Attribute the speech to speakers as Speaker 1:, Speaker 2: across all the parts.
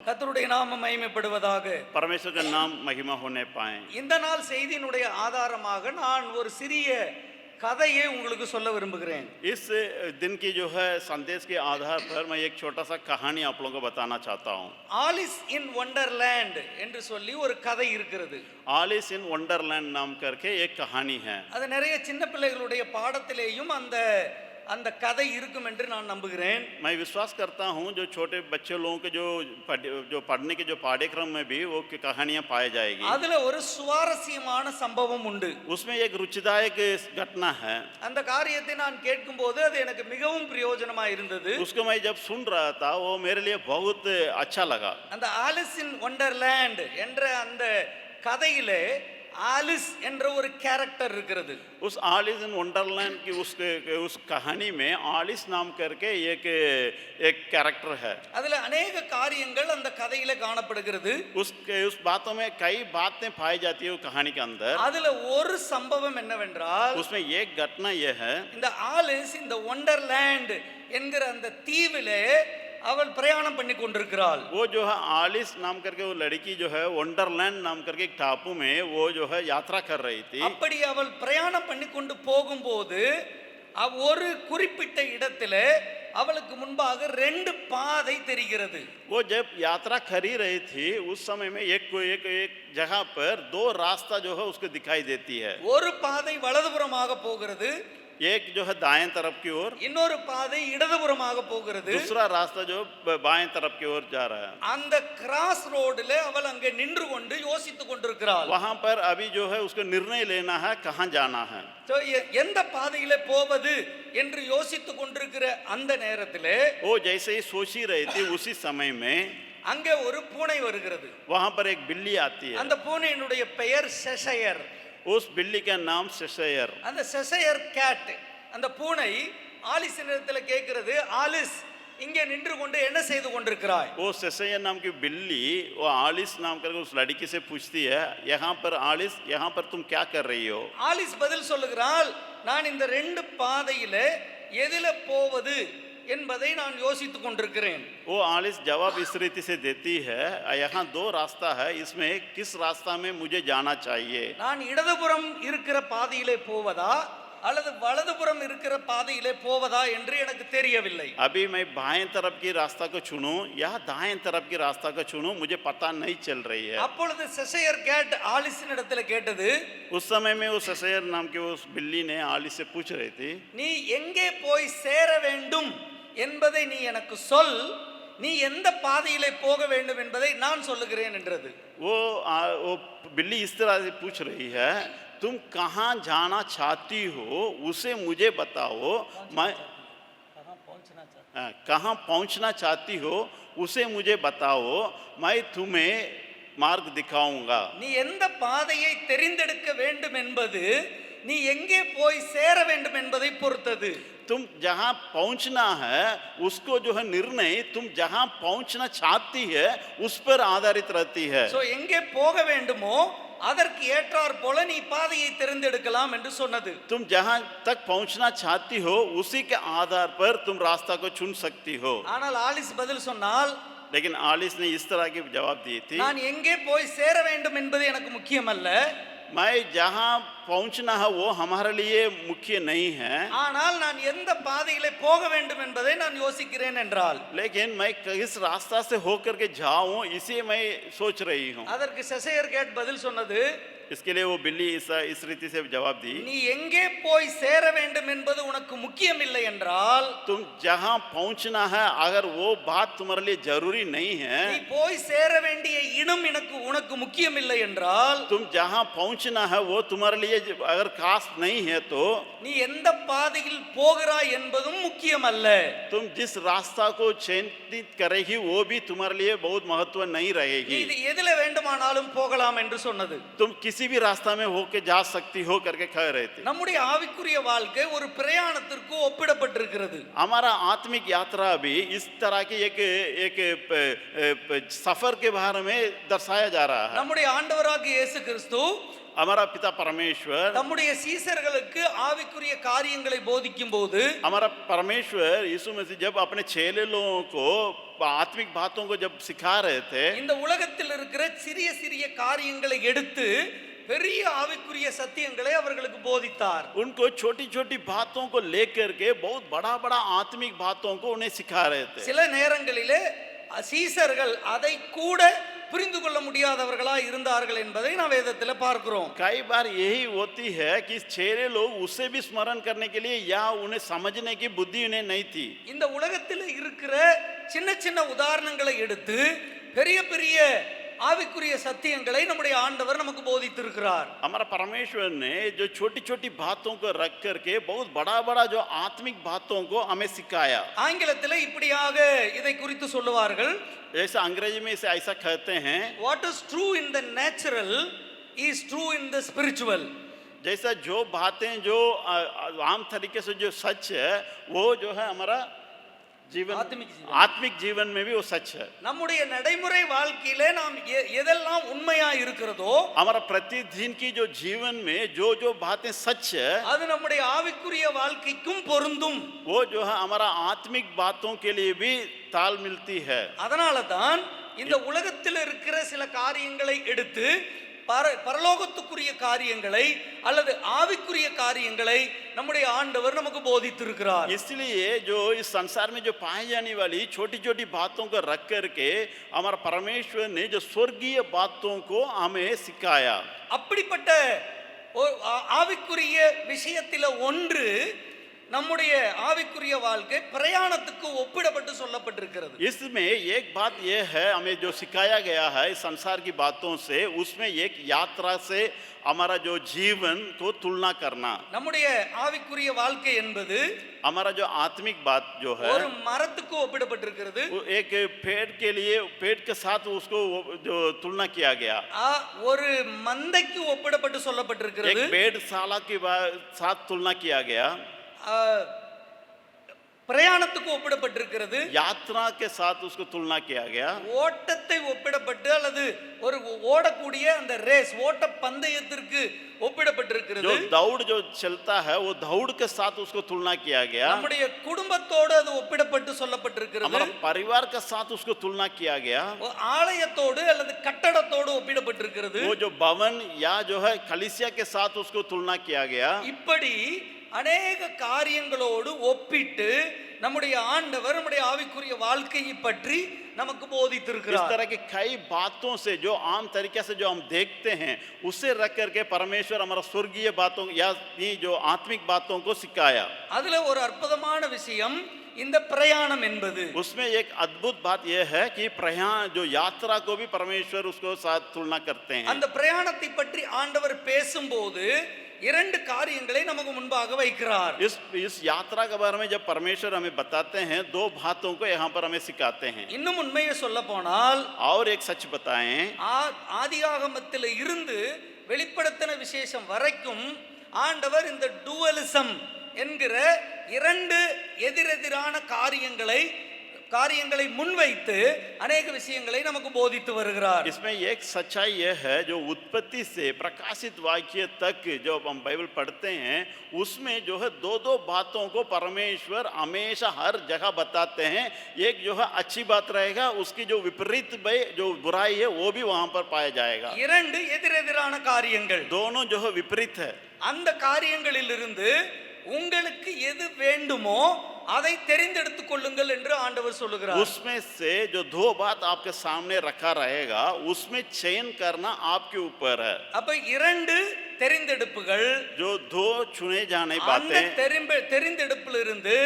Speaker 1: கர்த்தருடைய நாமம் மகிமைப்படுவதாக.
Speaker 2: परमेश्वर का नाम महिमा होने पाए।
Speaker 1: இந்த நாள் செய்தியினுடைய ஆதாரமாக நான் ஒரு சிறிய கதையை உங்களுக்கு சொல்ல விரும்புகிறேன்.
Speaker 2: इस दिन की जो है संदेश के आधार पर मैं एक छोटा सा कहानी आप लोगों को बताना चाहता हूँ।
Speaker 1: ஆலிஸ் இன் வண்டர்லேண்ட் என்று சொல்லி ஒரு கதை இருக்கிறது.
Speaker 2: आलिस इन वंडरलैंड नाम करके एक कहानी है।
Speaker 1: அது நிறைய சின்ன பிள்ளைகளுடைய பாடத்திலேயும் அந்த கதை இருக்கும் என்று நான் நம்புகிறேன்.
Speaker 2: मैं विश्वास करता हूँ जो छोटे बच्चे लोगों के जो पढ़ने के जो पाठ्यक्रम में भी वो कहानियाँ पाई जाएगी।
Speaker 1: அதுல ஒரு சுவாரஸ்யமான சம்பவம் உண்டு.
Speaker 2: उसमें एक रुचिदायक घटना है।
Speaker 1: அந்த காரியத்தை நான் கேட்கும்போது அது எனக்கு மிகவும் பிரயோஜனமா இருந்தது.
Speaker 2: उसको मैं जब सुन रहा था वो मेरे लिए बहुत अच्छा लगा।
Speaker 1: அந்த ஆலிஸ் இன் வண்டர்லேண்ட் என்ற அந்த கதையிலே ஆலிஸ் என்ற ஒரு கேரக்டர் இருக்கிறது.
Speaker 2: उस आलिस इन वंडरलैंड की उस कहानी में आलिस नाम करके एक कैरेक्टर है।
Speaker 1: அதுல अनेक காரியங்கள் அந்த கதையில காணப்படுகிறது.
Speaker 2: उस बातों में कई बातें पाई जाती है कहानी के अंदर।
Speaker 1: அதுல ஒரு சம்பவம் என்னவென்றால்
Speaker 2: उसमें एक घटना यह है
Speaker 1: இந்த ஆலிஸ் இந்த வண்டர்லேண்ட் என்கிற அந்த தீவிலே அவள் பிரயாணம் பண்ணி கொண்டிருக்கிறாள்.
Speaker 2: वो जो है आलिस नाम करके वो लड़की जो है वंडरलैंड नाम करके एक टापू में वो जो है यात्रा कर रही थी।
Speaker 1: அப்படி அவள் பிரயாணம் பண்ணி கொண்டு போகும்போது ஒரு குறிப்பிட்ட இடத்திலே அவளுக்கு முன்பாக ரெண்டு பாதை தெரிகிறது.
Speaker 2: वो जब यात्रा कर ही रही थी उस समय में एक जगह पर दो रास्ता जो है उसको दिखाई देती है।
Speaker 1: ஒரு பாதை வலதுபுறமாக போகிறது,
Speaker 2: एक जो है दाएं तरफ की ओर,
Speaker 1: இன்னொரு பாதை இடதுபுறமாக போகிறது.
Speaker 2: दूसरा रास्ता जो बाएं तरफ की ओर जा रहा है।
Speaker 1: அந்த கிராஸ் ரோடுல அவள் அங்கே நின்று கொண்டு யோசித்துக் கொண்டிருக்கிறாள்.
Speaker 2: वहां पर अभी जो है उसको निर्णय लेना है कहां जाना है।
Speaker 1: எந்த பாதையிலே போவது என்று யோசித்துக் கொண்டிருக்கிற அந்த நேரத்திலே
Speaker 2: वो जैसे ही सोच ही रही थी उसी समय में
Speaker 1: அங்கே ஒரு பூனை வருகிறது.
Speaker 2: वहां पर एक बिल्ली आती है।
Speaker 1: அந்த பூனையினுடைய பெயர் செஷயர்.
Speaker 2: उस बिल्ली का नाम सेशयर।
Speaker 1: அந்த செஷயர் கேட் அந்த பூனை ஆலிஸினிடத்தில் கேட்கிறது, ஆலிஸ் இங்கே நின்று கொண்டு என்ன செய்து கொண்டிருக்கிறாய்?
Speaker 2: वो सेशयर नाम की बिल्ली वो आलिस नाम करके उस लड़की से पूछती है, यहाँ पर आलिस यहाँ पर तुम क्या कर रही हो?
Speaker 1: ஆலிஸ் பதில் சொல்லுகிறாள், நான் இந்த ரெண்டு பாதையிலே எதில போவது என்பதை நான் யோசித்துக் கொண்டிருக்கிறேன்.
Speaker 2: वो आलिस जवाब इस रीति से देती है, यहाँ दो रास्ता है, इसमें किस रास्ता में मुझे जाना चाहिए?
Speaker 1: நான் இடதுபுறம் இருக்கிற பாதையிலே போவதா அல்லது வலதுபுறம் இருக்கிற பாதையிலே போவதா என்று எனக்கு தெரியவில்லை.
Speaker 2: अभी मैं बाएं तरफ की रास्ता को चुनूं या दाएं तरफ की रास्ता को चुनूं मुझे पता नहीं चल रही है।
Speaker 1: அப்பொழுது செஷயர் கேட் ஆலிஸினிடத்தில் கேட்டது,
Speaker 2: उस समय में वो सेशयर नाम की उस बिल्ली ने आलिस से पूछ रही थी,
Speaker 1: நீ एंगे போய் சேர வேண்டும் என்பதை நீ எனக்கு சொல், நீ எந்த பாதையிலே போக வேண்டும் என்பதை நான் சொல்லுகிறேன் என்றது.
Speaker 2: वो बिल्ली इस तरह से पूछ रही है, तुम कहाँ जाना चाहती हो उसे मुझे बताओ, मैं कहाँ पहुँचना चाहती हो उसे मुझे बताओ, मैं तुम्हें मार्ग दिखाऊंगा।
Speaker 1: நீ எந்த பாதையை தெரிந்தெடுக்க வேண்டும் என்பது நீ எங்கே போய் சேர வேண்டும் என்பதை பொறுத்தது.
Speaker 2: तुम जहाँ पहुँचना है उसको जो है निर्णय तुम जहाँ पहुँचना चाहती है उस पर आधारित रहती है।
Speaker 1: சோ எங்கே போக வேண்டுமோ அதற்கு ஏற்றார் போல நீ பாதையை தெரிந்தெடுக்கலாம் என்று சொன்னது.
Speaker 2: तुम जहाँ तक पहुँचना चाहती हो उसी के आधार पर तुम रास्ता को चुन सकती हो।
Speaker 1: ஆனால் ஆலிஸ் பதில் சொன்னால்,
Speaker 2: लेकिन आलिस ने इस तरह की जवाब दी थी,
Speaker 1: நான் எங்கே போய் சேர வேண்டும் என்பது எனக்கு முக்கியமல்ல,
Speaker 2: मैं जहाँ पहुँचना है वो हमारे लिए मुख्य नहीं है,
Speaker 1: ஆனால் நான் எந்த பாதையிலே போக வேண்டும் என்பதை நான் யோசிக்கிறேன் என்றால்,
Speaker 2: लेकिन मैं किस रास्ता से होकर के जाऊँ इसे मैं सोच रही हूँ।
Speaker 1: அதற்கு செஷயர் கேட் பதில் சொன்னது,
Speaker 2: इसके लिए वो बिल्ली इस रीति से जवाब दी,
Speaker 1: நீ எங்கே போய் சேர வேண்டும் என்பது உனக்கு முக்கியமில்லை என்றால்,
Speaker 2: तुम जहाँ पहुँचना है अगर वो बात तुम्हारे लिए जरूरी नहीं है,
Speaker 1: நீ போய் சேர வேண்டிய இடம் உனக்கு முக்கியமில்லை என்றால்,
Speaker 2: तुम जहाँ पहुँचना है वो तुम्हारे लिए अगर खास नहीं है तो
Speaker 1: நீ எந்த பாதையில் போகிறாய் என்பதும் முக்கியமல்ல.
Speaker 2: तुम जिस रास्ता को चिन्हित करेगी वो भी तुम्हारे लिए बहुत महत्व नहीं
Speaker 1: நீ
Speaker 2: रहेगी।
Speaker 1: இது எதில வேண்டுமானாலும் போகலாம் என்று சொன்னது.
Speaker 2: तुम किसी भी रास्ता में होके जा सकती हो करके कह रहे थे।
Speaker 1: நம்முடைய ஆவிக்குரிய வாழ்க்கை ஒரு பிரயாணத்திற்கு ஒப்பிடப்பட்டிருக்கிறது.
Speaker 2: हमारा आत्मिक यात्रा भी इस तरह की एक सफर के बारे में दर्शाया जा रहा है।
Speaker 1: நம்முடைய ஆண்டவராகிய இயேசு கிறிஸ்து
Speaker 2: हमारा पिता परमेश्वर,
Speaker 1: தம்முடைய சீசர்களுக்கு ஆவிக்குரிய காரியங்களை போதிக்கும் போது
Speaker 2: हमारा परमेश्वर यीशु मसीह जब अपने चेले लोगों को आत्मिक बातों को जब सिखा रहे थे,
Speaker 1: இந்த உலகத்தில் இருக்கிற சிறிய சிறிய காரியங்களை எடுத்து பெரிய ஆவிக்குரிய சத்தியங்களை அவர்களுக்கு போதித்தார்.
Speaker 2: उनको छोटी छोटी बातों को लेकर के बहुत बड़ा बड़ा आत्मिक बातों को उन्हें सिखा रहे थे.
Speaker 1: சில நேரங்களிலே சீசர்கள் அதை கூட புரிந்து கொள்ள முடியாதவர்களா இருந்தார்கள் என்பதை நாம் வேதத்தில் பார்க்கிறோம்.
Speaker 2: कई बार यही होती है कि चेले लोग उसे भी स्मरण करने के लिए या उन्हें समझने की बुद्धि उन्हें नहीं थी.
Speaker 1: இந்த உலகத்தில் இருக்கிற சின்ன சின்ன உதாரணங்களை எடுத்து பெரிய பெரிய ஆவிக்குரிய சத்தியங்களை நம்முடைய ஆண்டவர் நமக்கு போதித்திருக்கிறார்.
Speaker 2: हमारा परमेश्वर ने जो छोटी छोटी बातों को रख करके बहुत बड़ा बड़ा जो आत्मिक बातों को हमें सिखाया.
Speaker 1: ஆங்கிலத்தில் இப்படியாக இதை குறித்து சொல்லுவார்கள்,
Speaker 2: जैसे अंग्रेजी में इसे ऐसा कहते हैं,
Speaker 1: what is true in the natural is true in the spiritual.
Speaker 2: जैसा जो बातें जो आम तरीके से जो सच है वो जो है हमारा जीवन, आत्मिक जीवन में भी वो सच है.
Speaker 1: நம்முடைய நடைமுறை வாழ்க்கையிலே நாம் எதெல்லாம் உண்மையா இருக்கிறதோ,
Speaker 2: हमारा प्रतिदिन की जो जीवन में जो जो बातें सच है
Speaker 1: அது நம்முடைய ஆவிக்குரிய வாழ்க்கைக்கும் பொருந்தும்.
Speaker 2: वो जो है हमारा आत्मिक बातों के लिए भी ताल मिलती है.
Speaker 1: அதனால தான் இந்த உலகத்தில் இருக்கிற சில காரியங்களை எடுத்து பரலோகத்துக்குரிய காரியங்களை அல்லது ஆவிக்குரிய காரியங்களை நம்முடைய ஆண்டவர் நமக்கு போதித்திருக்கிறார்.
Speaker 2: इसलिए जो इस संसार में जो पाई जाने वाली छोटी छोटी बातों को रख करके हमारा परमेश्वर ने जो स्वर्गीय बातों को हमें सिखाया.
Speaker 1: அப்படிப்பட்ட ஆவிக்குரிய விஷயத்தில் ஒன்று நம்முடைய ஆவிக்குரிய வாழ்க்கை பிரயாணத்துக்கு ஒப்பிடப்பட்டு சொல்லப்பட்டிருக்கிறது.
Speaker 2: इसमें एक बात यह है, हमें जो सिखाया गया है इस संसार की बातों से, उसमें एक यात्रा से हमारा जो जीवन को तुलना करना.
Speaker 1: நம்முடைய ஆவிக்குரிய வாழ்க்கை என்பது
Speaker 2: हमारा जो आत्मिक बात जो है
Speaker 1: ஒரு மரத்துக்கு ஒப்பிடப்பட்டிருக்கிறது.
Speaker 2: एक पेड़ के लिए पेड़ के साथ उसको जो तुलना किया गया.
Speaker 1: ஒரு மந்தைக்கு ஒப்பிடப்பட்டு சொல்லப்பட்டிருக்கிறது.
Speaker 2: एक भेड़शाला के साथ तुलना किया गया.
Speaker 1: பிரயாணத்துக்கு ஒப்பிடப்பட்டிருக்கிறது.
Speaker 2: यात्रा के साथ उसको तुलना किया गया.
Speaker 1: ஓட்டத்தை ஒப்பிடப்பட்டு அல்லது ஒரு ஓடக்கூடிய அந்த ரேஸ் ஓட்ட பந்தயத்திற்கு ஒப்பிடப்பட்டிருக்கிறது.
Speaker 2: जो दौड़ जो चलता है वो दौड़ के साथ उसको तुलना किया गया.
Speaker 1: நம்முடைய குடும்பத்தோடு அது ஒப்பிடப்பட்டு சொல்லப்பட்டிருக்கிறது.
Speaker 2: हमारा परिवार के साथ उसको तुलना किया गया.
Speaker 1: ஆலயத்தோடு அல்லது கட்டடத்தோடு ஒப்பிடப்பட்டிருக்கிறது.
Speaker 2: वो जो भवन या जो है कलीसिया के साथ उसको तुलना किया गया.
Speaker 1: இப்படி அநேக காரியங்களோடு ஒப்பிட்டு நம்முடைய ஆண்டவர் நம்முடைய ஆவிக்குரிய வாழ்க்கையை பற்றி நமக்கு போதித்திருக்கிறார்.
Speaker 2: इस तरह की कई बातों से जो आम तरीके से जो हम देखते हैं उसे रख करके परमेश्वर हमारा स्वर्गीय बातों या ये जो आत्मिक बातों को सिखाया.
Speaker 1: அதுல ஒரு அற்புதமான விஷயம் இந்த பிரயாணம் என்பது.
Speaker 2: उसमें एक अद्भुत बात यह है कि प्रयाण जो यात्रा को भी परमेश्वर उसको साथ तुलना करते हैं.
Speaker 1: அந்த பிரயாணத்தை பற்றி ஆண்டவர் பேசும்போது இரண்டு காரியங்களை நமக்கு முன்பாக வைக்கிறார்.
Speaker 2: इस यात्रा के बारे में जब परमेश्वर हमें बताते हैं दो बातों को यहाँ पर हमें सिखाते हैं.
Speaker 1: இன்னும் உண்மையை சொல்ல போனால்
Speaker 2: और एक सच बताएं,
Speaker 1: ஆதியாகமத்தில் இருந்து வெளிப்படுத்தின விசேஷம் வரைக்கும் ஆண்டவர் இந்த டூவலிசம் என்கிற இரண்டு எதிரெதிரான காரியங்களை முன்வைத்து अनेक விஷயங்களை நமக்கு போதித்து வருகிறார்.
Speaker 2: इसमें एक सच्चाई यह है जो उत्पत्ति से प्रकाशित वाक्य तक जो हम बाइबल पढ़ते हैं उसमें जो है दो दो बातों को परमेश्वर हमेशा हर जगह बताते हैं. एक जो है अच्छी बात रहेगा, उसकी जो विपरीत जो बुराई है वो भी वहां पर पाया जाएगा.
Speaker 1: இரண்டு எதிரெதிரான காரியங்கள்,
Speaker 2: दोनों जो है विपरीत है.
Speaker 1: அந்த காரியங்களிலிருந்து உங்களுக்கு எது வேண்டுமோ அதை தெரிந்தெடுத்துக் கொள்ளுங்கள் என்று ஆண்டவர் சொல்லுகிறார்.
Speaker 2: उसमें से जो दो बात आपके सामने रखा रहेगा उसमें चयन करना आपके ऊपर है.
Speaker 1: அப்ப இரண்டு தெரிந்தெடுப்புகள்,
Speaker 2: जो दो चुने जाने
Speaker 1: அந்த
Speaker 2: बातें,
Speaker 1: தெரிந்தெடுப்பிலிருந்து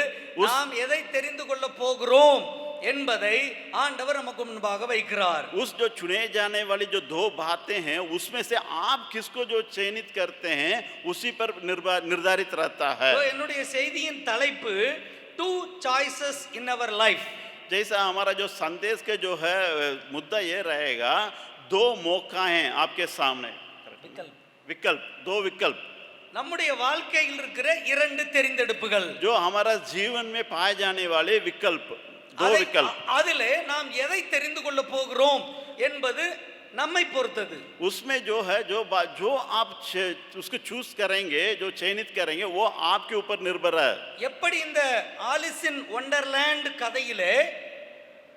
Speaker 1: நாம் எதை தெரிந்து கொள்ள போகிறோம் என்பதை ஆண்டவர் நமக்கு முன்பாக வைக்கிறார்.
Speaker 2: उस जो चुने जाने वाली जो दो बातें हैं उसमें से आप किसको जो चयनित करते हैं उसी पर निर्धारित रहता है.
Speaker 1: என்னுடைய செய்தியின் தலைப்பு two choices in our life.
Speaker 2: जैसा हमारा जो संदेश के जो है मुद्दा ये रहेगा, दो मौका हैं आपके सामने, विकल्प, दो विकल्प.
Speaker 1: நம்முடைய வாழ்க்கையில் இருக்கிற இரண்டு தெரிந்தெடுப்புகள்,
Speaker 2: जो हमारा जीवन में पाए जाने वाले विकल्प, दो विकल्प.
Speaker 1: அதிலே நாம் எதை தெரிந்து கொள்ள போகிறோம் என்பது நம்மை பொறுத்தது.
Speaker 2: उसमें जो है जो आप उसको चूज करेंगे, जो चयनित करेंगे, वो आपके ऊपर निर्भर है।
Speaker 1: எப்படி இந்த ஆலிஸ் இன் வண்டர்லேண்ட் கதையிலே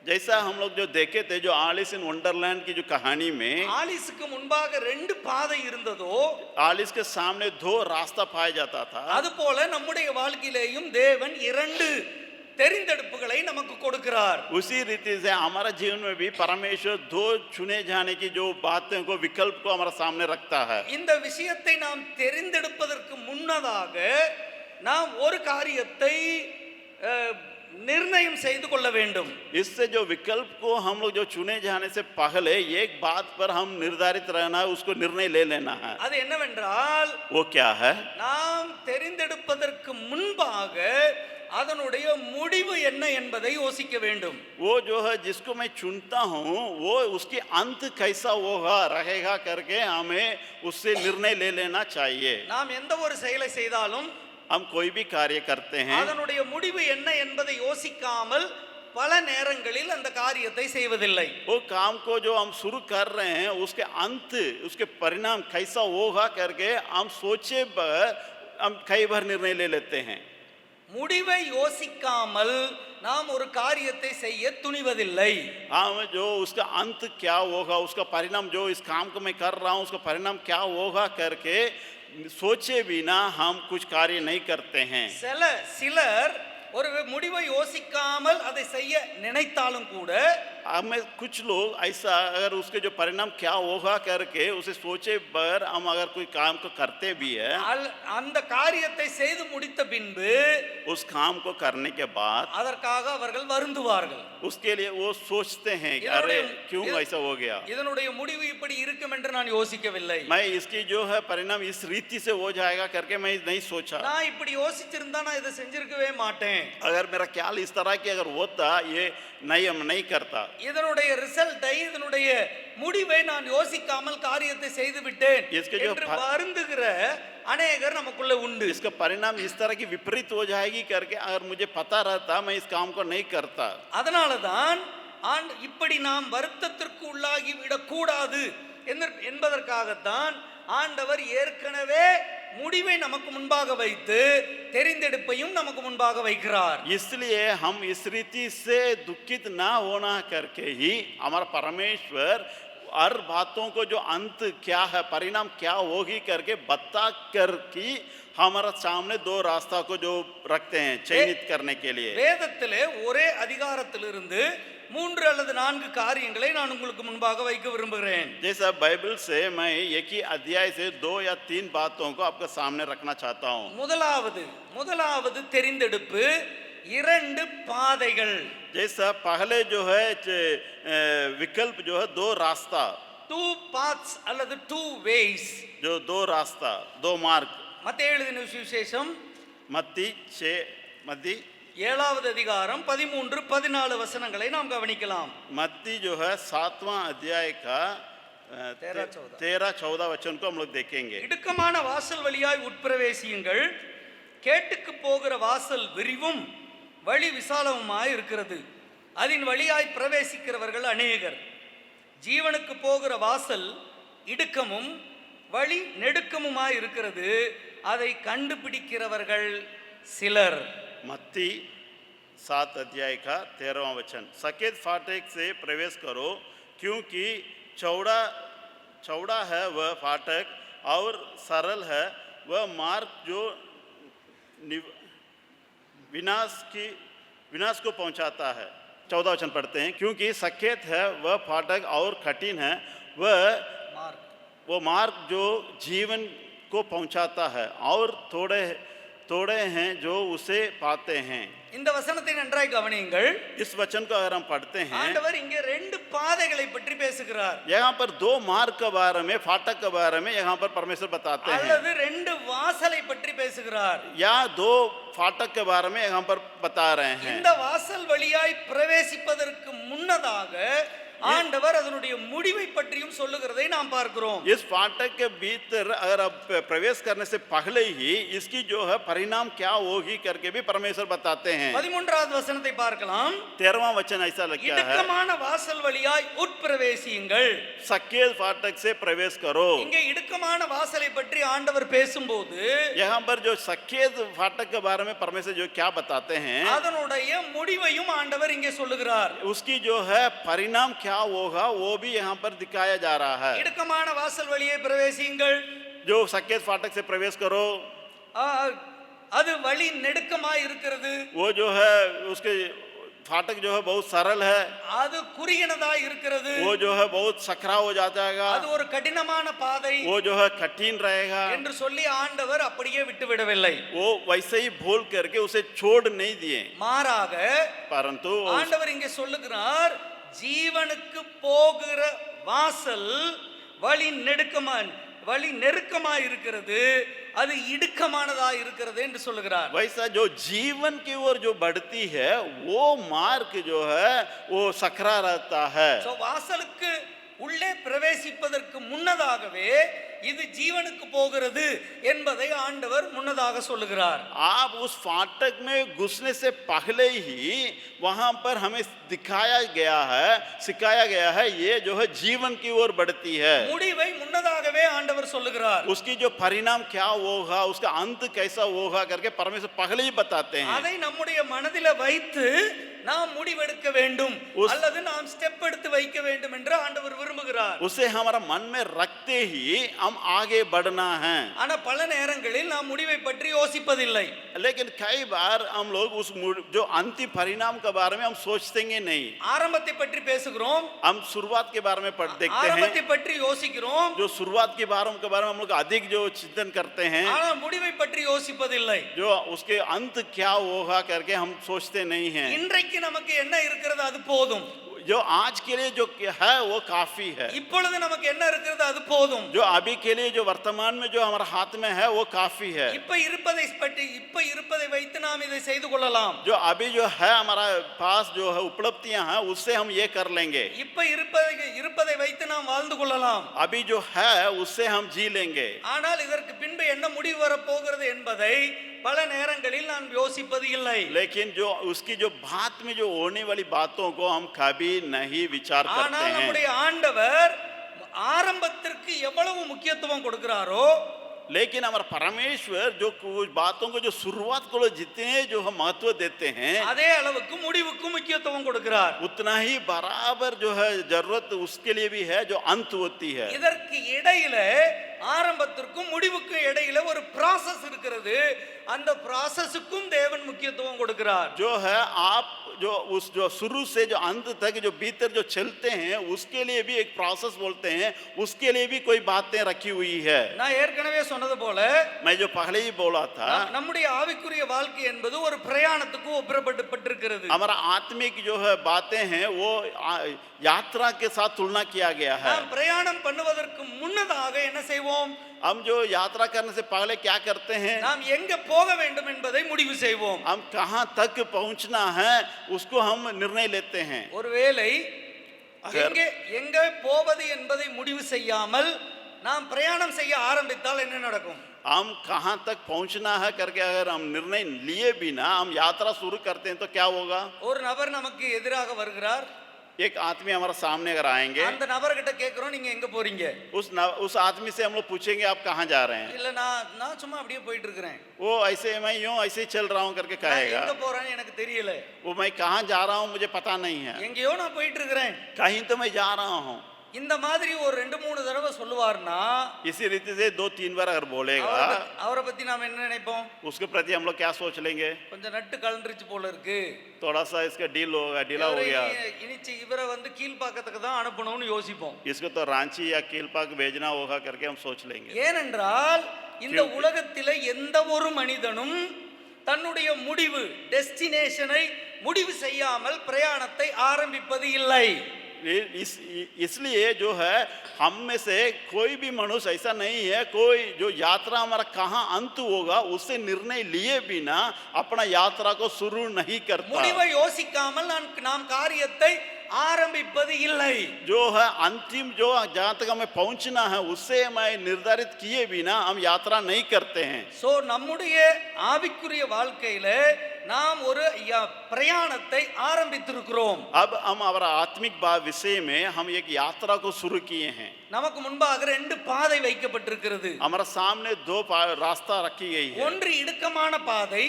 Speaker 2: जैसा हम लोग जो देखे थे, जो आलिस इन वंडरलैंड की जो कहानी में
Speaker 1: ஆலிஸுக்கு முன்பாக ரெண்டு பாதை இருந்ததோ,
Speaker 2: आलिस के सामने दो रास्ता पाया जाता था,
Speaker 1: அதுபோல நம்முடைய வாழ்க்கையிலேயும் தேவன் இரண்டு தெரிந்தெடுப்புகளை நமக்கு கொடுக்கிறார்.
Speaker 2: उसी रीति से हमारा जीवन में भी परमेश्वर दो चुने जाने की जो बातों को, विकल्प को हमारा सामने रखता है।
Speaker 1: இந்த விஷயத்தை நாம் தெரிந்தெடுப்பதற்கு முன்னதாக நாம் ஒரு காரியத்தை निर्णय செய்து கொள்ள வேண்டும்.
Speaker 2: इससे जो विकल्प को हम लोग जो चुने जाने से पहले एक बात पर हम निर्धारित रहना है, उसको निर्णय ले लेना है।
Speaker 1: அது என்னவென்றால்,
Speaker 2: वो क्या है?
Speaker 1: நாம் தெரிந்தெடுப்பதற்கு முன்பாக அதனுடைய முடிவு என்ன என்பதை யோசிக்க வேண்டும்.
Speaker 2: वो जो है जिसको मैं चुनता हूँ, वो उसकी अंत कैसा होगा रहेगा करके हमें उससे निर्णय ले लेना चाहिए।
Speaker 1: நாம் எந்த ஒரு செயலை செய்தாலும்
Speaker 2: हम कोई भी कार्य करते हैं,
Speaker 1: அதனுடைய முடிவு என்ன என்பதை யோசிக்காமல் பல நேரங்களில் அந்த காரியத்தை செய்வதில்லை.
Speaker 2: वो काम को जो हम शुरू कर रहे हैं, उसके अंत, उसके परिणाम कैसा होगा करके हम सोचे बगैर हम कई बार निर्णय ले लेते हैं।
Speaker 1: முடிவை யோசிக்காமல் நாம் ஒரு காரியத்தை செய்ய துணிவதில்லை.
Speaker 2: हम जो उसका अंत क्या होगा, उसका परिणाम, जो इस काम को मैं कर रहा हूँ उसका परिणाम क्या होगा करके सोचे बिना हम कुछ कार्य नहीं करते हैं।
Speaker 1: சிலர் ஒரு முடிவை யோசிக்காமல் அதை செய்ய நினைத்தாலும் கூட,
Speaker 2: हमें कुछ लोग ऐसा, अगर उसके जो परिणाम क्या होगा करके उसे सोचे बगैर हम अगर कोई काम को करते भी है,
Speaker 1: அந்த காரியத்தை செய்து முடித்த பின்பு
Speaker 2: उस काम को करने के बाद
Speaker 1: அதற்காக அவர்கள் வருந்துவார்கள்.
Speaker 2: उसके लिए वो सोचते हैं कि अरे क्यों ऐसा हो गया,
Speaker 1: இதனுடைய முடிவு இப்படி இருக்கும் என்று நான் யோசிக்கவில்லை,
Speaker 2: मैं इसकी जो है परिणाम इस रीति से हो जाएगा करके मैं नहीं सोचा,
Speaker 1: நான் இப்படி யோசிச்சிருந்தா நான் இதை செஞ்சிருக்கவே மாட்டேன்,
Speaker 2: अगर मेरा ख्याल इस तरह की अगर होता ये नहीं करता,
Speaker 1: இதனுடைய ரிசல்ட்டை, இதனுடைய முடிவை நான் யோசிக்காமல் காரியத்தை செய்து விட்டேன் என்று வருந்துகிற अनेगर நமக்குள்ள உண்டு.
Speaker 2: इसका परिणाम इस तरह की विपरीत हो जाएगी करके अगर मुझे पता रहता मैं इस काम को नहीं करता।
Speaker 1: அதனால தான் இப்படி நாம் வருத்தத்திற்கு உள்ளாகி விடக்கூடாது என்பதற்காகத்தான் ஆண்டவர் ஏற்கனவே முடிவை நமக்கு முன்பாக வைத்து தெரிந்தெடுப்பையும் நமக்கு முன்பாக வைக்கிறார்.
Speaker 2: इसलिए हम इस रीति से दुखित ना होना करके ही हमारा परमेश्वर हर बातों को जो अंत क्या है, परिणाम क्या होगी करके बता कर कि हमारा सामने दो रास्ता को जो रखते हैं चयनित करने के लिए।
Speaker 1: வேதத்திலே ஒரே அதிகாரத்திலிருந்து 3 அல்லது 4 காரியங்களை நான் உங்களுக்கு முன்பாக வைக்க விரும்புகிறேன்.
Speaker 2: जैसा बाइबल से मैं एक ही अध्याय से 2 या 3 बातों को आपके सामने रखना चाहता हूँ। முதலாவது தெரிந்தெடுப்பு, 2 பாதைகள். जैसा पहले जो है विकल्प जो है 2 रास्ता,
Speaker 1: 2 paths அல்லது 2 ways,
Speaker 2: जो 2 रास्ता, 2 मार्ग।
Speaker 1: மத்தேயு எழுதின சுவிசேஷம்
Speaker 2: मत्ती
Speaker 1: 7வது அதிகாரம் 13-14 வசனங்களை நாம் கவனிக்கலாம்.
Speaker 2: मत्ती जो है 7वां अध्याय का 13-14 वचन को हम लोग देखेंगे।
Speaker 1: இடுக்கமான வாசல் வழியாய் உட்பிரவேசியுங்கள், கேட்டுக்கு போகிற வாசல் விரிவும் வழி விசாலமுமாய் இருக்கிறது, அதன் வழியாய் பிரவேசிக்கிறவர்கள் அநேகர். ஜீவனுக்கு போகிற வாசல் இடுக்கமும் வழி நெடுக்கமுமாய் இருக்கிறது, அதை கண்டுபிடிக்கிறவர்கள் சிலர்.
Speaker 2: मत्ती 7 अध्याय का 13वां वचन, सकेत फाटक से प्रवेश करो, क्योंकि चौड़ा है वह फाटक और सरल है वह मार्ग जो विनाश को पहुंचाता है। 14 वचन पढ़ते हैं, क्योंकि सकेत है वह फाटक और कठिन है वो मार्ग जो जीवन को पहुंचाता है और थोड़े हैं जो उसे पाते हैं।
Speaker 1: இந்த வசனத்தை நன்றாய் கவனியுங்கள்.
Speaker 2: इस वचन को अगर हम पढ़ते हैं,
Speaker 1: ஆண்டவர் இங்கே 2 பாதைகளை பற்றி பேசுகிறார்.
Speaker 2: यहाँ पर 2 मार्ग के बारे में, फाटक के बारे में यहाँ पर परमेश्वर बताते हैं,
Speaker 1: அல்லது 2 வாசலை பற்றி பேசுகிறார்.
Speaker 2: या 2 फाटक के बारे में यहाँ पर बता रहे हैं।
Speaker 1: இந்த வாசல் வழியாய் பிரவேசிப்பதற்கு முன்னதாக ஆண்டவர் அதனுடைய முடிவை பற்றியும் சொல்லுகிறதை நாம் பார்க்கிறோம்.
Speaker 2: इस फाटक के भीतर अगर आप प्रवेश करने से पहले ही इसकी जो है परिणाम क्या होगी करके भी परमेश्वर बताते हैं।
Speaker 1: 13வது வசனத்தை பார்க்கலாம்.
Speaker 2: 13वां वचन ऐसा लगता है,
Speaker 1: இடுக்கமான வாசல் வழியாய் உட்பிரவேசியுங்கள்.
Speaker 2: सकेत फाटक से प्रवेश करो।
Speaker 1: இங்கே இடுக்கமான வாசலை பற்றி ஆண்டவர் பேசும்போது
Speaker 2: यहाँ पर जो सकेत फाटक के बारे में परमेश्वर जो क्या बताते हैं,
Speaker 1: அதனுடைய முடிவையும் ஆண்டவர் இங்கே சொல்லுகிறார்.
Speaker 2: उसकी जो है परिणाम क्या होगा वो भी यहाँ पर दिखाया जा रहा है।
Speaker 1: இடுக்கமான வாசல் வழியே பிரவேசியுங்கள்.
Speaker 2: जो सकेत फाटक से प्रवेश करो,
Speaker 1: ஆ, அது வழி நெடுக்கமாய் இருக்கிறது.
Speaker 2: वो जो है उसके फाटक जो है बहुत सरल है,
Speaker 1: அது குறுகினதாய் இருக்கிறது.
Speaker 2: वो जो है बहुत सकरा हो जाता है,
Speaker 1: அது ஒரு கடினமான பாதை
Speaker 2: वो जो है कठिन रहेगा।
Speaker 1: என்று சொல்லி ஆண்டவர் அப்படியே விட்டு விடவில்லை.
Speaker 2: वो वैसे ही भूल करके उसे छोड़ नहीं दिए,
Speaker 1: மாறாக
Speaker 2: परंतु
Speaker 1: ஆண்டவர் இங்கே சொல்லுகிறார், ஜீவனுக்கு போகிற வாசல் வழி நெருக்கமா இருக்கிறது, அது இடுக்கமானதா இருக்கிறது என்று சொல்லுகிறார்.
Speaker 2: वैसा जो जीवन की ओर जो बढ़ती है वो मार्ग जो है वो सकरा रहता है।
Speaker 1: சோ வாசலுக்கு உள்ளே பிரவேசிப்பதற்கு முன்னதாகவே இது ஜீவனுக்கு போகிறது என்பதை ஆண்டவர் முன்னதாக சொல்லுகிறார்.
Speaker 2: आप उस फाटक में घुसने से पहले ही वहां पर हमें दिखाया गया है, सिखाया गया है, ये जो है जीवन की ओर बढ़ती है।
Speaker 1: முடிவை முன்னதாகவே ஆண்டவர் சொல்லுகிறார்.
Speaker 2: उसकी जो परिणाम क्या होगा, उसका अंत कैसा होगा करके परमेश्वर पहले ही बताते हैं।
Speaker 1: அதை நம்முடைய மனதில வைத்து நாம் முடிவெடுக்க வேண்டும் அல்லது நாம் ஸ்டெப் எடுத்து வைக்க வேண்டும் என்று ஆண்டவர் விரும்புகிறார்.
Speaker 2: उसे हमारा मन में रखते ही हम आगे बढ़ना है।
Speaker 1: ஆனா பல நேரங்களில் நாம் முடிவை பற்றி யோசிப்பதில்லை.
Speaker 2: लेकिन कई बार हम लोग उस जो अंतिम परिणाम के बारे में हम सोचते नहीं।
Speaker 1: ஆரம்பத்தை பற்றி பேசுகிறோம்,
Speaker 2: हम शुरुआत के बारे में देखते हैं,
Speaker 1: ஆரம்பத்தை பற்றி யோசிக்கிறோம்,
Speaker 2: जो शुरुआत के बारे में हम लोग अधिक जो चिंतन करते हैं,
Speaker 1: ஆனா முடிவை பற்றி யோசிப்பதில்லை.
Speaker 2: जो उसके अंत क्या होगा करके हम सोचते नहीं हैं।
Speaker 1: இன்றைக்கு நமக்கு என்ன இருக்கிறது அது போதும்.
Speaker 2: जो आज के लिए जो है वो काफी है।
Speaker 1: இப்பொழுது நமக்கு என்ன இருக்கிறது அது போதும்.
Speaker 2: जो अभी के लिए जो वर्तमान में जो हमारा हाथ में है वो काफी है।
Speaker 1: இப்ப இருப்பதை வைத்து நாம் இதை செய்து கொள்ளலாம்.
Speaker 2: जो अभी जो है हमारा पास जो है उपलब्धियां हैं उससे हम ये कर लेंगे।
Speaker 1: இப்ப இருப்பதை வைத்து நாம் வாழ்ந்து கொள்ளலாம்.
Speaker 2: अभी जो है उससे हम जी लेंगे।
Speaker 1: ஆனால் இதற்கு பின்பு என்ன முடிவு வர போகிறது என்பதை பல நேரங்களில் நான் யோசிப்பது இல்லை.
Speaker 2: लेकिन जो उसकी जो बात में जो होने वाली बातों को हम कभी नहीं विचार करते
Speaker 1: ஆனால்
Speaker 2: हैं।
Speaker 1: நம்முடைய ஆண்டவர் ஆரம்பத்திற்கு எவ்வளவு முக்கியத்துவம் கொடுக்கிறாரோ,
Speaker 2: लेकिन हमारा परमेश्वर जो कुछ बातों को जो शुरुआत को जितने जो हम महत्व देते हैं,
Speaker 1: அதே அளவுக்கு முடிவுக்கும் முக்கியத்துவம் கொடுக்கிறார்.
Speaker 2: उतना ही बराबर जो है जरूरत उसके लिए भी है जो अंत होती है।
Speaker 1: இதற்கு இடையில ஆரம்பத்திற்கும் முடிவுக்கும் இடையில ஒரு process இருக்கிறது. அந்த processக்கும் தேவன் முக்கியத்துவம் கொடுக்கிறார்.
Speaker 2: जो है आप जो शुरू से जो अंत तक जो भीतर जो चलते हैं उसके लिए भी एक प्रोसेस बोलते हैं, उसके लिए भी कोई बातें रखी हुई है।
Speaker 1: நான் ஏற்கனவே சொன்னது போல
Speaker 2: मैं जो पहले ही बोला था,
Speaker 1: நம்முடைய ஆவிக்குரிய வாழ்க்கை என்பது ஒரு பிரயாணத்துக்கு ஒப்பிடப்பட்டிருக்கிறது.
Speaker 2: हमारा आत्मिक जो है बातें हैं वो यात्रा के साथ तुलना किया गया है।
Speaker 1: நாம் பிரயாணம் பண்ணுவதற்கு முன்னதாக என்ன செய்வோம்?
Speaker 2: हम जो यात्रा करने से पहले क्या करते हैं,
Speaker 1: நாம் எங்க போக வேண்டும் என்பதை முடிவு செய்வோம்.
Speaker 2: हम कहां तक पहुंचना है उसको हम निर्णय लेते हैं।
Speaker 1: ஒருவேளை எங்க போவது என்பதை முடிவு செய்யாமல் நாம் பிரயாணம் செய்ய ஆரம்பித்தால் என்ன நடக்கும்?
Speaker 2: हम कहां तक पहुंचना है करके अगर हम निर्णय लिए बिना हम यात्रा शुरू करते हैं तो क्या होगा?
Speaker 1: ஒரு நபர் நமக்கு எதிராக வருகிறார்.
Speaker 2: एक आदमी हमारा सामने अगर आएंगे,
Speaker 1: அந்த நபர்கிட்ட கேக்குறோம், நீங்க எங்க போறீங்க?
Speaker 2: उस आदमी से हम लोग पूछेंगे आप कहाँ जा रहे हैं?
Speaker 1: இல்ல நான் சும்மா அப்படியே போயிட்டு இருக்கேன்.
Speaker 2: वो ऐसे मैं यूं ऐसे ही चल रहा हूँ करके कहेगा।
Speaker 1: எங்க போறேன்னு எனக்கு தெரியல.
Speaker 2: वो मैं कहाँ जा रहा हूँ मुझे पता नहीं है,
Speaker 1: எங்கேயோ நான் போயிட்டு இருக்கேன்.
Speaker 2: कहीं तो मैं जा रहा हूँ।
Speaker 1: இந்த மாதிரி ஒரு 2-3 தடவை சொல்லுவார்னா
Speaker 2: इसी रीति से 2-3 बार अगर बोलेगा,
Speaker 1: அவரை பத்தி நாம என்ன நினைப்போம்?
Speaker 2: उसके प्रति हम लोग क्या सोच लेंगे?
Speaker 1: கொஞ்சம் நட்டு கலந்துருச்சு போல இருக்கு,
Speaker 2: थोड़ा सा इसका ढीला हो गया,
Speaker 1: இனிச்சு இவரை கீழ்பாக்கத்துக்கு தான் அனுப்பணும்னு யோசிப்போம்.
Speaker 2: इसको तो रांची या कीलपाक भेजना होगा करके हम सोच लेंगे।
Speaker 1: ஏனென்றால் இந்த உலகத்திலே எந்த ஒரு மனிதனும் தன்னுடைய முடிவு டெஸ்டினேஷனை முடிவு செய்யாமல் பிரயாணத்தை ஆரம்பிப்பது இல்லை.
Speaker 2: इसलिए जो है हम में से कोई भी मनुष्य ऐसा नहीं है कोई जो यात्रा हमारा कहाँ अंत होगा उससे निर्णय लिए बिना अपना यात्रा को शुरू नहीं करता।
Speaker 1: முடிவை யோசிக்காமல் நாம் காரியத்தை ஆரம்பிப்பது இல்லை.
Speaker 2: जो है अंतिम जो जहाँ तक हमें पहुँचना है उससे हमें निर्धारित किए बिना हम यात्रा नहीं करते हैं।
Speaker 1: சோ நம்முடைய ஆவிக்குரிய வாழ்க்கையில நாம் ஒரு பிரயாணத்தை ஆரம்பித்திருக்கிறோம்.
Speaker 2: अब हम हमारा आत्मिक विषय में हम एक यात्रा को शुरू किए हैं.
Speaker 1: நமக்கு முன்பாக ரெண்டு பாதை வைக்கப்பட்டிருக்கிறது.
Speaker 2: हमारा सामने दो रास्ता रखी गई है.
Speaker 1: ஒன்று இடுக்கமான பாதை,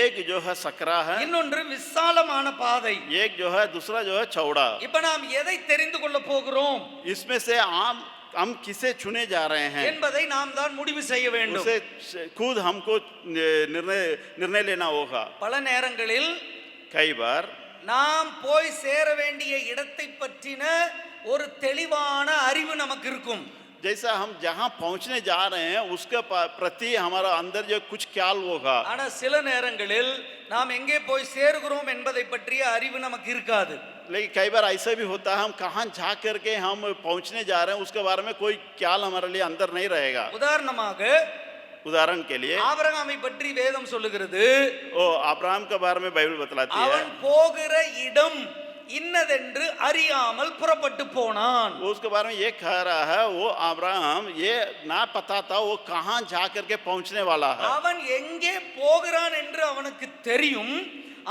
Speaker 2: एक जो है सकरा है,
Speaker 1: இன்னொன்று விசாலமான பாதை.
Speaker 2: एक जो है दूसरा जो है चौड़ा.
Speaker 1: இப்ப நாம் எதை தெரிந்து கொள்ள போகிறோம்
Speaker 2: इसमें से हम किसे चुने जा रहे हैं
Speaker 1: என்பதை நாம் தான் முடிவு செய்ய வேண்டும்.
Speaker 2: उसे खुद हमको निर्णय लेना होगा.
Speaker 1: பல நேரங்களில்
Speaker 2: कई बार
Speaker 1: நாம் போய் சேர வேண்டிய இடத்தை பற்றின ஒரு தெளிவான அறிவு நமக்கு இருக்கும்.
Speaker 2: जैसा हम जहाँ पहुँचने जा रहे हैं उसके प्रति हमारा अंदर जो कुछ ख्याल होगा.
Speaker 1: ஆனா சில நேரங்களில் நாம் எங்கே போய் சேருகிறோம் என்பதை பற்றிய அறிவு நமக்கு இருக்காது.
Speaker 2: लेकिन कई बार ऐसा भी होता है हम कहाँ जा करके हम पहुँचने जा रहे हैं उसके बारे में कोई ख्याल हमारे लिए अंदर नहीं रहेगा. उदाहरण के लिए
Speaker 1: ஆபிரகாமை பற்றி வேதம் சொல்லுகிறது,
Speaker 2: ओ अब्राहम के बारे में बाइबल बतलाती है,
Speaker 1: அவன் போகிற இடம் இன்னதென்று அறியாமல் புறப்பட்டு போனான்.
Speaker 2: उसके बारे में ये कह रहा है वो अब्राहम ये ना पता था वो कहाँ जा करके पहुँचने वाला है.
Speaker 1: அவன் எங்கே போகிறான் என்று அவனுக்கு தெரியும்,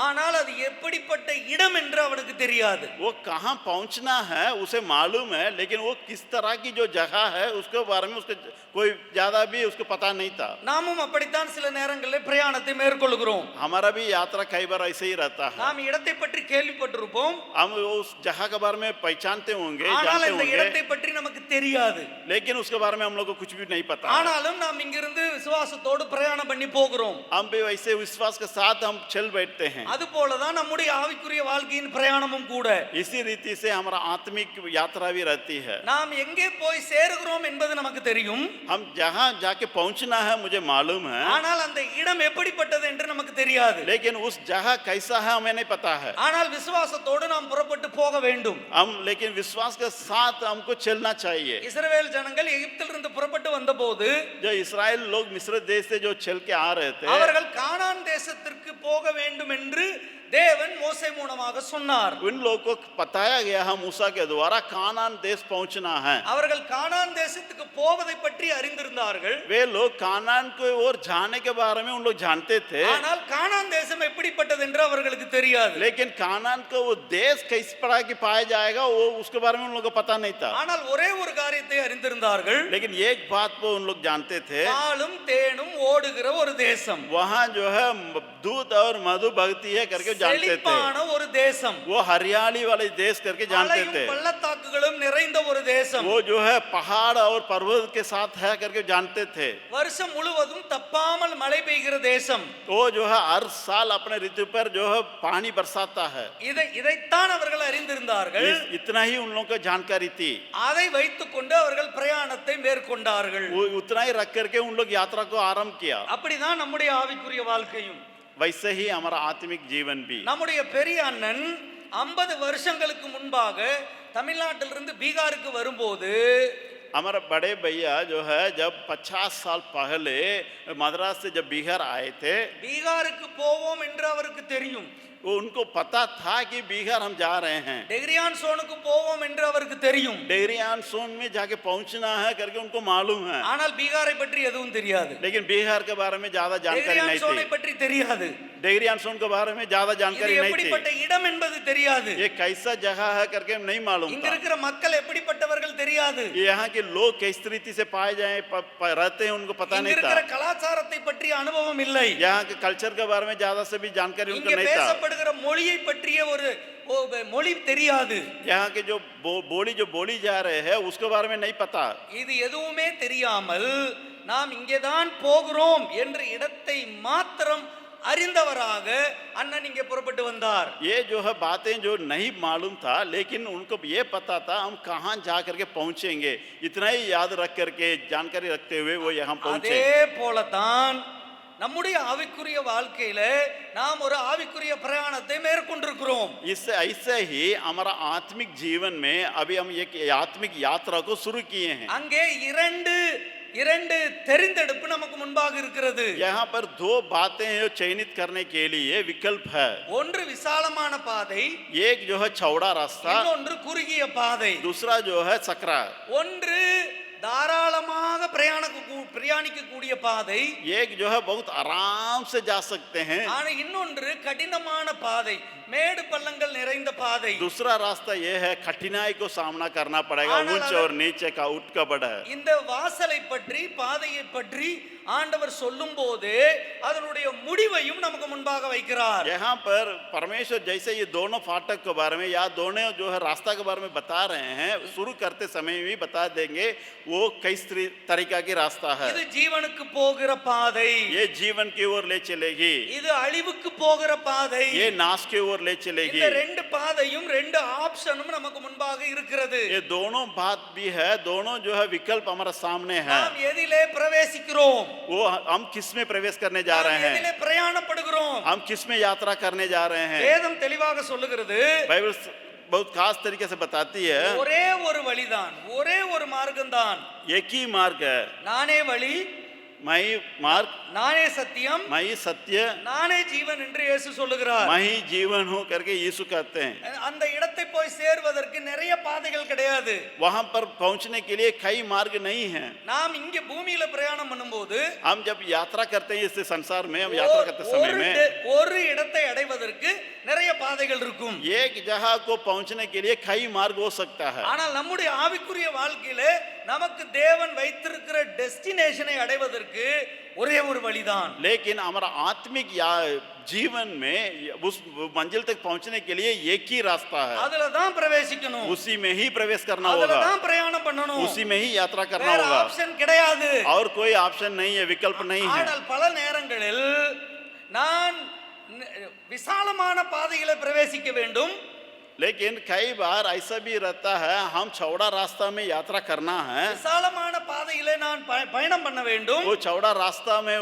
Speaker 1: ஆனால் அது எப்படிப்பட்ட இடம் என்று அவனுக்கு தெரியாது.
Speaker 2: वो कहाँ पहुँचना है उसे मालूम है, लेकिन वो किस तरह की जो जगह है उसके बारे में उसके कोई ज्यादा भी उसको पता नहीं था.
Speaker 1: நாமும் அப்படித்தான் சில நேரங்களில் பிரயாணத்தை மேற்கொள்கிறோம்.
Speaker 2: हमारा भी यात्रा कई बार ऐसे ही रहता है.
Speaker 1: நாம் இடத்தை பற்றி கேள்விப்பட்டிருப்போம்,
Speaker 2: हम उस जगह के बारे में पहचानते होंगे,
Speaker 1: ஆனால்
Speaker 2: जानते
Speaker 1: இந்த
Speaker 2: होंगे,
Speaker 1: இடத்தை பற்றி நமக்கு தெரியாது.
Speaker 2: लेकिन उसके बारे में हम लोग को कुछ भी नहीं पता.
Speaker 1: ஆனாலும் நாம் இங்கிருந்து விசுவாசத்தோடு பிரயாணம் பண்ணி போகிறோம்.
Speaker 2: हम भी वैसे विश्वास के साथ हम चल बैठते हैं.
Speaker 1: அதுபோலதான் நம்முடைய ஆவிக்குரிய வாழ்க்கையின் பிரயாணமும் கூட.
Speaker 2: इसी रीति से हमारा आत्मिक यात्रा भी रहती है.
Speaker 1: நாம் எங்கே போய் சேருகிறோம் என்பது நமக்கு தெரியும்,
Speaker 2: हम जहाँ जाके पहुँचना है मुझे मालूम है,
Speaker 1: ஆனால் அந்த இடம் எப்படிப்பட்டது என்று நமக்கு தெரியாது.
Speaker 2: लेकिन उस जगह कैसा है हमें नहीं पता है.
Speaker 1: ஆனால் விசுவாசத்தோடு நாம் புறப்பட்டு போக வேண்டும்.
Speaker 2: हम लेकिन विश्वास के साथ हमको चलना चाहिए.
Speaker 1: இஸ்ரவேல் ஜனங்கள் எகிப்திலிருந்து புறப்பட்டு வந்தபோது
Speaker 2: जो इस्राएल लोग मिस्र देश से जो चल के आ रहे थे,
Speaker 1: அவர்கள் கானான் தேசத்திற்கு போக வேண்டும் என்று தேவன் மோசே மூலமாக சொன்னார்.
Speaker 2: उन लोगों को बताया गया है मूसा के द्वारा कानान देश पहुंचना है.
Speaker 1: அவர்கள் கானான் தேசத்துக்கு போவதை பற்றி அறிந்திருந்தார்கள்,
Speaker 2: वे लोग कानान को ओर जाने के बारे में उन लोग जानते थे,
Speaker 1: ஆனால் கானான் தேசம் எப்படிப்பட்டது என்று அவர்களுக்கு தெரியாது.
Speaker 2: लेकिन कानान को वो देश किस प्रकार की पाया जाएगा वो उसके बारे में उन लोगों को पता नहीं था.
Speaker 1: ஆனால் ஒரே ஒரு காரியத்தை அறிந்திருந்தார்கள்,
Speaker 2: लेकिन एक बात को उन लोग जानते थे,
Speaker 1: பாலும் தேனும் ஓடுகிற ஒரு தேசம்,
Speaker 2: वहाँ जो है दूध और मधु बहती है करके जानते थे.
Speaker 1: செழிப்பான ஒரு தேசம்,
Speaker 2: वो हरियाली वाले देश करके जानते थे.
Speaker 1: பள்ளத்தாக்குகளும் நிறைந்த ஒரு தேசம்,
Speaker 2: वो जो है पहाड़ और पर्वत के साथ है करके जानते थे.
Speaker 1: வருஷம் முழுவதும் தப்பாமல் மழை பெய்கிற தேசம்,
Speaker 2: वो जो है हर साल अपने ऋतु पर जो है पानी बरसाता है.
Speaker 1: இதைத்தான் அவர்கள் அறிந்திருந்தார்கள்.
Speaker 2: इतना ही उन लोगों को जानकारी थी.
Speaker 1: அதை வைத்துக்கொண்டு அவர்கள் பிரயாணத்தை மேற்கொண்டார்கள்.
Speaker 2: वो उतना ही रख करके उन लोग यात्रा को आरंभ किया.
Speaker 1: அப்படிதான் நம்முடைய ஆவிக்குரிய வாழ்க்கையும்.
Speaker 2: वैसे ही हमारा आत्मिक जीवन भी.
Speaker 1: நம்முடைய பெரிய அண்ணன் 50 வருஷங்களுக்கு முன்பாக தமிழ்நாட்டிலிருந்து பீகாருக்கு வரும்போது
Speaker 2: हमारा बड़े भैया जो है जब 50 साल पहले मद्रास से जब बिहार आए थे,
Speaker 1: பீகாருக்கு போவோம் என்று அவருக்கு தெரியும்.
Speaker 2: वो उनको पता था कि बिहार हम जा रहे हैं.
Speaker 1: டெக்ரியான் சோனுக்கு போவோம் என்று அவருக்கு தெரியும்.
Speaker 2: डेगरियान सोन में जाके पहुंचना है करके उनको मालूम है.
Speaker 1: ஆனால் பீகாரை பற்றி எதுவும் தெரியாது.
Speaker 2: लेकिन बिहार के बारे में ज्यादा जानकारी नहीं
Speaker 1: சோனை
Speaker 2: थी.
Speaker 1: பற்றி தெரியாது.
Speaker 2: डेगरियान सोन के बारे में ज्यादा
Speaker 1: இது
Speaker 2: जानकारी नहीं थी.
Speaker 1: எப்படிப்பட்ட இடம் என்பது தெரியாது.
Speaker 2: ये कैसा जगह है करके नहीं मालूम
Speaker 1: இங்க
Speaker 2: था.
Speaker 1: இருக்கிற மக்கள் எப்படிப்பட்டவர்கள் தெரியாது.
Speaker 2: यहाँ के लोग किस रीति से पाए जाए रहते हैं उनको पता
Speaker 1: இங்க
Speaker 2: नहीं
Speaker 1: இருக்கிற
Speaker 2: था.
Speaker 1: கலாச்சாரத்தை பற்றி அனுபவம் இல்லை.
Speaker 2: यहाँ के कल्चर के बारे में ज्यादा से भी जानकारी उनको
Speaker 1: இங்க
Speaker 2: नहीं था.
Speaker 1: பேசப்படுகிற மொழியை பற்றிய ஒரு மொழி தெரியாது.
Speaker 2: यहाँ के जो बोली जा रहे हैं उसके बारे में नहीं पता.
Speaker 1: இது எதுவுமே தெரியாமல் நாம் இங்கேதான் போகிறோம் என்ற இடத்தை மாத்திரம் அறிந்தவராக அண்ணன் இங்கே புறப்பட்டு வந்தார்.
Speaker 2: ये जो है बातें जो नहीं मालूम था, लेकिन उनको ये पता था हम कहाँ जा करके पहुंचेंगे. इतना ही याद रख करके जानकारी रखते हुए वो यहाँ पहुंचे.
Speaker 1: அதே போலதான் நம்முடைய ஆவிக்குரிய வாழ்க்கையில நாம் ஒரு ஆவிக்குரிய பிரயாணத்தை மேற்கொண்டிருக்கிறோம்.
Speaker 2: इससे ऐसे ही हमारा आत्मिक जीवन में अभी हम एक आत्मिक यात्रा को शुरू किए हैं.
Speaker 1: அங்கே இரண்டு தெரிந்தெடுப்பு நமக்கு முன்பாக இருக்கிறது.
Speaker 2: यहाँ पर दो बातें जो चयनित करने के लिए विकल्प है.
Speaker 1: ஒன்று விசாலமான பாதை,
Speaker 2: एक जो है चौड़ा रास्ता,
Speaker 1: இன்னொன்று குறுகிய பாதை.
Speaker 2: दूसरा जो है सकरा.
Speaker 1: ஒன்று தாராளமாக பிரயாணிக்கக்கூடிய பாதை.
Speaker 2: एक जो है बहुत आराम से जा सकते हैं,
Speaker 1: ஆனா இன்னொன்று கடினமான பாதை, மேடு பள்ளங்கள் நிறைந்த பாதை.
Speaker 2: दूसरा रास्ता ये है कठिनाई को सामना करना पड़ेगा, ऊंच और नीचे का उठ का बढ़ा है।
Speaker 1: இந்த வாசலை பற்றி பாதையை பற்றி ஆண்டவர் சொல்லும்போது அதனுடைய முடிவையும் நமக்கு முன்பாக வைக்கிறார்.
Speaker 2: यहाँ पर परमेश्वर जैसे ये दोनों फाटक के बारे में या दोनों जो है रास्ता के बारे में बता रहे हैं, शुरू करते समय भी बता देंगे वो किस तरीका की रास्ता है।
Speaker 1: இது ஜீவனுக்கு போகிற பாதை,
Speaker 2: ये जीवन की ओर ले चलेगी,
Speaker 1: இது அழிவுக்கு போகிற பாதை.
Speaker 2: ये नाश की ओर ले चलेगी।
Speaker 1: இந்த ரெண்டு பாதையும் ரெண்டு ஆப்ஷனும் நமக்கு முன்பாக இருக்கிறது.
Speaker 2: ये दोनों बात भी है, दोनों जो है विकल्प हमारे सामने है।
Speaker 1: நாம் எதிலே பிரவேசிக்கிறோம்,
Speaker 2: वो हम किस में प्रवेश करने जा रहे हैं,
Speaker 1: எதிலே பிரயாணப்படுகிறோம்,
Speaker 2: हम किस में यात्रा करने जा रहे हैं।
Speaker 1: வேதம் தெளிவாக சொல்லுகிறது,
Speaker 2: बाइबल बहुत खास तरीके से बताती है,
Speaker 1: ஒரே ஒரு வழிதான், ஒரே ஒரு மார்க்கம்தான்.
Speaker 2: एक ही मार्ग है,
Speaker 1: நானே வழி,
Speaker 2: मैं ही मार्ग,
Speaker 1: நானே சத்தியம்,
Speaker 2: मैं ही सत्य,
Speaker 1: நானே ஜீவன் என்று இயேசு சொல்லுகிறார்.
Speaker 2: मैं ही जीवन हूँ करके यीशु कहते हैं।
Speaker 1: அந்த இடத்தை போய் சேர்வதற்கு நிறைய பாதைகள் கிடையாது.
Speaker 2: वहां पर पहुंचने के लिए कई मार्ग नहीं हैं।
Speaker 1: நாம் இங்க பூமியில பிரயாணம் பண்ணும்போது
Speaker 2: हम जब यात्रा करते हैं इस संसार में, हम यात्रा करते समय में
Speaker 1: ஒரு இடத்தை அடைவதற்கு நிறைய பாதைகள் இருக்கும்.
Speaker 2: एक जगह को पहुंचने के लिए कई मार्ग हो सकता है।
Speaker 1: ஆனால் நம்முடைய ஆவிக்குரிய வாழ்க்கையில நமக்கு தேவன் வைத்திருக்கிற டெஸ்டினேஷனை அடைவதற்கு ஒரே ஒரு வழிதான்.
Speaker 2: लेकिन हमारा आत्मिक जीवन में उस मंजिल तक पहुंचने के लिए एक ही रास्ता है,
Speaker 1: அதுல தான் பிரவேசிக்கணும்,
Speaker 2: उसी में ही प्रवेश करना
Speaker 1: அதுல
Speaker 2: होगा,
Speaker 1: தான் பிரயாணம் பண்ணணும்,
Speaker 2: उसी में ही यात्रा करना
Speaker 1: வேற
Speaker 2: होगा,
Speaker 1: ஆப்ஷன் கிடையாது.
Speaker 2: और कोई ऑप्शन नहीं है, विकल्प नहीं है।
Speaker 1: ஆனால் பல நேரங்களில் நான் விசாலமான பாதையில பிரவேசிக்க வேண்டும்,
Speaker 2: लेकिन कई बार ऐसा भी रहता है, हम चौड़ा रास्ता में यात्रा करना है,
Speaker 1: விசாலமான பாதையிலே நான் பயணம் பண்ண வேண்டும்,
Speaker 2: वो चौड़ा रास्ता में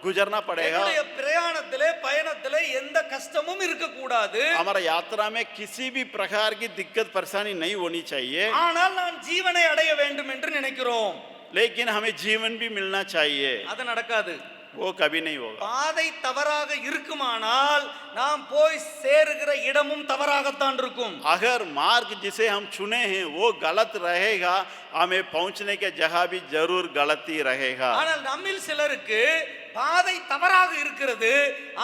Speaker 2: गुजरना पड़ेगा।
Speaker 1: என்னுடைய பிரயாணத்திலே பயணத்திலே எந்த கஷ்டமும் இருக்க கூடாது,
Speaker 2: हमारा यात्रा में किसी भी प्रकार की दिक्कत परेशानी नहीं होनी चाहिए,
Speaker 1: ஆனால் நான் ஜீவனை அடைய வேண்டும் என்று நினைக்கிறோம்.
Speaker 2: लेकिन हमें जीवन भी मिलना चाहिए,
Speaker 1: அது நடக்காது.
Speaker 2: वो कभी नहीं होगा।
Speaker 1: பாதை தவறாக இருக்குமானால் நாம் போய் சேருகிற இடமும் தவறாகத்தான் இருக்கும்.
Speaker 2: अगर मार्ग जिसे हम चुने हैं वो गलत रहेगा, हमें पहुंचने के जगह भी जरूर गलत ही रहेगा।
Speaker 1: ஆனால் நம்மில் சிலருக்கு பாதை தவறாக இருக்கிறது,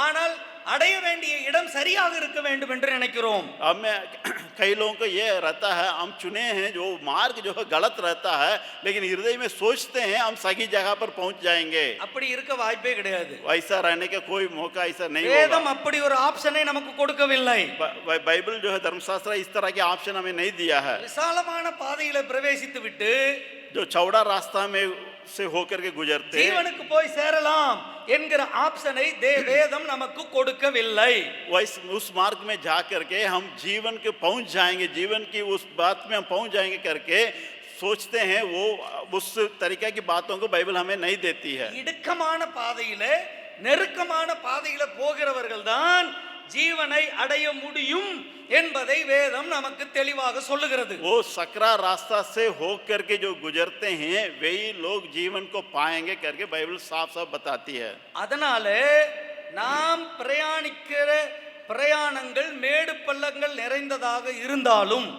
Speaker 1: ஆனால் அடைய வேண்டிய இடம் சரியாக இருக்க வேண்டும் என்று நினைக்கிறோம்.
Speaker 2: हमें कई लोगों को ये रहता है, हम चुने हैं जो मार्ग जो है गलत रहता है, लेकिन हृदय में सोचते हैं हम सही जगह पर पहुंच जाएंगे।
Speaker 1: அப்படி இருக்க வாய்ப்பே கிடையாது.
Speaker 2: वैसा रहने का कोई मौका ऐसा नहीं
Speaker 1: வேதம்
Speaker 2: होगा।
Speaker 1: அப்படி ஒரு ஆப்ஷனை நமக்கு கொடுக்கவில்லை.
Speaker 2: बाइबल जो है धर्मशास्त्र इस तरह के ऑप्शन हमें नहीं दिया है।
Speaker 1: விசாலமான பாதையில பிரவேசித்து விட்டு
Speaker 2: जो चौड़ा रास्ता में से होकर के गुजरते हैं,
Speaker 1: ஜீவனுக்கு போய் சேரலாம் என்கிற ஆப்ஷனை வேதம் நமக்கு கொடுக்கவில்லை.
Speaker 2: उस मार्ग में जा करके हम जीवन के पहुंच जाएंगे, जीवन की उस बात में हम पहुंच जाएंगे करके सोचते हैं, वो उस तरीके की बातों को बाइबल हमें नहीं देती है।
Speaker 1: இடுக்கமான பாதையில நெருக்கமான பாதையில போகிறவர்கள் தான் ஜீவனை அடைய முடியும் என்பதை வேதம் நமக்கு தெளிவாக சொல்லுகிறது.
Speaker 2: वो सकरा रास्ता से होकर के जो गुजरते हैं वही लोग जीवन को पाएंगे करके बाइबल साफ साफ बताती है।
Speaker 1: அதனால நாம் பிரயாணிக்கிற பிரயாணங்கள் மேடு பள்ளங்கள் நிறைந்ததாக இருந்தாலும்,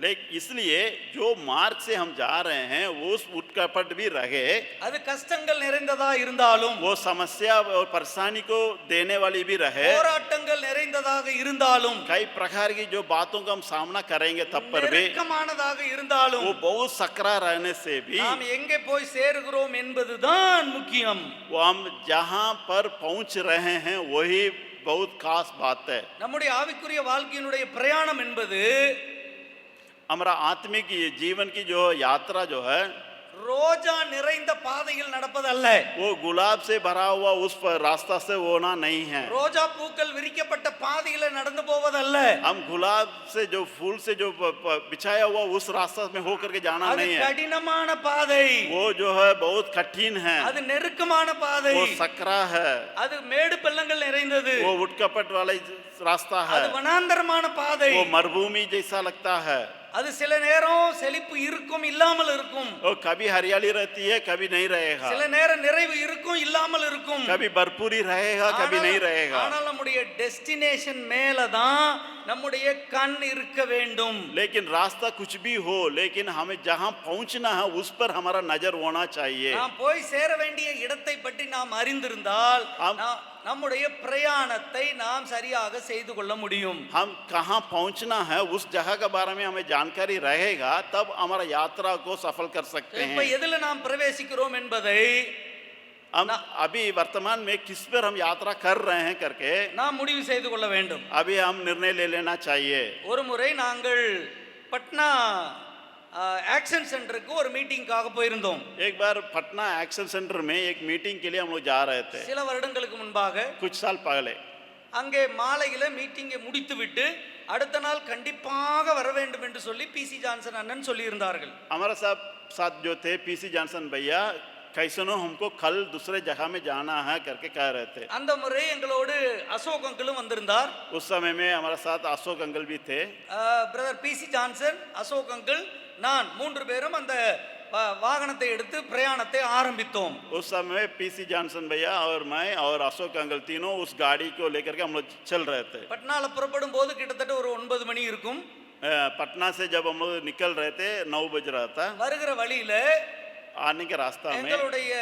Speaker 2: लेकिन इसलिए जो मार्ग से हम जा रहे हैं वो उस उठकपट भी रहे,
Speaker 1: அது கஷ்டங்கள் நிறைந்ததா இருந்தாலும்,
Speaker 2: वो समस्या और परेशानी को देने वाली भी रहे,
Speaker 1: போராட்டங்கள் நிறைந்ததாக இருந்தாலும்,
Speaker 2: कई प्रकार की जो बातों का हम सामना करेंगे तब पर भी,
Speaker 1: நெருக்கமானதாக இருந்தாலும்,
Speaker 2: वो बहुत सकरा रहने से भी
Speaker 1: நாம் எங்கே போய் சேருகிறோம் என்பதுதான் முக்கியம்.
Speaker 2: वो हम जहाँ पर पहुँच रहे हैं वही बहुत खास बात है।
Speaker 1: நம்முடைய ஆவிக்குரிய வாழ்க்கையினுடைய பிரயாணம் என்பது
Speaker 2: हमारा आत्मिक जीवन की जो यात्रा जो है
Speaker 1: ரோஜா நிறைந்த பாதையில் நடப்பதல்ல,
Speaker 2: वो गुलाब से भरा हुआ उस पर रास्ता से होना नहीं है।
Speaker 1: ரோஜா பூக்கள் விரிக்கப்பட்ட பாதையில நடந்து போவதல்ல,
Speaker 2: हम गुलाब से जो फूल से जो बिछाया हुआ उस रास्ता में होकर के जाना
Speaker 1: அது
Speaker 2: नहीं है।
Speaker 1: கடினமான பாதை,
Speaker 2: वो जो है बहुत कठिन है,
Speaker 1: அது நெருக்கமான பாதை,
Speaker 2: वो सकरा है,
Speaker 1: அது மேடு பள்ளங்கள் நிறைந்தது,
Speaker 2: वो उठकपट वाला रास्ता है,
Speaker 1: அது வனாந்தரமான பாதை.
Speaker 2: वो मरुभूमि जैसा लगता है।
Speaker 1: அது சில நேரம் செழிப்பு இருக்கும் இல்லாமல் இருக்கும்,
Speaker 2: और कभी हरियाली रहती है कभी नहीं रहेगा,
Speaker 1: சில நேரம் நிறைவு இருக்கும் இல்லாமல் இருக்கும்.
Speaker 2: कभी भरपूरी रहेगा कभी नहीं रहेगा.
Speaker 1: ஆனால் நம்முடைய டெஸ்டினேஷன் மேல தான் நம்முடைய கண் இருக்க வேண்டும்.
Speaker 2: लेकिन रास्ता कुछ भी हो, लेकिन हमें जहां पहुंचना है उस पर हमारा नजर होना चाहिए.
Speaker 1: நாம் போய் சேர வேண்டிய இடத்தை பற்றி நாம் அறிந்திருந்தால்
Speaker 2: ஆம்.
Speaker 1: நம்முடைய பிரயாணத்தை நாம் சரியாக செய்து கொள்ள முடியும்.
Speaker 2: हम कहां पहुंचना है उस जगह के बारे में हमें जानकारी रहेगा, तब हमारा यात्रा को सफल कर सकते
Speaker 1: இப்ப
Speaker 2: हैं.
Speaker 1: எதுல நாம் பிரவேசிக்கிறோம் என்பதை
Speaker 2: हम अभी वर्तमान में किस पर हम यात्रा कर रहे हैं करके
Speaker 1: நாம் முடிவு செய்து கொள்ள வேண்டும்.
Speaker 2: अभी हम निर्णय ले लेना चाहिए.
Speaker 1: ஒரு முறை நாங்கள் பட்னா ஆக்ஷன் சென்டருக்கு ஒரு மீட்டிங்காக போயிருந்தோம்.
Speaker 2: एक बार पटना एक्शन सेंटर में एक मीटिंग के लिए हम लोग जा रहे थे
Speaker 1: சில வருடங்களுக்கு முன்பாக.
Speaker 2: कुछ साल पहले.
Speaker 1: அங்கே மாலையில மீட்டிங்கை முடித்துவிட்டு அடுத்த நாள் கண்டிப்பாக வர வேண்டும் என்று சொல்லி பிசி ஜான்சன் அண்ணன் சொல்லி இருந்தார்கள்.
Speaker 2: हमारा साथ जो थे पीसी जॉनसन भैया कैसनो हमको कल दूसरे जगह में जाना है करके कह रहे थे.
Speaker 1: அந்த முறை எங்களோடு அசோக் அங்கிளும் வந்திருந்தார்.
Speaker 2: उस समय में हमारे साथ अशोक अंकल भी थे.
Speaker 1: Brother P C Johnson, Ashok uncle, நான் மூன்று பேரும் அந்த வாகனத்தை எடுத்து பிரயாணத்தை ஆரம்பித்தோம்.
Speaker 2: उस समय पीसी जॉनसन भैया और मैं और अशोक अंकल तीनों उस गाड़ी को लेकर के हम लोग चल रहे थे.
Speaker 1: பட்னால புறப்படும் போது கிட்டத்தட்ட ஒரு 9 மணி இருக்கும்.
Speaker 2: पटना से जब हम लोग निकल रहे थे 9 बज रहा था.
Speaker 1: வருகிற வழியில
Speaker 2: आने के रास्ता में
Speaker 1: எங்களுடைய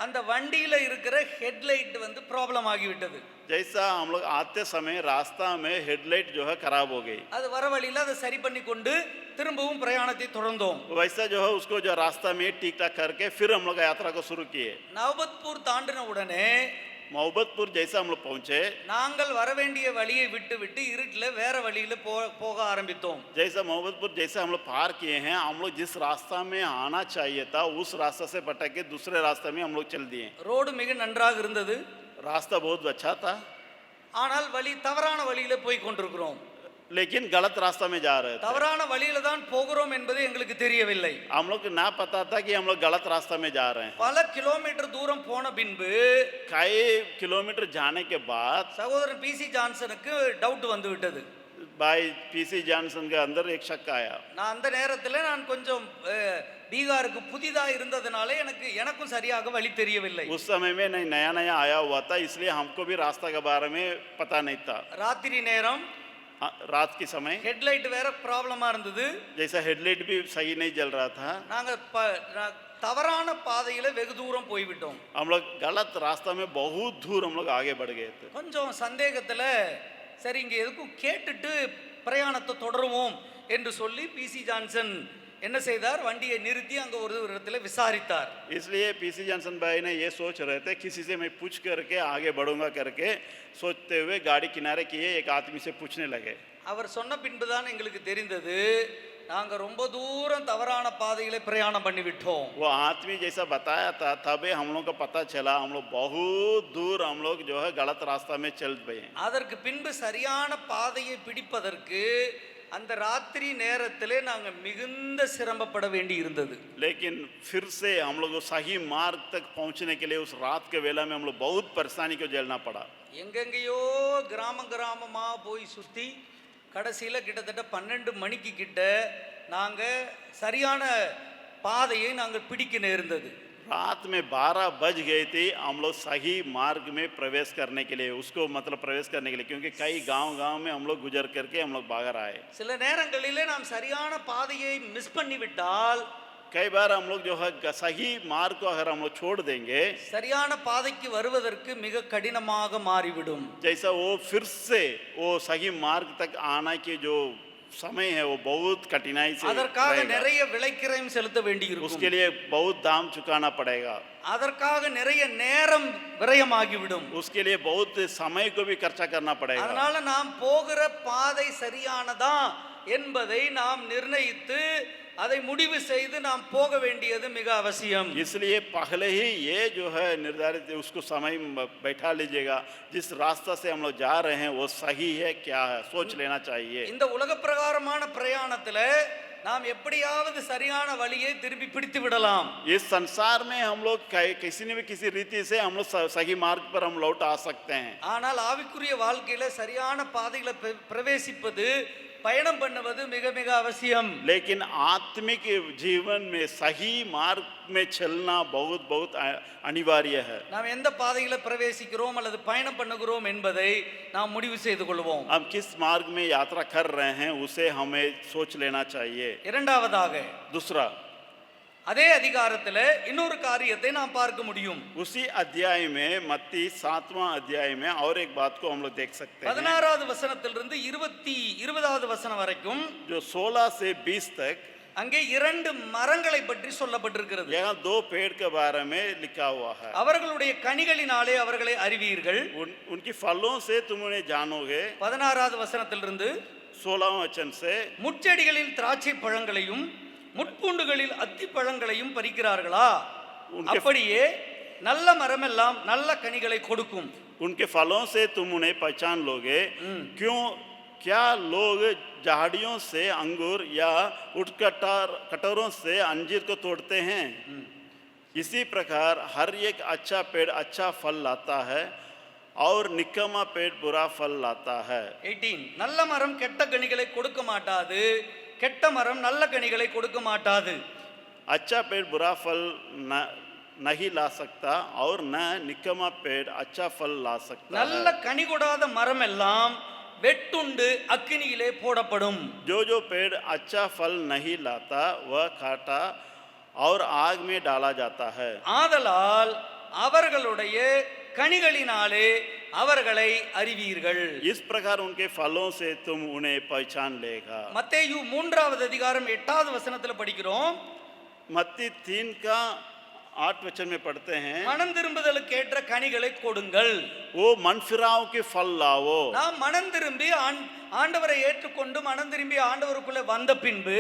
Speaker 1: அந்த வண்டியில இருக்கிற ஹெட்லைட் வந்து ப்ராப்ளம் ஆகிவிட்டது.
Speaker 2: जैसा हम लोग आते समय रास्ता में हेडलाइट जो है खराब हो गई.
Speaker 1: அது வர வழியில அதை சரி பண்ணி கொண்டு திரும்பவும் பிரயாணத்தை தொடர்ந்தோம்.
Speaker 2: वैसा जो है उसको जो रास्ता में ठीक ठाक करके फिर हम लोग यात्रा को शुरू किए.
Speaker 1: நவபத்பூர் தாண்டின உடனே
Speaker 2: मोहब्बतपुर जैसा हम लोग पहुंचे,
Speaker 1: நாங்கள் வர வேண்டிய வழியை விட்டு விட்டு இருட்டில் வேற வழியில போக ஆரம்பித்தோம்.
Speaker 2: जैसा मोहब्बतपुर जैसा हम लोग पार किए हैं, हम लोग जिस रास्ता में आना चाहिए था उस रास्ता से भटक के दूसरे रास्ते में हम लोग चल दिए.
Speaker 1: ரோடு மிக நன்றாக இருந்தது.
Speaker 2: रास्ता बहुत अच्छा था,
Speaker 1: ஆனால் தவறான வழியில போய் கொண்டிருக்கிறோம்.
Speaker 2: लेकिन गलत रास्ता में जा रहे थे.
Speaker 1: தவறான வழியில தான் போகிறோம் என்பது எங்களுக்கு தெரியவில்லை.
Speaker 2: हम लोग को ना पता था कि हम लोग गलत रास्ता में जा रहे हैं.
Speaker 1: பல கிலோமீட்டர் தூரம் போன பின்பு
Speaker 2: कई किलोमीटर जाने के बाद
Speaker 1: சகோதரன் பிசி ஜான்சனுக்கு டவுட் வந்து விட்டது.
Speaker 2: भाई पीसी जॉनसन के अंदर एक शक आया.
Speaker 1: நான் அந்த நேரத்தில் நான் கொஞ்சம் பீகாருக்கு புதிதாக இருந்ததுனால எனக்கும் சரியாக வழி தெரியவில்லை.
Speaker 2: उस समय में नहीं नया नया आया हुआ था, इसलिए हमको भी रास्ता के बारे में पता नहीं था.
Speaker 1: ராத்திரி நேரம்,
Speaker 2: रात के समय
Speaker 1: ஹெட்லைட் வேற ப்ராப்ளமா இருந்தது.
Speaker 2: जैसा हेडलाइट भी सही नहीं जल रहा था.
Speaker 1: நாங்க தவறான பாதையில வெகு தூரம் போய்விட்டோம்.
Speaker 2: हम लोग गलत रास्ता में बहुत दूर हम लोग आगे बढ़ गए थे.
Speaker 1: கொஞ்சம் சந்தேகத்துல சரி இங்க எதுக்கும் கேட்டுட்டு பிரயாணத்தை தொடருவோம் என்று சொல்லி பிசி ஜான்சன் என்ன செய்தார், வண்டியை நிறுத்தி அங்க ஒரு இடத்துல விசாரித்தார்.
Speaker 2: इसलिए पीसी जॉनसन भाई ने ये सोच रहे थे किसी से मैं पूछ करके आगे बढ़ूंगा करके सोचते हुए गाड़ी किनारे किए, एक आदमी से पूछने लगे.
Speaker 1: அவர் சொன்ன பின்புதான் எங்களுக்கு தெரிந்தது நாங்க ரொம்ப தூரம் தவறான பாதையில பிரயாணம் பண்ணிவிட்டோம்.
Speaker 2: वो आदमी जैसा बताया था तभी हम लोग को पता चला हम लोग बहुत दूर हम लोग जो है गलत रास्ता में चल गए.
Speaker 1: அதற்கு பின்பு சரியான பாதையை பிடிப்பதற்கு அந்த ராத்திரி நேரத்திலே நாங்க மிகுந்த சிரமப்பட வேண்டி இருந்தது.
Speaker 2: लेकिन फिर से हम लोग सही मार्ग तक पहुंचने के लिए उस रात के वेला में हम लोग बहुत परेशानी को झेलना पड़ा.
Speaker 1: எங்கெங்கேயோ கிராமமா போய் சுத்தி கடைசியில கிட்டத்தட்ட 12 மணிக்கு கிட்ட நாங்க சரியான பாதையை நாங்கள் பிடிக்க நேர்ந்தது.
Speaker 2: रात में 12 बज गई थी हम लोग सही मार्ग में प्रवेश करने के लिए, उसको मतलब प्रवेश करने के लिए, क्योंकि कई गांव में हम लोग गुजर करके हम लोग बाहर आए.
Speaker 1: சில நேரங்களிலே நாம் சரியான பாதையை மிஸ் பண்ணி விட்டால்,
Speaker 2: कई बार हम लोग जो है सही मार्ग को अगर हम लोग छोड़ देंगे,
Speaker 1: சரியான பாதைக்கு வருவதற்கு மிக கடினமாக மாறிவிடும்.
Speaker 2: जैसा वो फिर से वो सही मार्ग तक आना के जो समय है वो बहुत कठिनाई से
Speaker 1: அதற்காக
Speaker 2: रहेगा.
Speaker 1: நிறைய விலைக்கிரயம் செலுத்த வேண்டியிருக்கும்.
Speaker 2: उसके लिए बहुत दाम चुकाना पड़ेगा.
Speaker 1: அதற்காக நிறைய நேரம் விரயமாகிவிடும்.
Speaker 2: उसके लिए बहुत समय को भी खर्चा करना पड़ेगा.
Speaker 1: அதனால நாம் போகிற பாதை சரியானதா என்பதை நாம் நிர்ணயித்து அதை முடிவு செய்து நாம் போக வேண்டியது மிக அவசியம்.
Speaker 2: इसलिए पहले ही ये जो है निर्धारित उसको समय बैठा लीजिएगा, जिस रास्ता से हम लोग जा रहे हैं वो सही है क्या है सोच लेना चाहिए.
Speaker 1: இந்த உலக பிரகாரமான பிரயாணத்துல நாம் எப்படியாவது சரியான வழியை திருப்பி பிடித்து விடலாம்.
Speaker 2: इस संसार में हम लोग किसी न भी किसी रीति से हम लोग सही मार्ग पर हम लौट आ सकते हैं.
Speaker 1: ஆனால் ஆவிக்குரிய வாழ்க்கையில சரியான பாதையில பிரவேசிப்பது பயணம் பண்ணுவது மிக மிக அவசியம்.
Speaker 2: लेकिन आत्मिक जीवन में सही मार्ग में चलना बहुत बहुत अनिवार्य है.
Speaker 1: நாம் எந்த பாதையில பிரவேசிக்கிறோம் அல்லது பயணம் பண்ணுகிறோம் என்பதை நாம் முடிவு செய்து கொள்வோம்.
Speaker 2: हम किस मार्ग में यात्रा कर रहे हैं उसे हमें सोच लेना चाहिए.
Speaker 1: இரண்டாவதாக
Speaker 2: दूसरा,
Speaker 1: அதே அதிகாரத்துல இன்னொரு காரியத்தை நாம் பார்க்க முடியும்.
Speaker 2: उसी अध्याय में मत्ती 7वां अध्याय में और एक बात को हम लोग देख सकते हैं.
Speaker 1: 16வது வசனத்திலிருந்து 20வது வசனம் வரைக்கும்
Speaker 2: जो 16 से 20 तक
Speaker 1: அங்கே இரண்டு மரங்களை பற்றி சொல்லப்பட்டிருக்கிறது.
Speaker 2: यहाँ 2 पेड़ के बारे में लिखा हुआ है.
Speaker 1: அவர்களுடைய கனிகளினாலே அவர்களை அறிவீர்கள்.
Speaker 2: उनकी फलों से तुम उन्हें जानोगे.
Speaker 1: 16வது வசனத்திலிருந்து
Speaker 2: 16वां वचन से
Speaker 1: முட்செடிகளில் திராட்சை பழங்களையும் முட்பூண்டுகளில் அத்தி பழங்களையும் பறிக்கிறார்களா? அப்படியே நல்ல மரமெல்லாம் நல்ல கனிகளை கொடுக்கும்.
Speaker 2: उनके फलों से तुम उन्हें पहचान लोगे. क्यों क्या लोग झाड़ियों से अंगूर या कटोरों से अंजीर को तोड़ते हैं? इसी प्रकार हर एक अच्छा पेड़ अच्छा फल लाता है और निकम्मा पेड़ बुरा फल लाता है.
Speaker 1: 18 நல்ல மரம் கெட்ட கனிகளை கொடுக்க மாட்டாது, கெட்ட மரம் நல்ல கனிகளை கொடுக்க மாட்டாது.
Speaker 2: अच्छा पेड़ बुरा फल नहीं ला सकता और न निकम्मा पेड़ अच्छा फल ला सकता
Speaker 1: நல்ல கனி கொடாத மரம் எல்லாம் வெட்டுண்டு அக்கினியிலே போடப்படும்.
Speaker 2: जो जो पेड़ अच्छा फल नहीं लाता वह काटा और आग में डाला जाता है.
Speaker 1: ஆதலால் அவர்களுடைய கனிகளினாலே அவர்களை அறிவீர்கள்.
Speaker 2: इस प्रकार उनके फलों से तुम उन्हें पहचान लेगा.
Speaker 1: மத்தேயு 3வது அதிகாரம் 8வது வசனத்துல படிக்கிறோம்.
Speaker 2: मत्ती 3 का 8 वचन में पढ़ते हैं,
Speaker 1: மனம் திரும்புதலுக்கு ஏற்ற கனிகளை கொடுங்கள்.
Speaker 2: वो मन फिराव के फल लाओ.
Speaker 1: நாம் மனம் திரும்பி ஆண்டவரை ஏற்றுக்கொண்டு மனம் திரும்பி ஆண்டவருக்குள்ளே வந்த பின்பு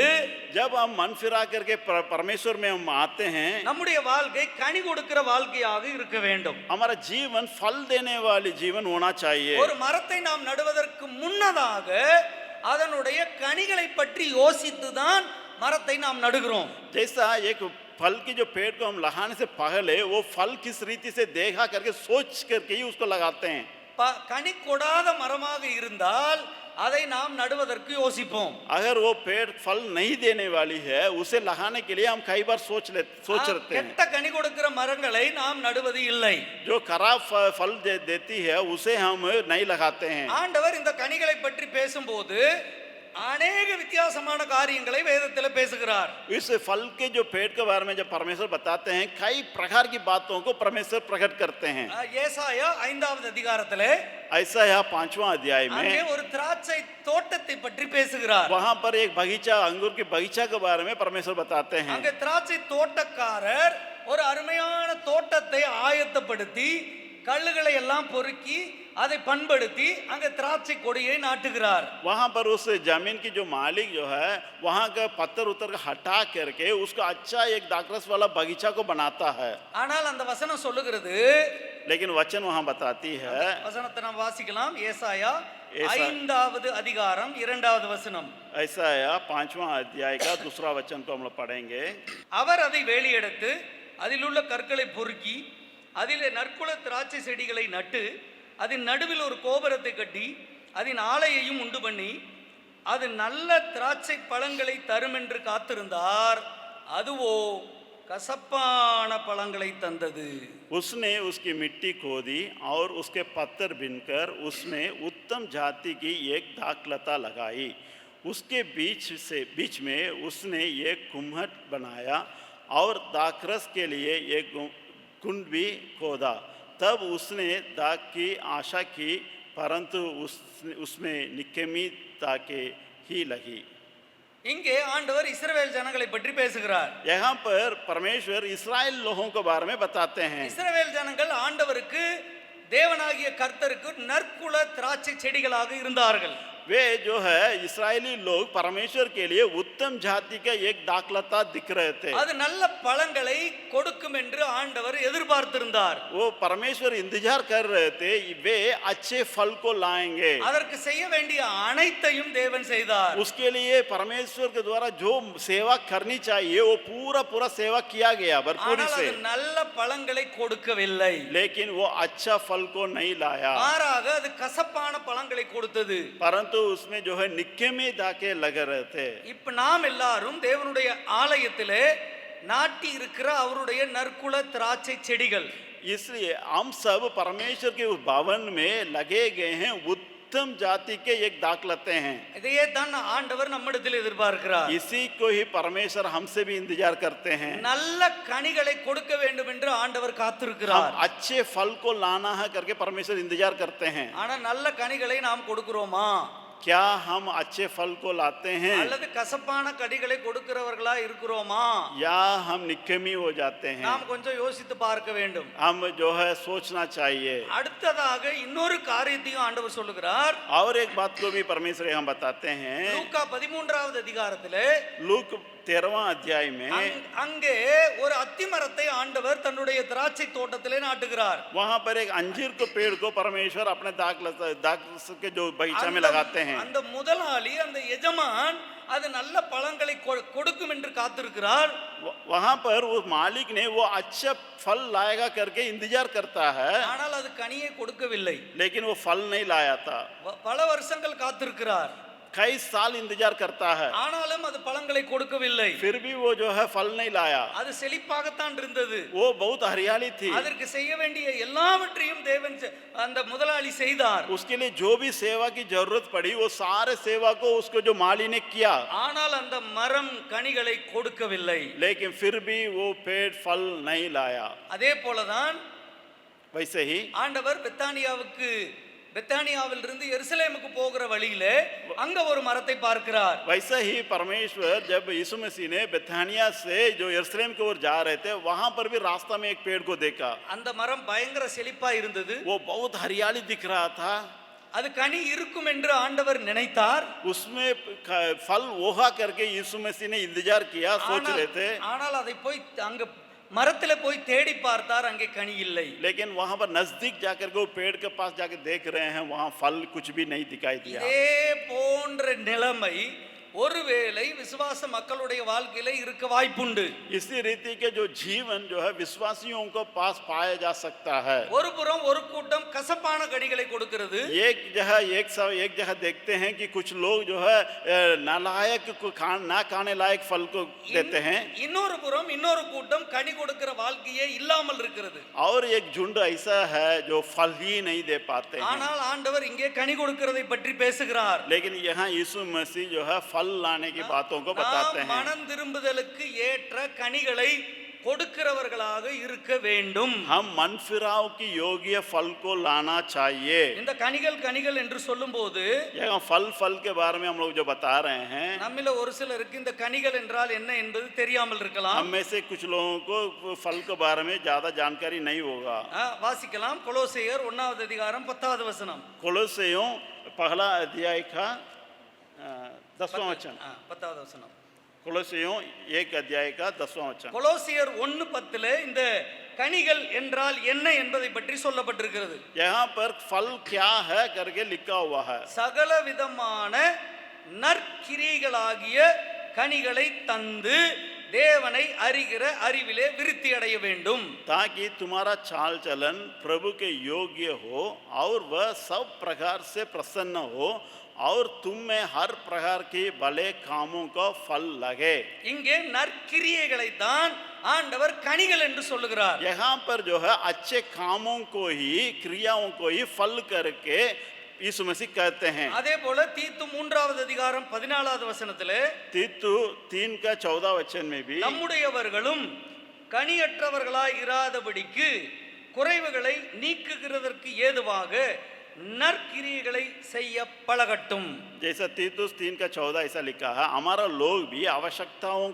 Speaker 2: जब हम मन फिरा करके परमेश्वर में हम आते हैं,
Speaker 1: நம்முடைய வாழ்க்கை கனி கொடுக்கிற வாழ்க்கையாக இருக்க வேண்டும்.
Speaker 2: हमारा जीवन फल देने वाली जीवन होना चाहिए.
Speaker 1: ஒரு மரத்தை நாம் நடுவதற்கு முன்னதாக அதனுடைய கனிகளை பற்றி யோசித்து தான் மரத்தை நாம் நடுகிறோம்.
Speaker 2: जैसा एक फल की जो पेड़ को हम लगाने से पहले वो फल किस रीति से देखा करके सोच करके ही उसको लगाते हैं.
Speaker 1: கனி கொடாத மரமாக இருந்தால் அதை நாம் நடுவதற்கு யோசிப்போம்.
Speaker 2: अगर वो पेड़ फल नहीं देने वाली है उसे लगाने के लिए हम कई बार सोच रहे हैं.
Speaker 1: கெட்ட கனி கொடுக்கிற மரங்களை நாம் நடுவது இல்லை.
Speaker 2: जो खराब फल देती है उसे हम नहीं लगाते हैं.
Speaker 1: ஆண்டவர் இந்த கனிகளை பற்றி பேசும்போது अनेक வித்தியாசமான காரியங்களை வேதத்தில் பேசுகிறார்.
Speaker 2: इस फल के जो पेड़ के बारे में जब परमेश्वर बताते हैं कई प्रकार की बातों को परमेश्वर प्रकट करते हैं.
Speaker 1: ஏசாயா 5வது அதிகாரத்திலே
Speaker 2: ऐसा यहाँ 5वां अध्याय में
Speaker 1: அங்கே ஒரு திராட்சை தோட்டத்தை பற்றி பேசுகிறார்.
Speaker 2: वहां पर एक बगीचा अंगूर की बगीचा के बारे में परमेश्वर बताते हैं.
Speaker 1: அங்கே திராட்சை தோட்டக்காரர் ஒரு அருமையான தோட்டத்தை ஆயத்தப்படுத்தி கல்லுகளை எல்லாம் பொறுக்கி அதை பண்படுத்தி அங்க திராட்சை கொடியை நாட்டுகிறார்.
Speaker 2: वहां पर उस जमीन की जो मालिक जो है वहां का पत्थर उत्तर का हटा करके उसको अच्छा एक दाखरस वाला बगीचा को बनाता है.
Speaker 1: ஆனால் அந்த வசனம் சொல்லுகிறது,
Speaker 2: लेकिन वचन वहां बताती है,
Speaker 1: வசனத்தை நாம் வாசிக்கலாம். ஏசாயா 5வது அதிகாரம் 2வது வசனம்.
Speaker 2: ऐसा है 5वां अध्याय का 2रा वचन को हम लोग पढ़ेंगे.
Speaker 1: அவர் அதை வேலியெடுத்து அதில் உள்ள கற்களை பொறுக்கி அதிலே நற்குல திராட்சை செடிகளை நட்டு அதன் நடுவில் ஒரு கோபுரத்தை கட்டி அதன் ஆலையையும் உண்டு பண்ணி அது நல்ல திராட்சை பழங்களை தரும் என்று காத்திருந்தார். அதுவோ கசப்பான பழங்களை தந்தது.
Speaker 2: उसने उसकी मिट्टी खोदी और उसके पत्थर बिनकर उसमें उत्तम जाति की एक दाखलता लगाई. उसके बीच में उसने एक कुम्हट बनाया और दाखरस के लिए एक कुंड भी खोदा. तब उसने दाख की आशा की परंतु उसमें निकम्मिता के ही लगी.
Speaker 1: இங்கே ஆண்டவர் இஸ்ரவேல் ஜனங்களை பற்றி பேசுகிறார்.
Speaker 2: यहाँ पर परमेश्वर इस्राएल लोगों के बारे में बताते हैं.
Speaker 1: இஸ்ரவேல் ஜனங்கள் ஆண்டவருக்கு தேவனாகிய கர்த்தருக்கு நற்குல திராட்சை செடிகளாக இருந்தார்கள்.
Speaker 2: वे जो है इस्राएली लोग परमेश्वर के लिए उत्तम जाति का एक दाखलता दिख रहे थे.
Speaker 1: அது நல்ல பழங்களை கொடுக்கும் என்று ஆண்டவர் எதிர்பார்த்திருந்தார்.
Speaker 2: वो परमेश्वर इंतजार कर रहे थे वे अच्छे फल को लाएंगे.
Speaker 1: அதற்கு செய்ய வேண்டிய அனைத்தையும் தேவன் செய்தார்.
Speaker 2: उसके लिए परमेश्वर के द्वारा जो सेवा करनी चाहिए वो पूरा सेवा किया गया भरपूरी से.
Speaker 1: நல்ல பழங்களை கொடுக்கவில்லை.
Speaker 2: लेकिन वो अच्छा फल को नहीं लाया.
Speaker 1: மாறாக அது கசப்பான பழங்களை கொடுத்தது.
Speaker 2: परंतु तो उसमें जो है निक्के में दाके लगे रहे थे।
Speaker 1: இப்ப நாம் எல்லாரும் தேவனுடைய ஆலயத்திலே நாட்டி இருக்கிற அவருடைய நற்குல திராட்சை செடிகள்.
Speaker 2: इसलिए हम सब परमेश्वर के उस भवन में लगे गए हैं, उत्तम जाति के एक दाख लेते हैं।
Speaker 1: இதையே தான் ஆண்டவர் நம்மிடத்தில் எதிர்பார்க்கிறார்.
Speaker 2: इसी को ही परमेश्वर हमसे भी इंतजार करते हैं।
Speaker 1: நல்ல கனிகளை கொடுக்க வேண்டும் என்று ஆண்டவர்
Speaker 2: हम
Speaker 1: காத்திருக்கிறார்.
Speaker 2: अच्छे फल को लाना है करके परमेश्वर इंतजार करते हैं।
Speaker 1: ஆனா நல்ல கனிகளை நாம் கொடுக்கிறோமா
Speaker 2: क्या हम अच्छे फल को लाते हैं
Speaker 1: அல்லது கசப்பான கனிகளை கொடுக்கிறவர்களா இருக்கிறோமா
Speaker 2: या हम निकमी हो जाते हैं?
Speaker 1: நாம் கொஞ்சம் யோசித்து பார்க்க வேண்டும்.
Speaker 2: हम जो है सोचना चाहिए।
Speaker 1: அடுத்ததாக இன்னொரு காரியத்தையும் ஆண்டவர் சொல்லுகிறார்.
Speaker 2: और एक बात को भी परमेश्वर हम बताते हैं।
Speaker 1: லூக்கா 13வது அதிகாரத்திலே
Speaker 2: लूक 13वां अध्याय में
Speaker 1: அங்கே ஒரு அத்திமரத்தை ஆண்டவர் தன்னுடைய திராட்சை தோட்டத்திலே நாட்டுகிறார்.
Speaker 2: वहां पर एक अंजीर को पेड़ को परमेश्वर अपने दाग के जो बगीचा में लगाते हैं।
Speaker 1: அந்த முதலாளி அந்த எஜமான் அது நல்ல பழங்களை கொடுக்கும் என்று காத்திருக்கிறார்.
Speaker 2: वहां पर वो मालिक ने वो अच्छा फल लाएगा करके इंतजार करता है,
Speaker 1: ஆனால் அது கனியை கொடுக்கவில்லை.
Speaker 2: लेकिन वो फल नहीं लाया था।
Speaker 1: பல வருஷங்கள் காத்திருக்கிறார்,
Speaker 2: कई साल इंतजार करता है,
Speaker 1: ஆனாலும் அது பழங்களை கொடுக்கவில்லை.
Speaker 2: फिर भी वो जो है फल नहीं लाया।
Speaker 1: அது செழிப்பாகத்தான் இருந்தது,
Speaker 2: वो बहुत हरियाली थी,
Speaker 1: அதற்கு செய்ய வேண்டிய எல்லாவற்றையும் தேவன் அந்த முதலாளி செய்தார்.
Speaker 2: उसके लिए जो भी सेवा की जरूरत पड़ी वो सारे सेवा को उसको जो माली ने किया,
Speaker 1: ஆனால் அந்த மரம் கனிகளை கொடுக்கவில்லை.
Speaker 2: लेकिन फिर भी वो पेड़ फल नहीं लाया।
Speaker 1: அதே போலதான்
Speaker 2: वैसे ही
Speaker 1: ஆண்டவர் பெத்தானியாவிலிருந்து எருசலேமுக்கு போகிற வழியிலே அங்க ஒரு மரத்தை பார்க்கிறார்.
Speaker 2: वैसा ही परमेश्वर जब यीशु मसीह ने बेथानिया से जो यरूशलेम की ओर जा रहे थे, वहां पर भी रास्ता में एक पेड़ को देखा।
Speaker 1: அந்த மரம் பயங்கர செழிப்பா இருந்தது,
Speaker 2: वो बहुत हरियाली दिख रहा था,
Speaker 1: அது கனி இருக்கும் என்று ஆண்டவர் நினைத்தார்.
Speaker 2: उसमें फल होगा करके यीशु मसीह ने इंतजार किया, सोच रहे थे।
Speaker 1: ஆனால் அதை போய் அங்க மரத்திலே போய் தேடி பார்த்தார், அங்கே கனி இல்லை.
Speaker 2: लेकिन वहां पर नजदीक जाकर के वो पेड़ के पास जाकर देख रहे हैं, वहां फल कुछ भी नहीं दिखाई दिया।
Speaker 1: இதே போன்ற நிலைமை ஒருவேளை விசுவாச மக்களுடைய வாழ்க்கையில இருக்க வாய்ப்புண்டு.
Speaker 2: इसी रीति के जो जीवन जो है विश्वासियों को पास पाया जा सकता है।
Speaker 1: ஒரு புறம் ஒரு கூட்டம் கசப்பான கனிகளை கொடுக்கிறது,
Speaker 2: एक जगह देखते हैं कि कुछ लोग जो है नालायक को ना खाने लायक फल को देते हैं।
Speaker 1: இன்னொரு புறம் இன்னொரு கூட்டம் கனி கொடுக்கிற வாழ்க்கையே இல்லாமல் இருக்கிறது.
Speaker 2: और एक झुंड ऐसा है जो फल ही नहीं दे पाते हैं।
Speaker 1: ஆனால் ஆண்டவர் இங்கே கனி கொடுக்கிறதை பற்றி பேசுகிறார்.
Speaker 2: लेकिन यहाँ यीशु मसीह जो है फल लाने की बातों को बताते हैं।
Speaker 1: மனம் திரும்புதலுக்கு ஏற்ற கனிகளை கொடுக்கிறவர்களாக இருக்க வேண்டும்.
Speaker 2: हम मन फिराव की योग्य फल को लाना चाहिए।
Speaker 1: இந்த கனிகள் என்று சொல்லும்போது
Speaker 2: यहाँ फल के बारे में हम लोग जो बता रहे हैं,
Speaker 1: நம்மில ஒரு சிலருக்கு இந்த கனிகள் என்றால் என்ன என்பது தெரியாமல் இருக்கலாம்.
Speaker 2: हम में से कुछ लोगों को फल के बारे में ज्यादा जानकारी नहीं होगा।
Speaker 1: வாசிக்கலாம், கொலோசையர் 1வது அதிகாரம் 10வது வசனம்.
Speaker 2: कोलोसियों पहला अध्याय का 10वां वचन।
Speaker 1: 10வது வசனம்.
Speaker 2: कोलोसियों 1 अध्याय का 10वां वचन।
Speaker 1: கொலோசியர் 1:10 இந்த கனிகள் என்றால் என்ன என்பதை பற்றி சொல்லப்பட்டிருக்கிறது.
Speaker 2: यहाँ पर फल क्या है करके लिखा हुआ है।
Speaker 1: சகல விதமான நற்கிரியைகளாகிய கனிகளை தந்து தேவனை அறிகிற அறிவிலே விருத்தி அடைய வேண்டும்,
Speaker 2: ताकि तुम्हारा चाल चलन प्रभु के योग्य हो और वह सब प्रकार से प्रसन्न हो और तुम में हर प्रकार के भले कामों का फल लगे।
Speaker 1: இங்கே நற்கிரியைகளை தான் ஆண்டவர் கனிகள் என்று சொல்லுகிறார்.
Speaker 2: यहाँ पर जो है अच्छे कामों को ही, क्रियाओं को ही फल करके यीशु मसीह कहते हैं।
Speaker 1: அதே போல தீத்து 3வது அதிகாரம் 14வது வசனத்திலே
Speaker 2: तीतु 3 का 14 वचन में भी
Speaker 1: நம்முடையவர்களும் கனியற்றவர்களாய் இராதபடிக்கு குறைவுகளை நீக்குகிறதற்கு ஏதுவாக நற்கிரியைகளை செய்ய பழகட்டும்.
Speaker 2: जैसा तीतुस 3 का 14 ऐसा लिखा है, हमारा लोग भी आवश्यकताओं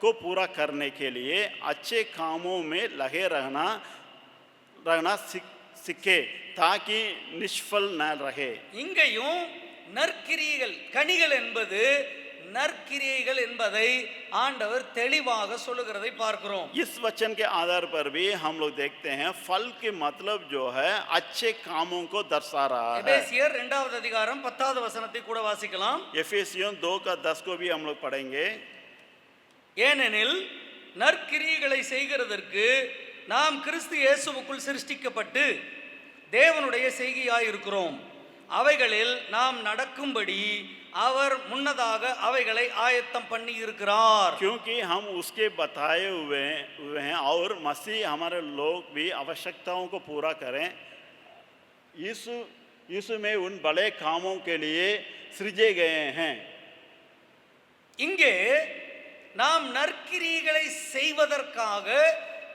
Speaker 2: को पूरा करने के लिए अच्छे कामों में लगे रहना सीखे ताकि निष्फल न रहे।
Speaker 1: இங்கேயும் நற்கிரியைகள் கனிகள் என்பது நற்கிரியைகள் என்பதை ஆண்டவர் தெளிவாக சொல்லுகிறதை பார்க்கிறோம்.
Speaker 2: इस वचन के आधार पर भी हम लोग देखते हैं फल के मतलब जो है अच्छे कामों को दर्शा रहा है।
Speaker 1: எபேசியர் 2வது அதிகாரம் 10வது வசனத்தை கூட வாசிக்கலாம்.
Speaker 2: एफेसियों 2 का 10 को भी हम लोग पढ़ेंगे।
Speaker 1: ஏனெனில் நற்கிரியைகளை செய்கிறதற்கு நாம் கிறிஸ்து இயேசுவுக்குள் சிருஷ்டிக்கப்பட்டு தேவனுடைய செய்கையாய் இருக்கிறோம். அவைகளில் நாம் நடக்கும்படி அவர் முன்னதாக அவைகளை ஆயத்தம் பண்ணி இருக்கிறார்.
Speaker 2: क्योंकि हम उसके बताए हुए हैं और मसीह हमारे लोग भी आवश्यकताओं को पूरा करें। यीशु में उन बड़े कामों के लिए सृजे गए हैं।
Speaker 1: இங்கே நாம் நற்கிரியைகளை செய்வதற்காக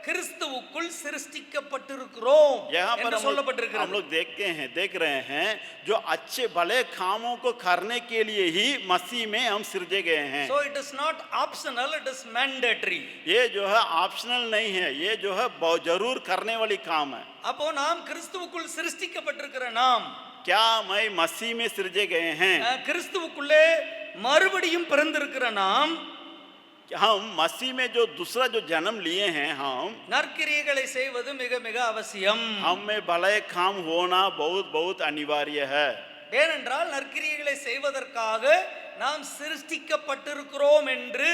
Speaker 1: கிறிஸ்துவுக்குள் சிருஷ்டிக்கப்பட்டிருக்கிறோம்
Speaker 2: यहाँ पर
Speaker 1: என்று
Speaker 2: हम
Speaker 1: சொல்லப்பட்டிருக்கிறது.
Speaker 2: लोग देख रहे हैं जो अच्छे भले कामों को करने के लिए ही मसीह में हम सृजे गए हैं।
Speaker 1: So it is not optional, it is mandatory.
Speaker 2: ये जो है ऑप्शनल नहीं है, ये जो है बहुत जरूर करने वाली काम है।
Speaker 1: அப்போ நாம் கிறிஸ்துவுக்குள் சிருஷ்டிக்கப்பட்டிருக்கிற நாம்
Speaker 2: क्या मैं मसीह में सृजे गए हैं?
Speaker 1: கிறிஸ்துவுக்குள்ளே மறுபடியும் பிறந்திருக்கிற நாம்
Speaker 2: हम मसीह में जो दूसरा जो जन्म लिए हैं, हम
Speaker 1: நற்கிரியைகளை செய்வது மிக மிக அவசியம்.
Speaker 2: हम में भले काम होना बहुत बहुत अनिवार्य है।
Speaker 1: ஏனென்றால் நற்கிரியைகளை செய்வதற்காக நாம் சிருஷ்டிக்கப்பட்டிருக்கிறோம் என்று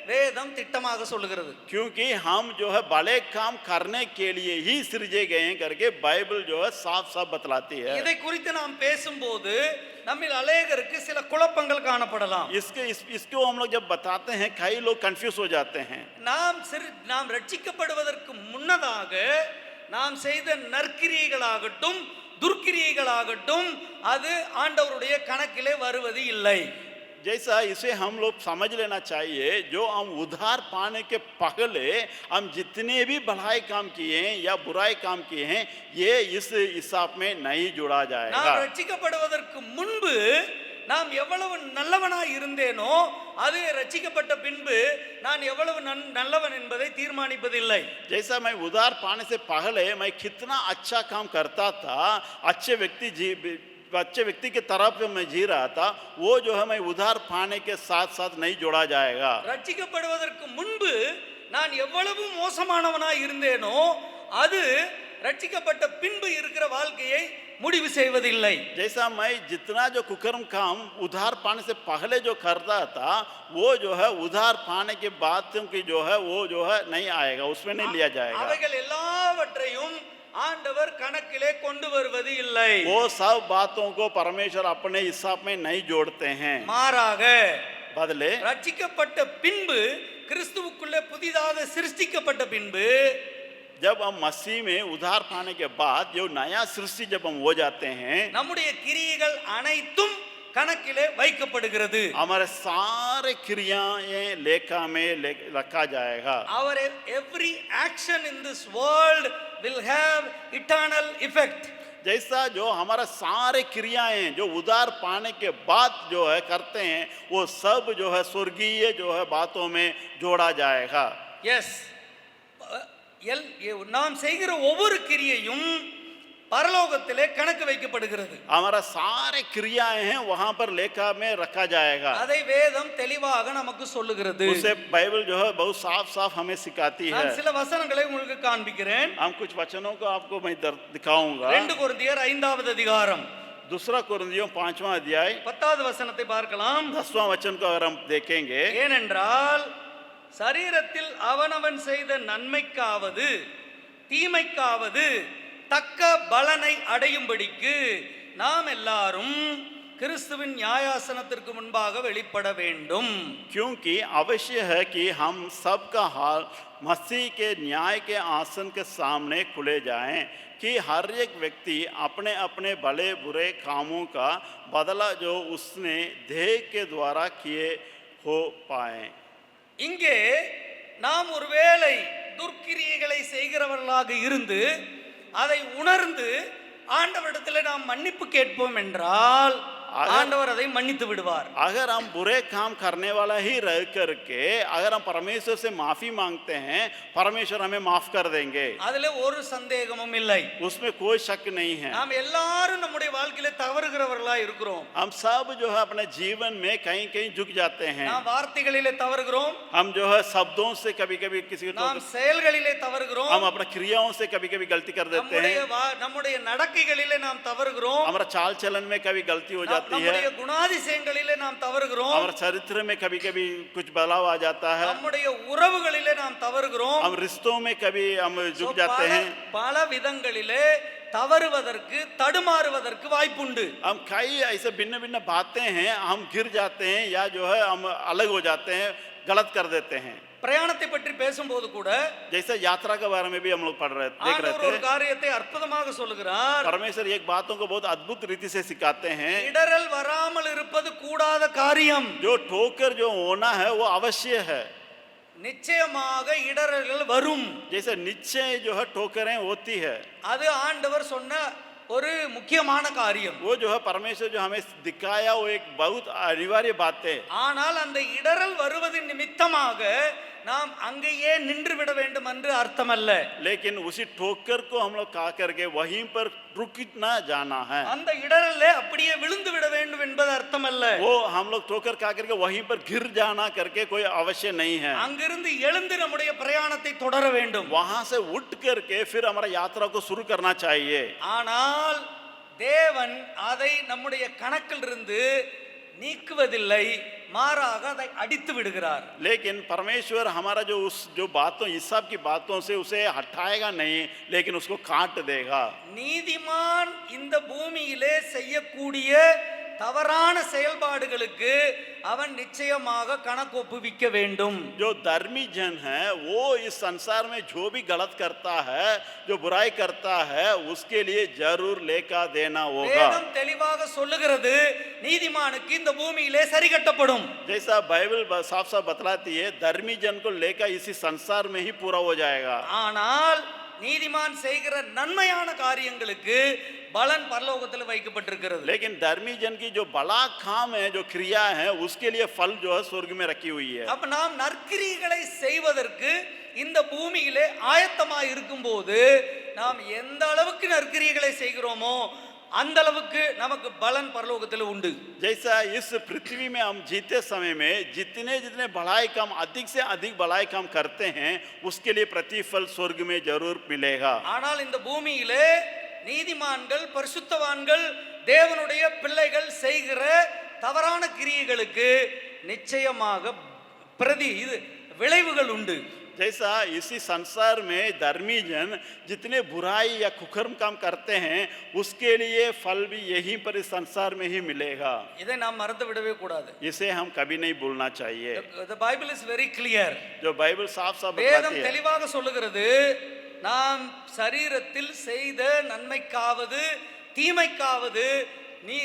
Speaker 1: வேதம் திட்டமாக சொல்லுகிறது.
Speaker 2: क्योंकि हम जो है भले काम करने के लिए ही सृजे गए हैं करके बाइबल जो है साफ साफ बतलाती है।
Speaker 1: இதை குறித்து நாம் பேசும்போது நம்மில் अनेகருக்கு சில குழப்பங்கள் காணப்படலாம்.
Speaker 2: इसको हम लोग जब बताते हैं कई लोग कंफ्यूज हो जाते हैं।
Speaker 1: நாம் ரட்சிக்கப்படுவதற்கு முன்னதாக நாம் செய்த நற்கிரியைகளாகட்டும் துர்க்கிரியைகளாகட்டும் அது ஆண்டவருடைய கணக்கிலே வருவது இல்லை.
Speaker 2: जैसा इसे हम लोग समझ लेना चाहिए, जो हम उद्धार पाने के पहले हम जितने भी भलाई काम किए हैं या बुराई काम किए हैं, ये इस हिसाब में नहीं जुड़ा जाएगा।
Speaker 1: நாம் ரட்சிக்கப்படுவதற்கு முன்பு நாம் எவ்வளவு நல்லவனாய் இருந்தேனோ அது ரட்சிக்கப்பட்ட பின்பு நான் எவ்வளவு நல்லவன் என்பதை தீர்மானிப்பதில்லை.
Speaker 2: जैसा मैं उद्धार पाने से पहले मैं कितना अच्छा काम करता था, अच्छे व्यक्ति के तरफ मैं जी रहा था, वो जो है मैं उद्धार पाने के साथ साथ नहीं जोड़ा जाएगा।
Speaker 1: ரட்சிக்கப்படுவதற்கு முன்பு நான் எவ்வளவு மோசமானவனாய் இருந்தேனோ அது ரட்சிக்கப்பட்ட பின்பு இருக்கிற வாழ்க்கையை முடிவு செய்வதில்லை.
Speaker 2: जैसा मैं जितना जो कुकर्म काम उद्धार पाने से पहले जो करता था, वो जो है उद्धार पाने के बाद की जो है वो जो है नहीं आएगा, उसमें नहीं लिया जाएगा।
Speaker 1: அவைகள் எல்லாவற்றையும் ஆண்டவர் கணக்கிலே கொண்டு வருவது இல்லை.
Speaker 2: वो सब बातों को परमेश्वर अपने हिसाब में नहीं जोड़ते हैं,
Speaker 1: மாறாக
Speaker 2: बदले
Speaker 1: ரட்சிக்கப்பட்ட பின்பு கிறிஸ்துவுக்குள்ளே புதிதாக சிருஷ்டிக்கப்பட்ட பின்பு
Speaker 2: जब हम मसीह में उद्धार पाने के बाद जो नया सृष्टि जब हम हो जाते हैं,
Speaker 1: நம்முடைய கிரியைகள் அனைத்தும் கணக்கிலே வைக்கப்படுகிறது.
Speaker 2: हमारे सारे क्रियाएं लेखा में रखा जाएगा।
Speaker 1: Our every action in this world will have eternal effect.
Speaker 2: जैसा जो हमारा सारे क्रियाएं जो उद्धार पाने के बाद जो है करते हैं, वो सब जो है स्वर्गीय जो है बातों में जोड़ा जाएगा।
Speaker 1: எஸ் நாம் செய்கிற ஒவ்வொரு கிரியையும் பரலோகத்திலே கணக்கு வைக்கப்படுகிறது.
Speaker 2: हमारा सारे क्रियाएं हैं वहां पर लेखा में रखा जाएगा।
Speaker 1: அதை வேதம் தெளிவாக நமக்கு சொல்லுகிறது.
Speaker 2: उसे बाइबल जो है बहुत साफ साफ हमें सिखाती है।
Speaker 1: நான் சில வசனங்களை உங்களுக்கு காண்பிக்கிறேன்.
Speaker 2: हम कुछ वचनों को आपको मैं दिखाऊंगा।
Speaker 1: 2 கொரிந்தியர் 5வது அதிகாரம்
Speaker 2: दूसरा कोरिन्थियों 5वां अध्याय
Speaker 1: 10வது वचனத்தை பார்க்கலாம்.
Speaker 2: 10वां वचन को अगर हम देखेंगे,
Speaker 1: ஏனென்றால் சரீரத்தில் அவனவன் செய்த நன்மைக்காவது தீமைக்காவது தக்க பலனை அடையும்படிக்கு நாம் எல்லாரும் கிறிஸ்துவின் நியாயாசனத்திற்கு முன்பாக வெளிப்பட வேண்டும்.
Speaker 2: क्योंकि अवश्य है कि हम सब का हाल मसीह के न्याय के आसन के सामने खुले जाएं, कि हर एक व्यक्ति अपने अपने भले बुरे कामों का बदला जो उसने देह के द्वारा किए हो पाए।
Speaker 1: இங்கே நாம் ஒருவேளை துர்க்கிரியைகளை செய்கிறவர்களாக இருந்து அதை உணர்ந்து ஆண்டவரிடத்தில் நாம் மன்னிப்பு கேட்போம் என்றால் ஆண்டவர் அதை மன்னித்து விடுவார்.
Speaker 2: अगर हम बुरे काम करने वाला ही रह करके अगर हम परमेश्वर से माफी मांगते हैं, परमेश्वर हमें माफ कर देंगे,
Speaker 1: அதிலே ஒரு சந்தேகமும் இல்லை.
Speaker 2: उसमें कोई शक नहीं है।
Speaker 1: நாம் எல்லாரும் நம்முடைய வாழ்க்கையில தவறுகிறவர்களா இருக்கிறோம்.
Speaker 2: हम सब जो है अपने जीवन में कहीं कहीं झुक जाते हैं।
Speaker 1: நாம் வார்த்தைகளிலே தவறுகிறோம்,
Speaker 2: हम जो है शब्दों से कभी कभी किसी
Speaker 1: நாம் செயல்களிலே தவறுகிறோம்,
Speaker 2: हम अपने क्रियाओं से कभी कभी गलती कर देते हैं,
Speaker 1: நம்முடைய நடக்கைகளிலே நாம் தவறுகிறோம்,
Speaker 2: हमारा चाल चलन में कभी गलती हो जाती है,
Speaker 1: நம்முடைய குணாதிசயங்களிலே நாம் தவறுகிறோம்,
Speaker 2: हमारे चरित्र में कभी कभी कुछ बदलाव आ जाता है,
Speaker 1: நம்முடைய உறவுகளிலே நாம் தவறுகிறோம்,
Speaker 2: हम रिश्तों में कभी हम झुक जाते हैं।
Speaker 1: பல விதங்களிலே தவறுவதற்கு தடுமாறுவதற்கு வாய்ப்புண்டு.
Speaker 2: हम कई ऐसे भिन्न भिन्न बातें हैं, हम गिर जाते हैं या जो है हम अलग हो जाते हैं, गलत कर देते हैं.
Speaker 1: பிரயாணத்தை பற்றி பேசும்போது கூட
Speaker 2: जैसे यात्रा के बारे में भी हम लोग देख रहे
Speaker 1: ஆண்டவர் ஒரு
Speaker 2: थे.
Speaker 1: காரியத்தை அற்புதமாக சொல்லுகிறார்.
Speaker 2: परमेश्वर एक बातों को बहुत अद्भुत रीति से सिखाते हैं.
Speaker 1: இடரல் வராமல் இருப்பது கூடாத காரியம்.
Speaker 2: जो ठोकर जो होना है वो अवश्य है.
Speaker 1: நிச்சயமாக இடரல்கள் வரும்.
Speaker 2: जैसे निश्चय जो है ठोकरें होती है.
Speaker 1: அது ஆண்டவர் சொன்ன ஒரு முக்கியமான காரியம்.
Speaker 2: वो जो है परमेश्वर जो हमें दिखाया वो एक बहुत अनिवार्य बात है.
Speaker 1: ஆனால் அந்த இடரல் வருவதின் நிமித்தமாக நாம் அங்கேயே நின்று விட வேண்டும் என்று அர்த்தமல்ல.
Speaker 2: लेकिन उसी ठोकर को हम लोग खा करके वहीं पर रुक ना जाना है.
Speaker 1: அந்த இடரல்ல அப்படியே விழுந்து விட வேண்டும் என்பது அர்த்தமல்ல.
Speaker 2: वो हम लोग ठोकर खा करके वहीं पर गिर जाना करके कोई अवश्य नहीं है.
Speaker 1: அங்கிருந்து எழுந்து நம்முடைய பிரயாணத்தை தொடர வேண்டும்.
Speaker 2: वहां से उठ करके फिर हमारा यात्रा को शुरू करना चाहिए.
Speaker 1: ஆனால் தேவன் அதை நம்முடைய கணக்கிலிருந்து நீக்குவதில்லை, மாறாக அதை அடித்து விடுகிறார்.
Speaker 2: लेकिन परमेश्वर हमारा जो बातों इस सब की बातों से उसे हटाएगा नहीं, लेकिन उसको काट देगा.
Speaker 1: நீதிமான் இந்த பூமியிலே செய்யக்கூடிய தவறான செயல்பாடுகளுக்கு அவன் நிச்சயமாக கணக்கொப்புவிக்க வேண்டும்.
Speaker 2: जो धर्मी जन है वो इस संसार में जो भी गलत करता है, जो बुराई करता है, उसके लिए जरूर लेखा देना होगा.
Speaker 1: வேதம் தெளிவாக சொல்லுகிறது, நீதிமானுக்கு இந்த பூமியிலே சரி கட்டப்படும்.
Speaker 2: जैसा बाइबल साफ साफ बतलाती है, धर्मी जन को लेकर इसी संसार में ही पूरा हो जाएगा.
Speaker 1: ஆனால் நீதிமான் செய்கிற நன்மையான காரியங்களுக்கு பலன் பரலோகத்தில் வைக்கப்பட்டிருக்கிறது.
Speaker 2: लेकिन धर्मी जन की जो भला काम है, जो क्रिया है, उसके लिए फल जो है स्वर्ग में रखी हुई है.
Speaker 1: அப்ப நாம் நற்கிரியைகளை செய்வதற்கு இந்த பூமியிலே ஆயத்தமாய் இருக்கும்போது நாம் எந்த அளவுக்கு நற்கிரியைகளை செய்கிறோமோ அந்த அளவுக்கு நமக்கு பலன் பரலோகத்தில் உண்டு.
Speaker 2: जैसा इस पृथ्वी में हम जीते समय में जितने जितने भलाई काम अधिक से अधिक भलाई काम करते हैं, उसके लिए प्रतिफल स्वर्ग में जरूर मिलेगा.
Speaker 1: ஆனால் இந்த பூமியிலே நீதிமான்கள், பரிசுத்தவான்கள், தேவனுடைய பிள்ளைகள் செய்கிற தவறான கிரியைகளுக்கு நிச்சயமாக விளைவுகள் உண்டு.
Speaker 2: जैसा इसी संसार में धर्मी जन जितने बुराई या कुकर्म काम करते हैं, उसके लिए फल भी यहीं पर इस संसार में ही मिलेगा.
Speaker 1: இதை நாம் மறந்து விடவே கூடாது.
Speaker 2: इसे हम कभी नहीं भूलना चाहिए.
Speaker 1: The Bible is very clear.
Speaker 2: जो बाइबल साफ साफ
Speaker 1: வேதம்
Speaker 2: बताती है,
Speaker 1: தெளிவாக சொல்லுகிறது, நாம் சரீரத்தில் செய்த நன்மைக்காவது தீமைக்காவது நீ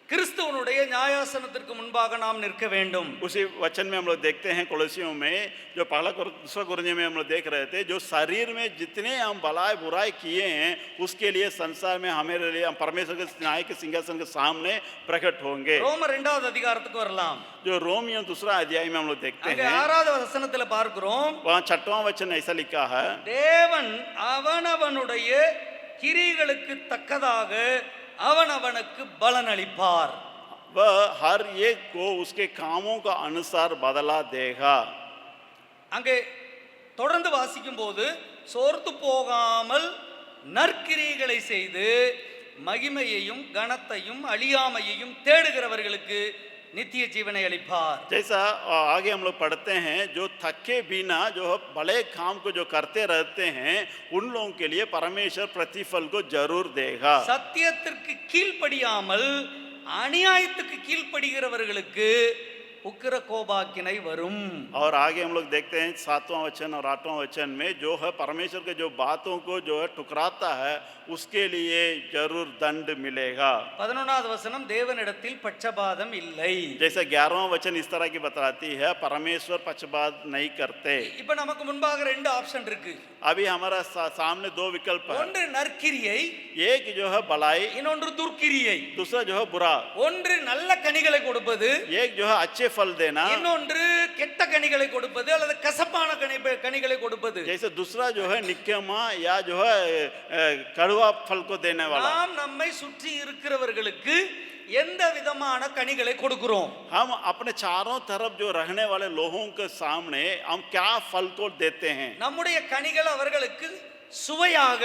Speaker 1: கிறிஸ்துவனுடைய நியாயாசனத்திற்கு முன்பாக நாம் நிற்க வேண்டும்.
Speaker 2: उसी वचन में हम लोग देखते हैं कोलोसियों में, जो पहला दूसरा कुरिन्थियों में हम लोग देख रहे थे, जो शरीर में जितने हम भलाई बुराई किए हैं, उसके लिए संसार में हमारे लिए हम परमेश्वर के न्याय के सिंहासन के सामने प्रकट होंगे.
Speaker 1: ரோமர் 2வது அதிகாரத்துக்கு வரலாம்.
Speaker 2: जो रोमियो दूसरा अध्याय में हम लोग देखते
Speaker 1: அங்கே
Speaker 2: हैं,
Speaker 1: 6வது வசனத்துல பார்க்கிறோம்,
Speaker 2: वहाँ 6वां वचन ऐसा लिखा है,
Speaker 1: தேவன் அவனவனுடைய கிரியைகளுக்கு தக்கதாக அவனவனுக்கு பலன் அளிப்பார்.
Speaker 2: वह हर एक को उसके कामों का अनुसार बदला देगा.
Speaker 1: அங்கே தொடர்ந்து வாசிக்கும் போது, சோர்ந்து போகாமல் நற்கிரியைகளை செய்து மகிமையையும் கனத்தையும் அழியாமையையும் தேடுகிறவர்களுக்கு नित्य जीवन अलिपार.
Speaker 2: जैसा आगे हम लोग पढ़ते हैं, जो थके बिना जो भले काम को जो करते रहते हैं, उन लोगों के लिए परमेश्वर प्रतिफल को जरूर देगा.
Speaker 1: சத்தியத்திற்கு கீழ்ப்படியாமல் அநியாயத்துக்கு கீழ்ப்படுகிறவர்களுக்கு उग्र कोपाग्नि वरुम.
Speaker 2: और आगे हम लोग देखते हैं 7वां वचन और 8वां वचन में, जो है परमेश्वर के जो बातों को जो है ठुकराता है, उसके लिए जरूर दंड मिलेगा.
Speaker 1: 11வது வசனம், தேவனிடத்தில் பட்சபாதம் இல்லை.
Speaker 2: जैसे 11वां वचन इस तरह की बताती है, परमेश्वर पक्षपात नहीं करते.
Speaker 1: இப்போ நமக்கு முன்பாக ரெண்டு ஆப்ஷன் இருக்கு.
Speaker 2: अभी हमारा सामने दो विकल्प है.
Speaker 1: ஒன்று நற்கிரியை,
Speaker 2: एक जो है भलाई,
Speaker 1: இன்னொன்று துர்க்கிரியை.
Speaker 2: दूसरा जो है बुरा.
Speaker 1: ஒன்று நல்ல கனிகளை கொடுப்பது,
Speaker 2: एक जो है अच्छे फल देना,
Speaker 1: இன்னொன்று கெட்ட கனிகளை கொடுப்பது அல்லது கசப்பான கனிகளை கொடுப்பது.
Speaker 2: जैसे दूसरा जो है निक्कमा या जो है कड़वा फल को देने वाला.
Speaker 1: நாம் நம்மை சுற்றி இருக்கிறவர்களுக்கு எந்த விதமான கனிகளை கொடுக்கிறோம்?
Speaker 2: हम अपने चारों तरफ जो रहने वाले लोगों के सामने हम क्या फल को देते हैं?
Speaker 1: நம்முடைய கனிகள் அவர்களுக்கு சுவையாக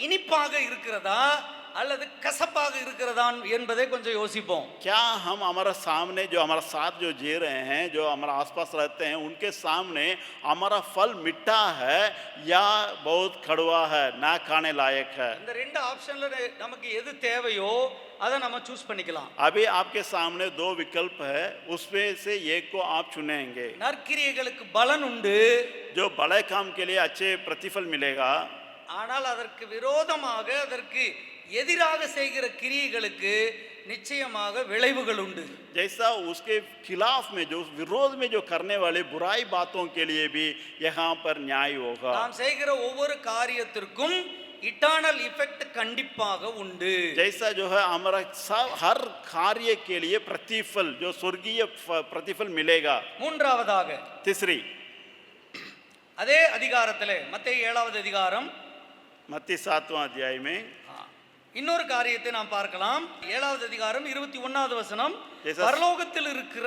Speaker 1: இனிப்பாக இருக்கிறதா அல்லது கசப்பாக இருக்கிறதான் என்பதை கொஞ்சம் யோசிப்போம்.
Speaker 2: क्या हम हमारा सामने जो हमारा साथ जो जी रहे हैं, जो हमारा आसपास रहते हैं, उनके सामने हमारा फल मीठा है या बहुत कड़वा है, ना खाने लायक है?
Speaker 1: இந்த ரெண்டு ஆப்ஷன்ல நமக்கு எது தேவையோ அதை நம்ம சூஸ் பண்ணிக்கலாம்.
Speaker 2: अभी आपके सामने दो विकल्प है, उसमें से एक को आप चुनेंगे.
Speaker 1: நற்கிரியைகளுக்கு பலன் உண்டு,
Speaker 2: जो बड़े काम के लिए अच्छे प्रतिफल मिलेगा,
Speaker 1: ஆனால் அதற்கு விரோதமாக அதற்கு எதிராக செய்கிற கிரியைகளுக்கு நிச்சயமாக விளைவுகள் உண்டு.
Speaker 2: जैसा उसके खिलाफ में जो विरोध में जो करने वाले बुराई बातों के लिए भी यहाँ पर न्याय होगा.
Speaker 1: நாம் செய்கிற ஒவ்வொரு காரியத்திற்கும் இட்டர்னல் இஃபெக்ட் கண்டிப்பாக உண்டு.
Speaker 2: जैसा जो है हमारा हर कार्य के लिए प्रतिफल जो स्वर्गीय प्रतिफल मिलेगा.
Speaker 1: மூன்றாவதாக
Speaker 2: तीसरी,
Speaker 1: அதே அதிகாரத்திலே மத்தேயு 7வது அதிகாரம்
Speaker 2: मत्ती 7वां अध्याय में
Speaker 1: இன்னொரு காரியத்தை நாம் பார்க்கலாம். 7வது அதிகாரம் 21வது வசனம்,
Speaker 2: Jesus.
Speaker 1: பரலோகத்தில் இருக்கிற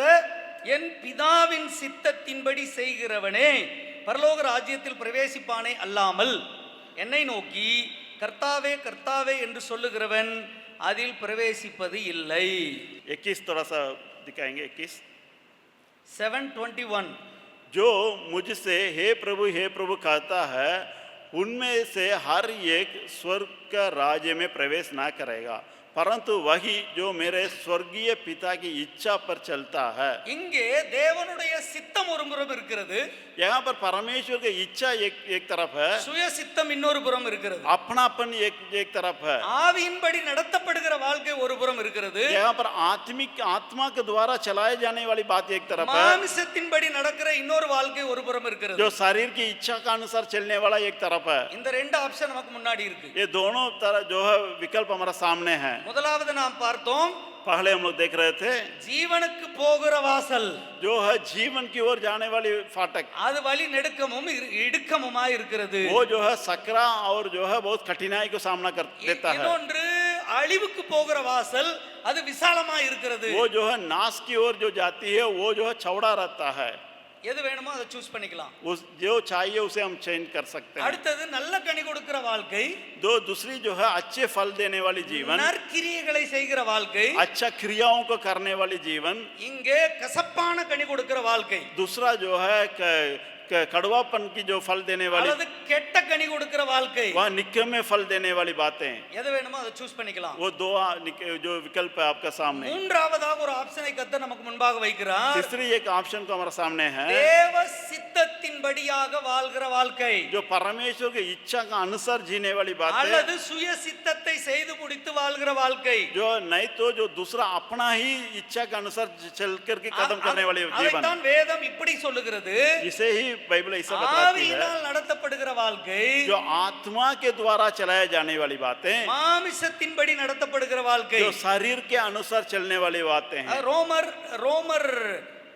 Speaker 1: என் பிதாவின் சித்தத்தின்படி செய்கிறவனே பரலோக ராஜ்யத்தில் பிரவேசிப்பானே அல்லாமல் என்னை நோக்கி கர்த்தாவே கர்த்தாவே என்று சொல்லுகிறவன் அதில் பிரவேசிப்பது இல்லை.
Speaker 2: 21 थोड़ा सा दिखाएंगे. 21,
Speaker 1: 7:21
Speaker 2: जो मुझसे हे प्रभु कहता है, उनमें से हर एक स्वर्ग का राज्य में प्रवेश ना करेगा, परंतु वही जो मेरे स्वर्गीय पिता की इच्छा पर चलता है.
Speaker 1: இங்கே தேவனுடைய சித்தம் ஒரு புறம் இருக்கிறது,
Speaker 2: यहाँ पर परमेश्वर की इच्छा एक तरफ है,
Speaker 1: சுய சித்தம் இன்னொரு புறம் இருக்கிறது,
Speaker 2: अपनापन एक तरफ है.
Speaker 1: ஆவியின்படி நடத்தப்படுகிற வாழ்க்கை ஒரு புறம் இருக்கிறது,
Speaker 2: यहाँ पर आत्मा के द्वारा चलाए जाने वाली बात एक तरफ है,
Speaker 1: மாமிசத்தின்படி நடக்கிற இன்னொரு வாழ்க்கை ஒரு புறம் இருக்கிறது.
Speaker 2: जो शरीर की इच्छा का अनुसार चलने वाला एक तरफ है.
Speaker 1: இந்த ரெண்டு ஆப்ஷன் நமக்கு முன்னாடி இருக்கு.
Speaker 2: ये दोनों तरह जो है विकल्प हमारा सामने है.
Speaker 1: முதலாவது நாம் பார்த்தோம்,
Speaker 2: पहले हम लोग देख रहे थे
Speaker 1: ஜீவனுக்கு போகிற வாசல்,
Speaker 2: जो है जीवन की ओर जाने वाली फाटक,
Speaker 1: அது வழி நெடுக்கமும் இடுக்கமுமா இருக்கிறது.
Speaker 2: वो जो है सकरा और जो है बहुत कठिनाई को सामना कर देता है.
Speaker 1: இன்னொன்று அழிவுக்கு போகிற வாசல், அது விசாலமா இருக்கிறது.
Speaker 2: वो जो है नाश की ओर जो जाती है, वो जो है चौड़ा रहता है.
Speaker 1: எது வேணுமோ அதை சூஸ் பண்ணிக்கலாம்.
Speaker 2: उस जो चाहिए उसे हम चेंज कर सकते हैं.
Speaker 1: அடுத்தது நல்ல கனி கொடுக்கிற வாழ்க்கை,
Speaker 2: दूसरी जो है अच्छे फल देने वाली जीवन,
Speaker 1: நற்கிரியைகளை செய்கிற வாழ்க்கை,
Speaker 2: अच्छा क्रियाओं को करने वाली जीवन.
Speaker 1: இங்கே கசப்பான கனி கொடுக்கிற வாழ்க்கை,
Speaker 2: दूसरा जो है कड़वापन की जो फल देने वाली,
Speaker 1: அல்லது கெட்ட கனி கொடுக்கிற வாழ்க்கை,
Speaker 2: वह निकम्मे फल देने वाली बातें.
Speaker 1: எது வேணுமோ அதை சூஸ் பண்ணிக்கலாம்.
Speaker 2: वो दो जो विकल्प है आपका सामने.
Speaker 1: மூன்றாவதாக ஒரு ஆப்ஷனை கர்த்தர் நமக்கு முன்பாக வைக்கிறார்.
Speaker 2: तीसरी एक ऑप्शन को हमारे सामने है,
Speaker 1: தேவ சித்தத்தின்படியாக வாழ்கிற வாழ்க்கை,
Speaker 2: जो परमेश्वर की इच्छा का अनुसार जीने वाली बात है,
Speaker 1: அல்லது சுய சித்தத்தை செய்து முடித்து வாழ்கிற வாழ்க்கை.
Speaker 2: जो नहीं तो जो दूसरा अपना ही इच्छा के अनुसार चल करके कदम करने वाली जीवन.
Speaker 1: அதைத்தான் வேதம் இப்படி சொல்லுகிறது,
Speaker 2: इसे ही बाइबल ऐसा बताती है,
Speaker 1: ஆவியினால் நடத்தப்படுகிற வாழ்க்கை,
Speaker 2: जो आत्मा के द्वारा चलाए जाने वाली बातें,
Speaker 1: மாமிசத்தின்படி நடத்தப்படுகிற வாழ்க்கை.
Speaker 2: जो शरीर के अनुसार चलने वाली बातें हैं.
Speaker 1: ரோமர்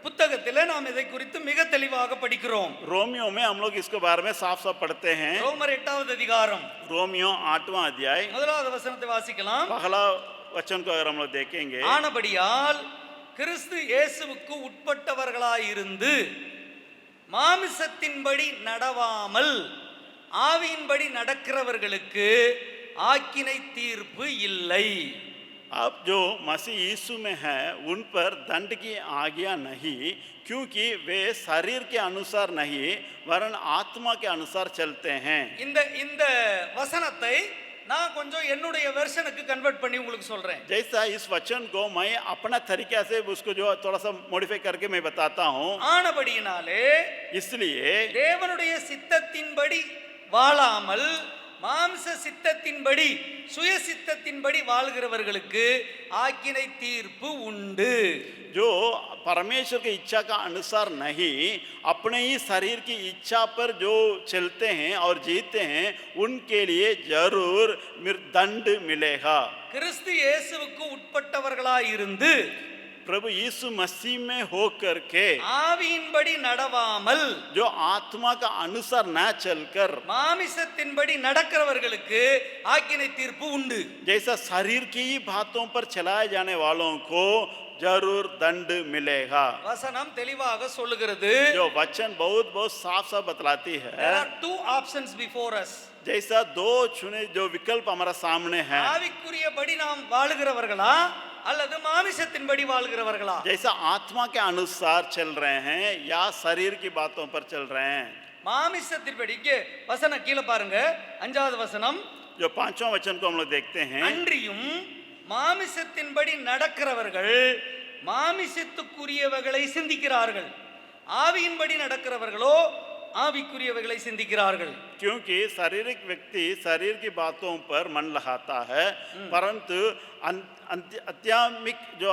Speaker 1: புத்தகத்திலே நாம் இதை குறித்து மிக தெளிவாக படிக்கிறோம்.
Speaker 2: रोमियो में हम लोग इसके बारे में साफ साफ पढ़ते हैं.
Speaker 1: ரோமர் 8வது அதிகாரம்
Speaker 2: रोमियो 8वां अध्याय
Speaker 1: 1வது வசனத்தை வாசிக்கலாம்.
Speaker 2: पहला वचन को अगर हम लोग देखेंगे,
Speaker 1: ஆனபடியால் கிறிஸ்து இயேசுவுக்கு உட்பட்டவர்களாயிருந்து மாமிசத்தின்படி நடவாமல் ஆவியின்படி நடக்கிறவர்களுக்கு ஆக்கினை தீர்ப்பு இல்லை.
Speaker 2: अब जो मसीह यीशु में है उन पर दंड की आज्ञा नहीं, क्योंकि वे शरीर के अनुसार नहीं वरन आत्मा के अनुसार चलते हैं.
Speaker 1: இந்த வசனத்தை நான் கொஞ்சம் என்னுடைய வெர்ஷனுக்கு கன்வெர்ட் பண்ணி உங்களுக்கு சொல்றேன்.
Speaker 2: जैसा इस वचन को मैं अपना तरीका से उसको जो थोड़ा सा मॉडिफाई करके मैं बताता हूँ.
Speaker 1: ஆனபடியினாலே
Speaker 2: इसलिए
Speaker 1: தேவனுடைய சித்தத்தின்படி வாழாமல் மாம்ச சித்தத்தின்படி சுய சித்தத்தின்படி வாழ்கிறவர்களுக்கு ஆக்கினை தீர்ப்பு உண்டு.
Speaker 2: जो परमेश्वर की इच्छा का अनुसार नहीं अपने ही शरीर की इच्छा पर जो चलते हैं और जीते हैं, उनके लिए जरूर दंड मिलेगा.
Speaker 1: கிறிஸ்து இயேசுவுக்கு உட்பட்டவர்களாயிருந்து
Speaker 2: प्रभु यीशु मसीह में होकर के
Speaker 1: ஆவியின்படி நடவாமல்
Speaker 2: जो आत्मा का अनुसार न चलकर
Speaker 1: மாமிசத்தின்படி நடக்கிறவர்களுக்கு ஆக்கினை தீர்ப்பு உண்டு.
Speaker 2: जैसा शरीर की ही बातों पर चलाए जाने वालों को जरूर दंड मिलेगा।
Speaker 1: வசனம் தெளிவாக சொல்லுகிறது.
Speaker 2: जो वचन बहुत बहुत साफ साफ बतलाती है,
Speaker 1: There are two options before us.
Speaker 2: जैसा दो चुने जो विकल्प हमारा सामने है,
Speaker 1: ஆவிக்குரியபடி நாம் வாழுகிறவர்களா அல்லது மாமிசத்தின்படி வாழ்கிறவர்களா?
Speaker 2: जैसा आत्मा के अनुसार चल रहे हैं या शरीर की बातों पर चल रहे हैं।
Speaker 1: மாமிசத்தின்படி இங்கே வசனம் கீழே பாருங்க, 5வது வசனம்.
Speaker 2: जो 5वां वचन को हम लोग देखते हैं,
Speaker 1: அன்றியும் மாமிசத்தின்படி நடக்கிறவர்கள் மாமிசத்துக்குரியவைகளை சிந்திக்கிறார்கள், ஆவியின்படி நடக்கிறவர்களோ ஆவிக்குரியவைகளை சிந்திக்கிறார்கள்.
Speaker 2: क्योंकि शारीरिक व्यक्ति शरीर की बातों पर मन लगाता है, परंतु आध्यात्मिक जो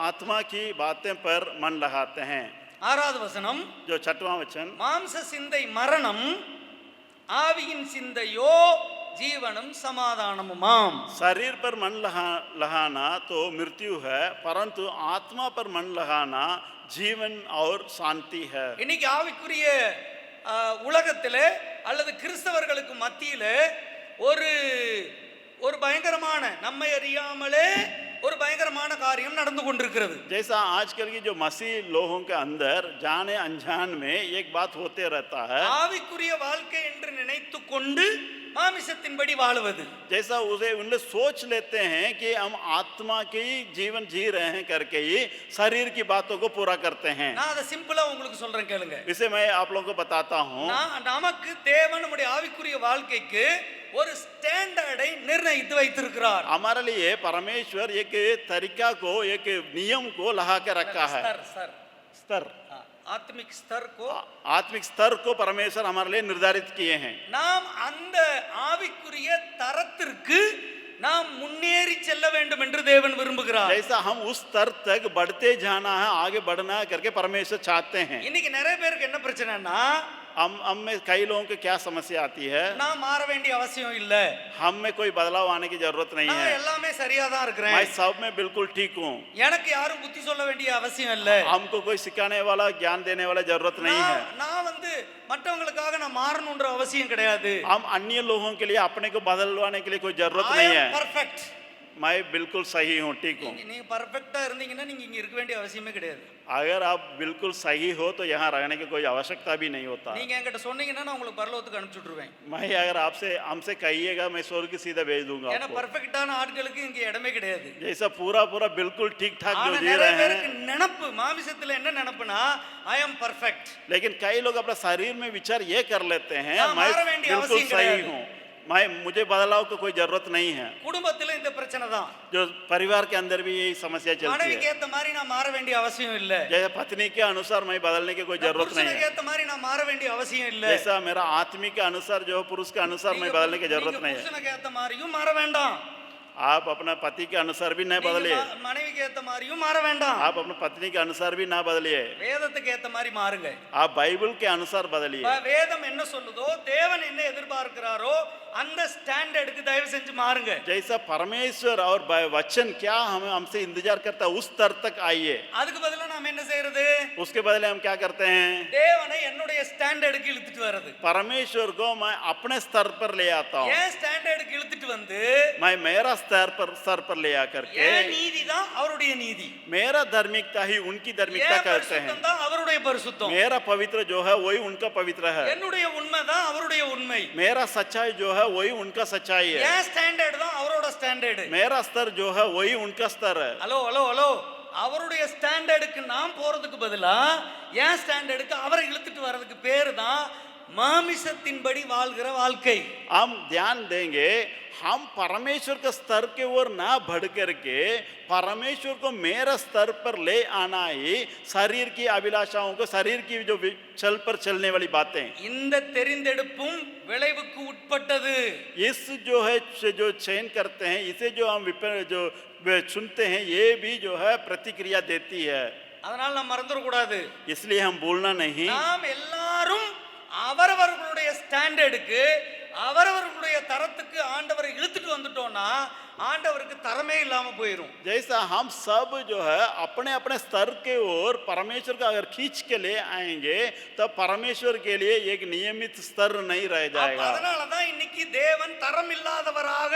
Speaker 2: आत्मा की बातें पर मन लगाते हैं।
Speaker 1: 6வது வசனம்.
Speaker 2: जो 6वां वचन,
Speaker 1: மாம்ச சிந்தை மரணம், ஆவியின் சிந்தையோ ஜீவனும் சமாதானமுமாம்.
Speaker 2: शरीर पर मन लगाना तो मृत्यु है, परंतु आत्मा पर मन लगाना जीवन और शांति है।
Speaker 1: இன்னைக்கு ஆவிக்குரிய உலகத்திலே அல்லது கிறிஸ்தவர்களுக்கு மத்தியிலே ஒரு ஒரு பயங்கரமான, நம்மை அறியாமலே ஒரு பயங்கரமான காரியம் நடந்து கொண்டிருக்கிறது.
Speaker 2: जैसा आजकल की जो मसीह लोगों के अंदर जाने अनजान में एक बात होते रहता है,
Speaker 1: ஆவிக்குரிய வாழ்க்கை என்று நினைத்து கொண்டு மாமிசத்தின்படி வாழுவது.
Speaker 2: जैसा उसे उन्हें सोच लेते हैं कि हम आत्मा के ही जीवन जी रहे हैं करके ही शरीर की बातों को पूरा करते हैं।
Speaker 1: நான் அதை சிம்பிளா உங்களுக்கு சொல்றேன், கேளுங்க.
Speaker 2: इसे मैं आप लोगों को बताता हूँ।
Speaker 1: நமக்கு தேவன் நம்முடைய ஆவிக்குரிய வாழ்க்கைக்கு ஒரு ஸ்டாண்டர்டை நிர்ணயித்து வைத்திருக்கிறார்.
Speaker 2: हमारे लिए परमेश्वर एक तरीका को, एक नियम को लगा के रखा है। स्तर,
Speaker 1: ஆத்மிக் ஸ்தர் கோ,
Speaker 2: आत्मिक स्तर को परमेश्वर हमारे लिए निर्धारित किए हैं।
Speaker 1: நாம் அந்த ஆவிக்குரிய தரத்திற்கு நாம் முன்னேறி செல்ல வேண்டும் என்று தேவன் விரும்புகிறார்.
Speaker 2: जैसा हम उस स्तर तक बढ़ते जाना है, आगे बढ़ना है करके परमेश्वर चाहते हैं।
Speaker 1: இன்னைக்கு நிறைய பேருக்கு என்ன பிரச்சனைனா,
Speaker 2: हम में कई लोगों की क्या समस्या आती है,
Speaker 1: நான் மாற வேண்டிய அவசியம் இல்ல,
Speaker 2: हम में कोई बदलाव आने की जरूरत नहीं
Speaker 1: நான்
Speaker 2: है,
Speaker 1: எல்லாமே சரியா தான்
Speaker 2: मैं
Speaker 1: இருக்கிறேன்,
Speaker 2: सब में बिल्कुल ठीक हूँ,
Speaker 1: எனக்கு யாரும் புத்தி சொல்ல வேண்டிய அவசியம் இல்ல,
Speaker 2: हमको कोई सिखाने वाला, ज्ञान देने वाला जरूरत नहीं है,
Speaker 1: நான் வந்து மற்றவங்களுக்காக நான் மாறணும்ன்ற அவசியம் கிடையாது,
Speaker 2: हम अन्य लोगों के लिए अपने को बदलवाने के लिए कोई जरूरत नहीं है,
Speaker 1: परफेक्ट,
Speaker 2: मैं बिल्कुल सही हूँ, ठीक हूँ।
Speaker 1: நீங்க परफेक्टா இருந்தீங்கன்னா நீங்க இங்க இருக்க வேண்டிய அவசியமே கிடையாது.
Speaker 2: अगर आप बिल्कुल सही हो तो यहाँ रहने की कोई आवश्यकता भी नहीं होता।
Speaker 1: நீங்க என்கிட்ட சொன்னீங்கன்னா நான் உங்களுக்கு பரலோகத்துக்கு அனுப்பிச்சு விட்டுருவேன்.
Speaker 2: मैं अगर आपसे हमसे कहिएगा, मैं स्वर्ग सीधा भेज दूंगा
Speaker 1: ஏன்னா
Speaker 2: आपको।
Speaker 1: பர்ஃபெக்ட்டான ஆட்களுக்கு இங்க இடமே கிடையாது.
Speaker 2: जैसा पूरा पूरा बिल्कुल ठीक ठाक जो
Speaker 1: ஆனா
Speaker 2: जी
Speaker 1: நிறைய
Speaker 2: रहे
Speaker 1: பேருக்கு
Speaker 2: हैं,
Speaker 1: நினைப்பு, மாமிசத்துல என்ன நினைப்புனா ஐ அம் பர்ஃபெக்ட்.
Speaker 2: लेकिन कई लोग अपना शरीर में विचार ये कर लेते हैं,
Speaker 1: हाँ,
Speaker 2: मैं
Speaker 1: मारा वेंडी
Speaker 2: बिल्कुल
Speaker 1: आवश्यक
Speaker 2: सही
Speaker 1: नहीं
Speaker 2: हूँ, मुझे बदलाव की कोई जरूरत नहीं है।
Speaker 1: குடும்பத்துல இந்த பிரச்சனை தான்.
Speaker 2: जो परिवार के अंदर भी यही समस्या चलती
Speaker 1: மனைவிக்கு
Speaker 2: है,
Speaker 1: ஏத்த மாதிரி நான் மாற வேண்டிய அவசியம் இல்ல,
Speaker 2: जैसे पत्नी के अनुसार मैं बदलने की कोई जरूरत नहीं
Speaker 1: புருஷனுக்கு
Speaker 2: है,
Speaker 1: ஏத்த மாதிரி நான் மாற வேண்டிய அவசியம் இல்ல,
Speaker 2: जैसा मेरा आत्मिक के अनुसार जो पुरुष के अनुसार मैं बदलने की जरूरत नहीं है।
Speaker 1: புருஷனுக்கு ஏத்த மாதிரியும் மாற வேண்டாம்,
Speaker 2: आप अपना पति के अनुसार भी नहीं बदलिए,
Speaker 1: மனைவிக்கு ஏத்த மாதிரியும் மாற வேண்டாம்,
Speaker 2: आप अपनी पत्नी के अनुसार भी ना बदलिए,
Speaker 1: வேதத்துக்கு ஏத்த மாதிரி மாறுங்க.
Speaker 2: आप बाइबल के अनुसार बदलिए।
Speaker 1: வேதம் என்ன சொல்லுதோ, தேவன் என்ன எதிர்பார்க்கிறாரோ அந்த ஸ்டாண்டர்டுக்கு தயவு செஞ்சு மாறுங்க.
Speaker 2: जैसा परमेश्वर और वचन क्या हमें हमसे इंतजार करता है, उस स्तर तक आइए।
Speaker 1: அதுக்கு பதிலா நாம என்ன செய்யறது?
Speaker 2: उसके बदले हम क्या करते हैं,
Speaker 1: தேவனை என்னுடைய ஸ்டாண்டர்டுக்கு இழுத்துட்டு வர்றது.
Speaker 2: परमेश्वर को मैं अपने स्तर पर ले आता हूँ,
Speaker 1: ஏன் ஸ்டாண்டர்டுக்கு இழுத்துட்டு வந்து
Speaker 2: मैं मेरा स्तर पर ले आकर के,
Speaker 1: ஏன் நீதி தான் அவருடைய நீதி,
Speaker 2: मेरा धार्मिकता ही उनकी धार्मिकता
Speaker 1: ஏன்
Speaker 2: कहते हैं,
Speaker 1: பரிசுத்தம் தான் அவருடைய பரிசுத்தம்,
Speaker 2: मेरा पवित्र जो है वही उनका पवित्र है,
Speaker 1: என்னுடைய உண்மை தான் அவருடைய உண்மை,
Speaker 2: मेरा सच्चाई जो है वही उनका सच्चाई है,
Speaker 1: ஏன் ஸ்டாண்டர்ட் தான் அவரோட ஸ்டாண்டர்ட்,
Speaker 2: मेरा स्तर जो है वही उनका स्तर है।
Speaker 1: ஹலோ ஹலோ ஹலோ, அவருடைய ஸ்டாண்டர்டுக்கு நாம் போறதுக்கு பதிலா ஏன் ஸ்டாண்டர்டுக்கு அவரை இழுத்துட்டு வர்றதுக்கு பேரு தான் மாமிசத்தின்படி வாழ்கிற வாழ்க்கை.
Speaker 2: हम ध्यान देंगे, हम परमेश्वर के स्तर के ओर ना बढ़ करके परमेश्वर को मेरा स्तर पर ले आना ही शरीर की अभिलाषाओं को, शरीर की जो चल पर चलने वाली बातें,
Speaker 1: இந்த தெரிந்தெடுப்பும் விளைவுக்கு உட்பட்டது.
Speaker 2: इस जो है जो चयन करते हैं, इसे जो हम जो सुनते हैं, ये भी जो है प्रतिक्रिया देती है,
Speaker 1: அதனால நாம் மறந்துட கூடாது.
Speaker 2: इसलिए हम बोलना नहीं।
Speaker 1: நாம் எல்லாரும் அவரவர்களுடைய ஸ்டாண்டர்டுக்கு, அவரவர்களுடைய தரத்துக்கு ஆண்டவரை இழுத்துட்டு வந்துட்டோம்னா ஆண்டவருக்கு தரமே இல்லாம போயிடும்.
Speaker 2: जैसा हम सब जो है अपने अपने स्तर के ओर परमेश्वर का अगर खींच के ले आएंगे, तब परमेश्वर के लिए एक नियमित स्तर नहीं रह जाएगा।
Speaker 1: அதனால தான் இன்னைக்கு தேவன் தரம் இல்லாதவராக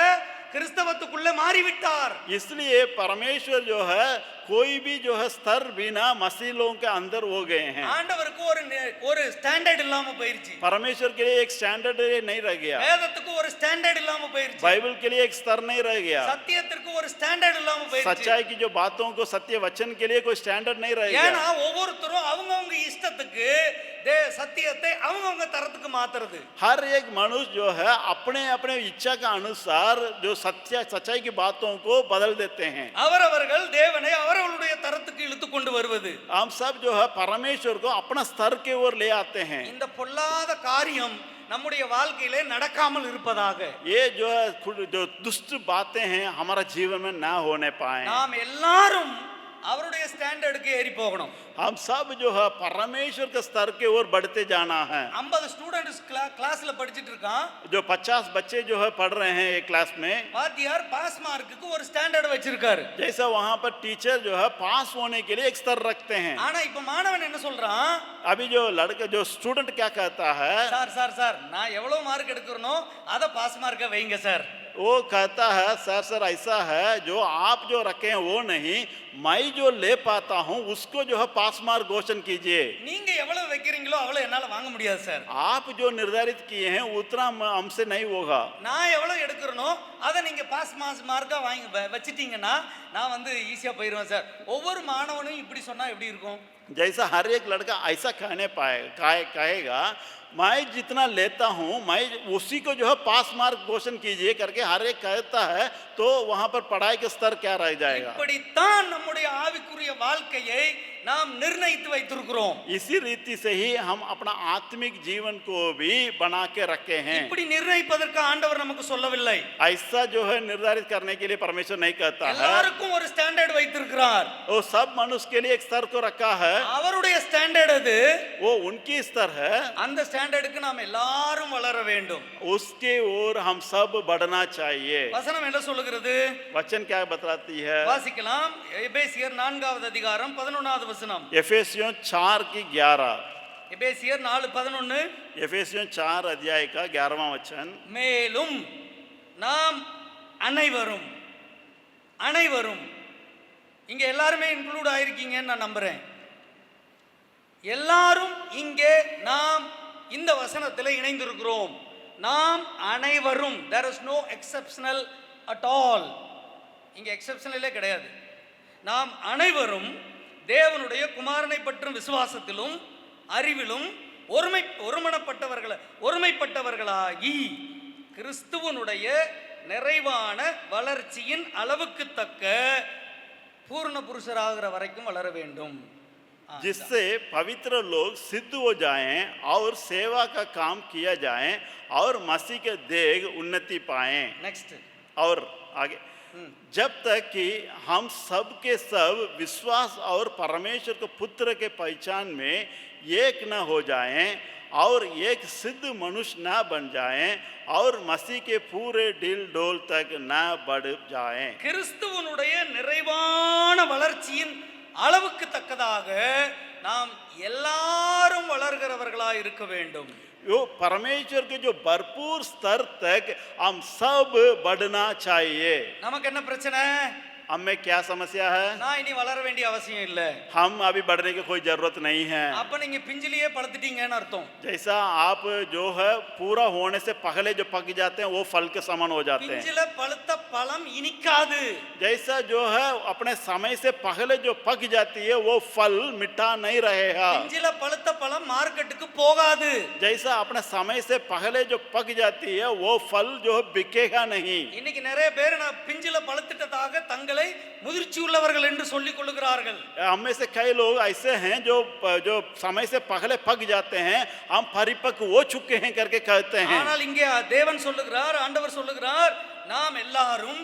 Speaker 1: கிறிஸ்தவத்துக்குள்ள மாறிவிட்டார்.
Speaker 2: इसलिए परमेश्वर जो है कोई भी जो है स्तर बिना मसीह लोगों के अंदर हो गए हैं।
Speaker 1: ஆண்டவருக்கு ஒரு ஸ்டாண்டர்ட் இல்லாம போயிருச்சு,
Speaker 2: परमेश्वर के लिए एक स्टैंडर्ड नहीं रह गया,
Speaker 1: வேதத்துக்கு ஒரு ஸ்டாண்டர்ட் இல்லாம போயிருச்சு,
Speaker 2: बाइबल के लिए एक स्तर नहीं रह गया,
Speaker 1: சத்தியத்திற்கு ஒரு ஸ்டாண்டர்ட் இல்லாம போயிருச்சு.
Speaker 2: सच्चाई की जो बातों को सत्य वचन के लिए कोई स्टैंडर्ड नहीं रह
Speaker 1: ஏன்னா
Speaker 2: गया।
Speaker 1: ஒவ்வொருத்தரும் அவங்கவங்க இஷ்டத்துக்கு சத்தியத்தை அவங்கவங்க தரத்துக்கு மாத்துறது.
Speaker 2: हर एक मनुष्य जो है अपने अपने इच्छा के अनुसार जो सच्चाई की बातों को बदल देते हैं।
Speaker 1: அவரவர்கள் தேவனை அவர்களுடைய தரத்துக்கு இழுத்து கொண்டு வருவது,
Speaker 2: हम सब जो है परमेश्वर को अपना स्तर के ओर ले आते हैं।
Speaker 1: இந்த பொல்லாத காரியம் நம்முடைய வாழ்க்கையிலே நடக்காமல் இருப்பதாக
Speaker 2: ये जो है जो दुष्ट बातें हैं हमारा जीवन में ना होने पाए।
Speaker 1: நாம் எல்லாரும் அவருடைய ஸ்டாண்டர்டுக்கு ஏறி போகணும்.
Speaker 2: हम सब जो है परमेश्वर के स्तर के ओर बढ़ते जाना है।
Speaker 1: 50 ஸ்டூடண்ட்ஸ் கிளாஸ்ல படிச்சிட்டு இருக்கான்,
Speaker 2: जो 50 बच्चे जो है पढ़ रहे हैं एक क्लास में,
Speaker 1: வாத்தியார் பாஸ் மார்க்குக்கு ஒரு ஸ்டாண்டர்ட் வச்சிருக்காரு.
Speaker 2: जैसा वहां पर टीचर जो है पास होने के लिए एक स्तर रखते हैं।
Speaker 1: ஆனா இப்ப மாணவன் என்ன சொல்றான்,
Speaker 2: अभी जो लड़का जो स्टूडेंट क्या कहता है,
Speaker 1: சார் நான் எவ்வளவு மார்க் எடுக்கிறனோ அத பாஸ் மார்க்க வைங்க சார்.
Speaker 2: वो कहता है सर ऐसा है जो आप जो रखे हैं वो नहीं, मैं जो ले पाता हूं उसको जो है पास मार्क घोषण कीजिए।
Speaker 1: நீங்க எவ்வளவு வைக்கிறீங்களோ அவ்வளவு என்னால வாங்க முடியாது சார்.
Speaker 2: आप जो निर्धारित किए हैं उतना हमसे नहीं होगा।
Speaker 1: நான் எவ்வளவு எடுக்கிறனோ அதை நீங்க பாஸ் மார்க்கா வாங்கி வச்சிட்டீங்கன்னா நான் வந்து ஈஸியா போயிடுவேன் சார். ஒவ்வொரு மாணவனும் இப்படி சொன்னா எப்படி இருக்கும்?
Speaker 2: जैसा हर एक लड़का ऐसा कहेगा मैं जितना लेता हूं मैं उसी को जो है पास मार्क घोषण कीजिए करके हर एक कहता है, तो वहां पर पढ़ाई का स्तर क्या रह जाएगा।
Speaker 1: இப்படித்தான் நம்முடைய ஆவிக்குரிய வாழ்க்கையை நாம் நிர்ணயித்து வைத்திருக்கிறோம்.
Speaker 2: इसी रीति से ही हम अपना आत्मिक जीवन को भी बना के रखे हैं।
Speaker 1: இப்படி நிர்ணயிப்பதற்கு ஆண்டவர் நமக்கு சொல்லவில்லை.
Speaker 2: ऐसा जो है निर्धारित करने के लिए परमेश्वर नहीं कहता है।
Speaker 1: எல்லாருக்கும் ஒரு ஸ்டாண்டர்ட் வைத்திருக்கிறார்.
Speaker 2: वो सब मनुष्य के लिए एक स्तर को रखा है,
Speaker 1: அவருடைய ஸ்டாண்டர்ட் அது.
Speaker 2: वो उनकी स्तर है,
Speaker 1: அந்த ஸ்டாண்டர்டுக்கு நாம் எல்லாரும் வளர வேண்டும்.
Speaker 2: उसके ओर हम सब बढ़ना चाहिए।
Speaker 1: வசனம் என்ன சொல்லுகிறது?
Speaker 2: वचन क्या बताती है?
Speaker 1: வாசிக்கலாம். எபேசியர் 4வது அதிகாரம் 11வது வசனம்.
Speaker 2: एफेसियों 4 की 11।
Speaker 1: எபேசியர் 4:11.
Speaker 2: एफेसियों 4 अध्याय का 11वां वचन।
Speaker 1: மேலும் நாம் அனைவரும் இங்க எல்லாருமே இன்க்ளூட் ஆயிருக்கீங்கன்னு நான் நம்புறேன். எல்லாரும் இங்கே நாம் இந்த வசனத்தில் இணைந்திருக்கிறோம். நாம் அனைவரும், there is no exceptional at all. இங்க எக்ஸெப்ஷனலே கிடையாது. நாம் அனைவரும் தேவனுடைய குமாரனை பற்றும் விசுவாசத்திலும் அறிவிலும் ஒருமைப்பட்டவர்களாகி கிறிஸ்துவனுடைய நிறைவான வளர்ச்சியின் அளவுக்கு தக்க பூர்ண புருஷராகிற வரைக்கும் வளர வேண்டும்.
Speaker 2: जिससे पवित्र लोग सिद्ध हो जाएं और सेवा का काम किया जाए और मसीह के देह उन्नति पाएं।
Speaker 1: नेक्स्ट
Speaker 2: और आगे, जब तक कि हम सब के सब विश्वास और परमेश्वर के पुत्र के पहचान में एक न हो जाएं और एक सिद्ध मनुष्य न बन जाएं और मसीह के पूरे दिल डोल तक न बढ़ जाएं।
Speaker 1: கிறிஸ்துவனுடைய நிறைவான வளர்ச்சியின் அளவுக்கு தக்கதாக நாம் எல்லாரும் வளர்கிறவர்களாய் இருக்க வேண்டும்.
Speaker 2: यो परमेश्वर के जो भरपूर स्तर तक हम सब बढ़ना चाहिए।
Speaker 1: நமக்கு என்ன பிரச்சனை?
Speaker 2: हमें क्या समस्या है?
Speaker 1: நான் இனி வளர வேண்டிய அவசியம் இல்ல.
Speaker 2: हम अभी बढ़ने की कोई जरूरत नहीं है।
Speaker 1: அப்ப நீங்க பிஞ்சிலேயே பழுத்துட்டீங்கன்னு அர்த்தம்.
Speaker 2: जैसा आप जो है पूरा होने से पहले जो पक जाते हैं वो फल के समान हो जाते हैं।
Speaker 1: பிஞ்சில பழுத்த பழம் இனிக்காது.
Speaker 2: जैसा जो है अपने समय से पहले जो पक जाती है वो फल मीठा नहीं रहेगा।
Speaker 1: பிஞ்சில பழுத்த பழம் மார்க்கெட்டுக்கு போகாது.
Speaker 2: जैसा अपने समय से पहले जो पक जाती है वो फल जो है बिकेगा नहीं।
Speaker 1: இன்னைக்கு நிறைய பேர் நான் பிஞ்சில பழுத்துட்டதாக தங்களை முதிர்ச்சி உள்ளவர்கள் என்று சொல்லிக் கொள்கிறார்கள்.
Speaker 2: हम में से कई लोग ऐसे हैं जो समय से पहले पक जाते हैं, हम परिपक्व हो चुके हैं करके कहते हैं।
Speaker 1: ஆனால் இங்கே தேவன் சொல்லுகிறார், ஆண்டவர் சொல்லுகிறார், நாம் எல்லாரும்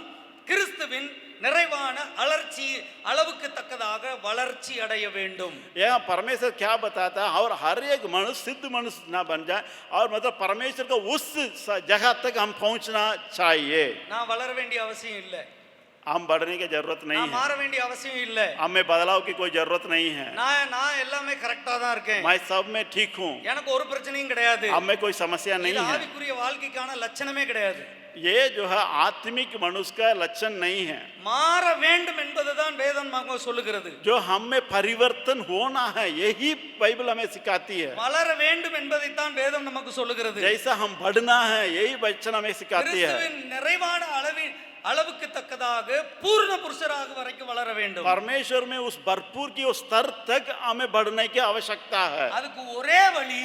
Speaker 1: கிறிஸ்துவின் நிறைவான வளர்ச்சி அளவுக்கு தக்கதாக வளர்ச்சி அடைய வேண்டும்.
Speaker 2: यहाँ परमेश्वर क्या बताता है? और हर एक मनुष्य सिद्ध मनुष्य ना बन जाए और मतलब परमेश्वर को उस जगह तक हम पहुंचना चाहिए।
Speaker 1: நான் வளர வேண்டிய அவசியம் இல்லை.
Speaker 2: हम बढ़ने की जरूरत नहीं
Speaker 1: நான்
Speaker 2: है,
Speaker 1: மாற வேண்டிய அவசியம் இல்ல.
Speaker 2: हमें बदलाव की कोई जरूरत नहीं है,
Speaker 1: நான் எல்லாமே கரெக்டா தான் இருக்கேன்.
Speaker 2: मैं सब में ठीक हूँ,
Speaker 1: எனக்கு ஒரு பிரச்சனையும் கிடையாது.
Speaker 2: अब में कोई समस्या
Speaker 1: இது
Speaker 2: नहीं है।
Speaker 1: ஆவிக்குரிய வாழ்க்கைக்கான லட்சணமே கிடையாது.
Speaker 2: ये जो है आत्मिक मनुष्य का लक्षण नहीं है।
Speaker 1: மாற வேண்டும் என்பதுதான் வேதம் நமக்கு சொல்லுகிறது.
Speaker 2: जो हम में परिवर्तन होना है यही बाइबल हमें सिखाती है।
Speaker 1: வளர வேண்டும் என்பதைத்தான் வேதம் நமக்கு சொல்லுகிறது.
Speaker 2: जैसा हम बढ़ना है यही वचन हमें सिखाती है।
Speaker 1: கிறிஸ்துவின் நிறைவான அளவுக்கு தக்கதாக பூர்ண புருஷராக வரைக்கும் வளர வேண்டும்.
Speaker 2: परमेश्वर में उस भरपूर की उस स्तर तक हमें बढ़ने की आवश्यकता है।
Speaker 1: அதுக்கு ஒரே வழி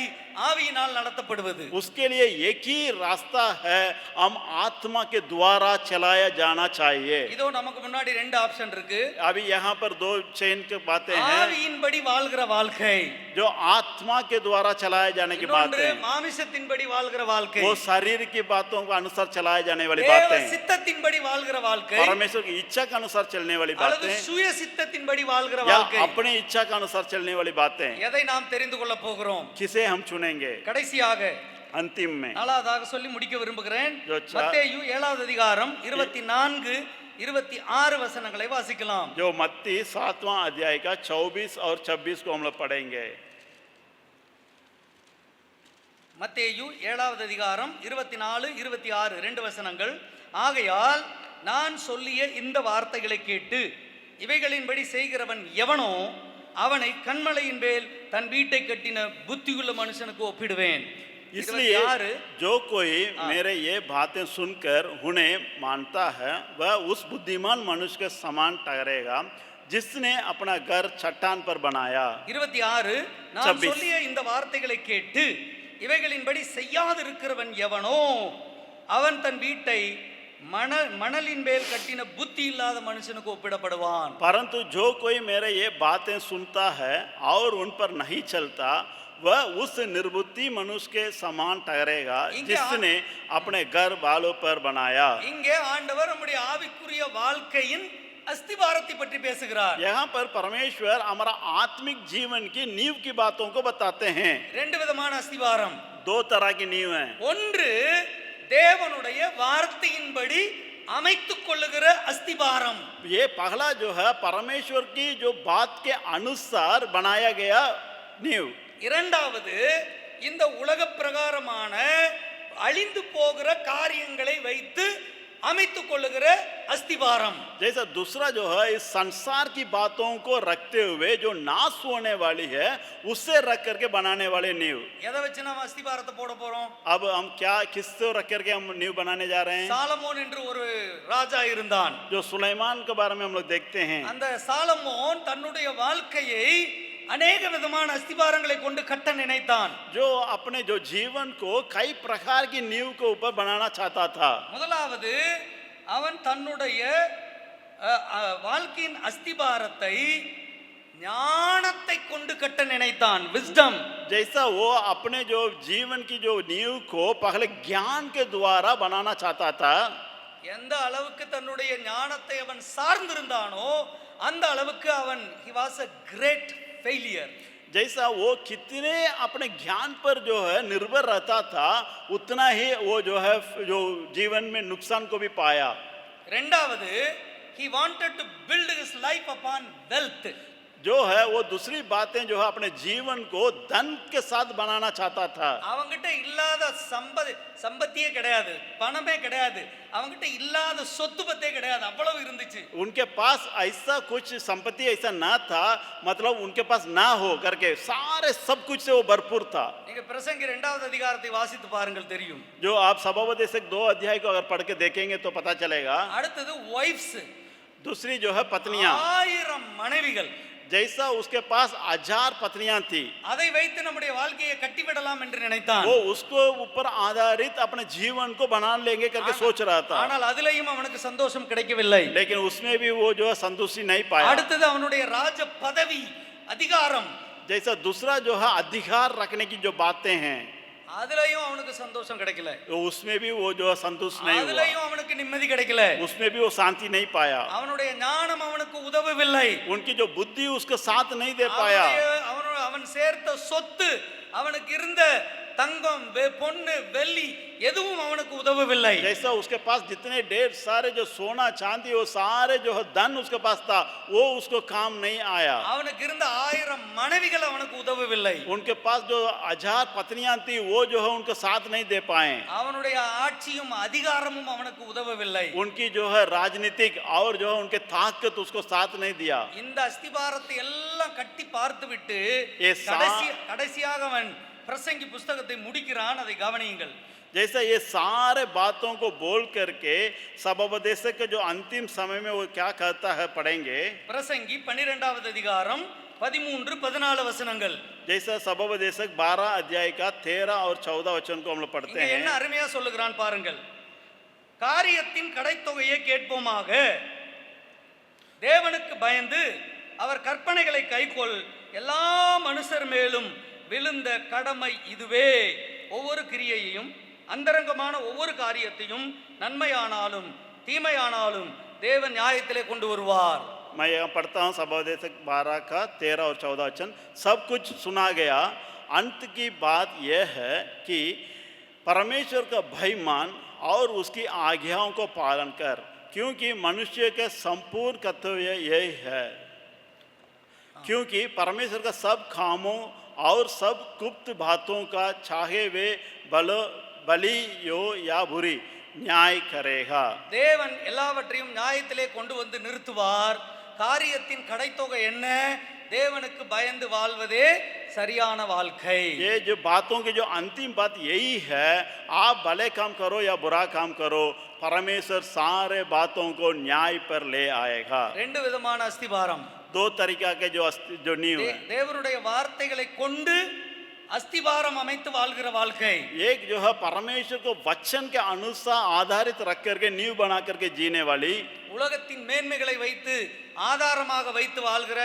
Speaker 1: ஆவியினால் நடத்தப்படுவது.
Speaker 2: उसके लिए एक ही रास्ता है, हम आत्मा के द्वारा चलाया जाना चाहिए।
Speaker 1: இதோ நமக்கு முன்னாடி ரெண்டு ஆப்ஷன் இருக்கு.
Speaker 2: अभी यहाँ पर दो चेन की बातें हैं,
Speaker 1: ஆவியின்படி வாழ்கிற வாழ்க்கை,
Speaker 2: जो आत्मा के द्वारा चलाए जाने की बातें
Speaker 1: இன்னொன்று
Speaker 2: हैं,
Speaker 1: மாமிசத்தின்படி வாழ்கிற வாழ்க்கை,
Speaker 2: वो शरीर की बातों के अनुसार चलाए जाने वाली
Speaker 1: தேவ
Speaker 2: बातें हैं,
Speaker 1: சித்தத்தின்படி வாழ்கிற வாழ்க்கை,
Speaker 2: परमेश्वर की इच्छा के अनुसार चलने वाली
Speaker 1: அல்லது
Speaker 2: बातें,
Speaker 1: சுய சித்தத்தின்படி வாழ்கிற
Speaker 2: या
Speaker 1: வாழ்க்கை.
Speaker 2: अपनी इच्छा के अनुसार चलने वाली बातें,
Speaker 1: எதை நாம் தெரிந்து கொள்ள போகிறோம்?
Speaker 2: किसे हम चुनेंगे
Speaker 1: கடைசியாக
Speaker 2: अंतिम में?
Speaker 1: நாலாவதாக சொல்லி முடிக்க விரும்புகிறேன்.
Speaker 2: जो
Speaker 1: மத்தேயு 7வது அதிகாரம் 24 26 வசனங்களை வாசிக்கலாம்.
Speaker 2: जो मत्ती 7वां अध्याय का 24 और 26 को हम लोग पढ़ेंगे।
Speaker 1: மத்தேயு 7வது அதிகாரம் 24 26 ரெண்டு வசனங்கள். ஆகையால் நான் சொல்லிய இந்த வார்த்தைகளை கேட்டு இவைகளின்படி செய்கிறவன் எவனோ அவனை கண்மலையின் மேல் தன் வீட்டை கட்டின புத்தியுள்ள மனுஷனுக்கு ஒப்பிடுவேன்.
Speaker 2: इसलिए जो कोई मेरे ये बातें सुनकर उन्हें मानता है वह उस बुद्धिमान मनुष्य के समान ठहरेगा जिसने अपना घर चट्टान पर बनाया।
Speaker 1: 26 நான் சொல்லிய இந்த வார்த்தைகளை கேட்டு இவைகளின்படி செய்யாதிருக்கிறவன் எவனோ அவன் தன் வீட்டை மணலின் மேல் கட்டின புத்தி இல்லாத மனுஷனுக்கு ஒப்பிடப்படுவான்.
Speaker 2: परंतु जो कोई मेरे ये बातें सुनता है और उन पर नहीं चलता वह उस निर्बुद्धि मनुष्य के समान ठहरेगा जिसने अपने घर बालों पर बनाया।
Speaker 1: இங்கே ஆண்டவர் நம்முடைய ஆவிக்குரிய வாழ்க்கையின் அஸ்திவாரத்தை பற்றி பேசுகிறார்.
Speaker 2: यहाँ पर परमेश्वर हमारा आत्मिक जीवन की नींव की बातों को बताते हैं।
Speaker 1: ரெண்டு விதமான அஸ்திவாரம்.
Speaker 2: दो तरह की नींव है।
Speaker 1: ஒன்று தேவனுடைய வார்த்தையின்படி அமைத்துக் கொள்ளுகிற அஸ்திபாரம்.
Speaker 2: ये पहला जो है परमेश्वर की जो बात के अनुसार बनाया गया नींव।
Speaker 1: இரண்டாவது இந்த உலக பிரகாரமான அழிந்து போகிற காரியங்களை வைத்து அமைத்துக் கொள்ளுகிற அஸ்திபாரம்.
Speaker 2: जैसा दूसरा जो है इस संसार की बातों को रखते हुए जो नाश होने वाली है उससे रख करके बनाने वाले नींव।
Speaker 1: எதை வச்சு நம்ம அஸ்திபாரத்தை போட போறோம்?
Speaker 2: अब हम क्या किससे रख करके हम नींव बनाने जा रहे हैं?
Speaker 1: சாலமோன் என்று ஒரு ராஜா இருந்தான்.
Speaker 2: जो सुलेमान के बारे में हम लोग देखते हैं।
Speaker 1: அந்த சாலமோன் தன்னுடைய வாழ்க்கையை अनेक विधमान अस्तिवारங்களை கொண்டு கட்ட நினைத்தான்.
Speaker 2: जो अपने जो जीवन को कई प्रकार की नींव के ऊपर बनाना चाहता था।
Speaker 1: முதலாவது அவன் தன்னுடைய வாழ்க்கையின் அஸ்திபாரத்தை ஞானத்தை கொண்டு கட்ட நினைத்தான். विजडम
Speaker 2: जैसा वो अपने जो जीवन की जो नींव को पहले ज्ञान के द्वारा बनाना चाहता था।
Speaker 1: எந்த அளவுக்கு தன்னுடைய ஞானத்தை அவன் சார்ந்திருந்தானோ அந்த அளவுக்கு அவன் he was a great failure.
Speaker 2: जैसा वो कितने अपने ज्ञान पर जो है निर्भर रहता था उतना ही वो जो है जो जीवन में नुकसान को भी पाया।
Speaker 1: ரெண்டாவது he wanted to build his life upon wealth.
Speaker 2: जो है वो दूसरी बातें जो है अपने जीवन को धन के साथ बनाना चाहता था।
Speaker 1: அவங்கிட்ட இல்லாத சம்பத்தியே கிடையாது, பணமே கிடையாது, அவங்கிட்ட இல்லாத சொத்து பத்தே கிடையாது, அவ்வளவு இருந்துச்சு.
Speaker 2: उनके पास ऐसा कुछ संपत्ति ऐसा ना था, मतलब उनके पास ना हो करके सारे सब कुछ से वो भरपूर था।
Speaker 1: நீங்க பிரசங்கி 2வது அதிகாரத்தை வாசித்து பாருங்கள் தெரியும்.
Speaker 2: जो आप सभापदेशक 2 अध्याय को अगर पढ़ के देखेंगे तो पता चलेगा।
Speaker 1: அடுத்தது wives,
Speaker 2: दूसरी जो है पत्नियां,
Speaker 1: 1000 மனைவிகள்.
Speaker 2: जैसा उसके पास 1000 पत्नियां थी,
Speaker 1: அதை வைத்து நம்முடைய வாழ்க்கையை கட்டிவிடலாம் என்று நினைத்தான்.
Speaker 2: वो उसको ऊपर आधारित अपने जीवन को बना लेंगे करके सोच रहा था।
Speaker 1: ஆனால் அதிலேயும் அவனுக்கு சந்தோஷம் கிடைக்கவில்லை.
Speaker 2: लेकिन उसमें भी वो जो है संतुष्टि नहीं पाया।
Speaker 1: அடுத்தது அவனுடைய ராஜ பதவி அதிகாரம்,
Speaker 2: जैसा दूसरा जो है अधिकार रखने की जो बातें हैं
Speaker 1: அதுலயும் அவனுக்கு சந்தோஷம் கிடைக்கல.
Speaker 2: उसमें भी वो जो है संतुष्ट नहीं हुआ,
Speaker 1: அதுலயும் அவனுக்கு நிம்மதி கிடைக்கல.
Speaker 2: उसमें भी वो शांति नहीं पाया।
Speaker 1: அவனுடைய ஞானம் அவனுக்கு உதவவில்லை.
Speaker 2: उनकी जो बुद्धि उसको साथ नहीं दे पाया।
Speaker 1: அவன் சேர்த்த சொத்து, அவனுக்கு இருந்த தங்கம் பொன்னு வெள்ளி எதுவும் அவனுக்கு உதவவில்லை.
Speaker 2: जैसा उसके पास जितने ढेर सारे जो सोना चांदी वो सारे जो है धन उसके पास था वो उसको काम नहीं आया।
Speaker 1: அவனுக்கு இருந்த 1000 மனைவிகள் அவனுக்கு உதவவில்லை.
Speaker 2: उनके पास जो 1000 पत्नियां थी वो जो है उनको साथ नहीं दे पाए।
Speaker 1: அவனுடைய ஆட்சியும் அதிகாரமும் அவனுக்கு உதவவில்லை.
Speaker 2: उनकी जो है राजनीतिक और जो है उनके ताकत उसको साथ नहीं दिया।
Speaker 1: இந்த அஸ்திபாரத்தை எல்லாம் கட்டி பார்த்துவிட்டு
Speaker 2: ये
Speaker 1: கடைசியாக அவன் பிரசங்கி புஸ்தகத்தை முடிக்கிறான். அதை கவனியுங்கள்.
Speaker 2: जैसा ये सारे बातों को बोल करके सबोपदेशक के जो अंतिम समय में वो क्या कहता है पढ़ेंगे।
Speaker 1: பிரசங்கி 12வது அதிகாரம் 13 14 வசனங்கள்.
Speaker 2: जैसा सबोपदेशक 12 अध्याय का 13 और 14 वचन को हम लोग पढ़ते
Speaker 1: இங்க
Speaker 2: हैं।
Speaker 1: என்ன அருமையா சொல்லுகிறான் பாருங்கள். காரியத்தின் கடைத்தொகையை கேட்போமாக, தேவனுக்கு பயந்து அவர் கற்பனைகளை கைக்கொள், எல்லா மனுஷர் மேலும் விழுந்த கடமை இதுவே, ஒவ்வொரு கிரியையையும் அந்தரங்கமான ஒவ்வொரு காரியத்தையும் நன்மையானாலும் தீமையானாலும் தேவன் நியாயத்திலே கொண்டு வருவார்.
Speaker 2: मैं यहाँ पढ़ता हूँ सबोपदेशक 12 का 13 और 14 वचन। सब कुछ सुना गया, अंत की बात यह है कि परमेश्वर का भय मान और उसकी आज्ञाओं को पालन कर, क्योंकि मनुष्य के संपूर्ण कर्तव्य यही है। क्योंकि परमेश्वर का सब कामों और सब गुप्त बातों का चाहे वे भली हो या बुरी न्याय करेगा।
Speaker 1: தேவன் எல்லாவற்றையும் நியாயத்திலே கொண்டு வந்து நிறுத்துவார். காரியத்தின் கடைத்தொகை என்ன? தேவனுக்கு பயந்து வாழ்வதே சரியான வாழ்க்கை.
Speaker 2: ये जो बातों की जो अंतिम बात यही है, आप भले काम करो या बुरा काम करो, परमेश्वर सारे बातों को न्याय पर ले आएगा।
Speaker 1: ரெண்டு விதமான அஸ்திபாரம்.
Speaker 2: दो तरीका के जो नींव है।
Speaker 1: தேவனுடைய வார்த்தைகளை கொண்டு அஸ்திபாரம் அமைத்து வாழ்கிற வாழ்க்கை.
Speaker 2: एक जो है परमेश्वर को वचन के अनुसार आधारित रख करके नींव बना करके जीने वाली,
Speaker 1: உலகத்தின் மேன்மைகளை வைத்து ஆதாரமாக வைத்து வாழ்கிற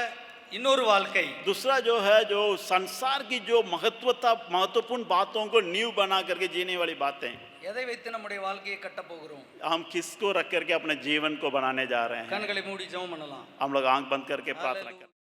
Speaker 1: இன்னொரு வாழ்க்கை.
Speaker 2: दूसरा जो है जो संसार की जो महत्वपूर्ण बातों को नींव बना करके जीने वाली बातें।
Speaker 1: எதை வைத்து நம்முடைய வாழ்க்கையை கட்ட போகிறோம்?
Speaker 2: हम किसको रख करके अपने जीवन को बनाने जा रहे हैं?
Speaker 1: கண்களை மூடி ஜெபம் பண்ணலாம்.
Speaker 2: हम लोग आंख बंद करके प्रार्थना करें।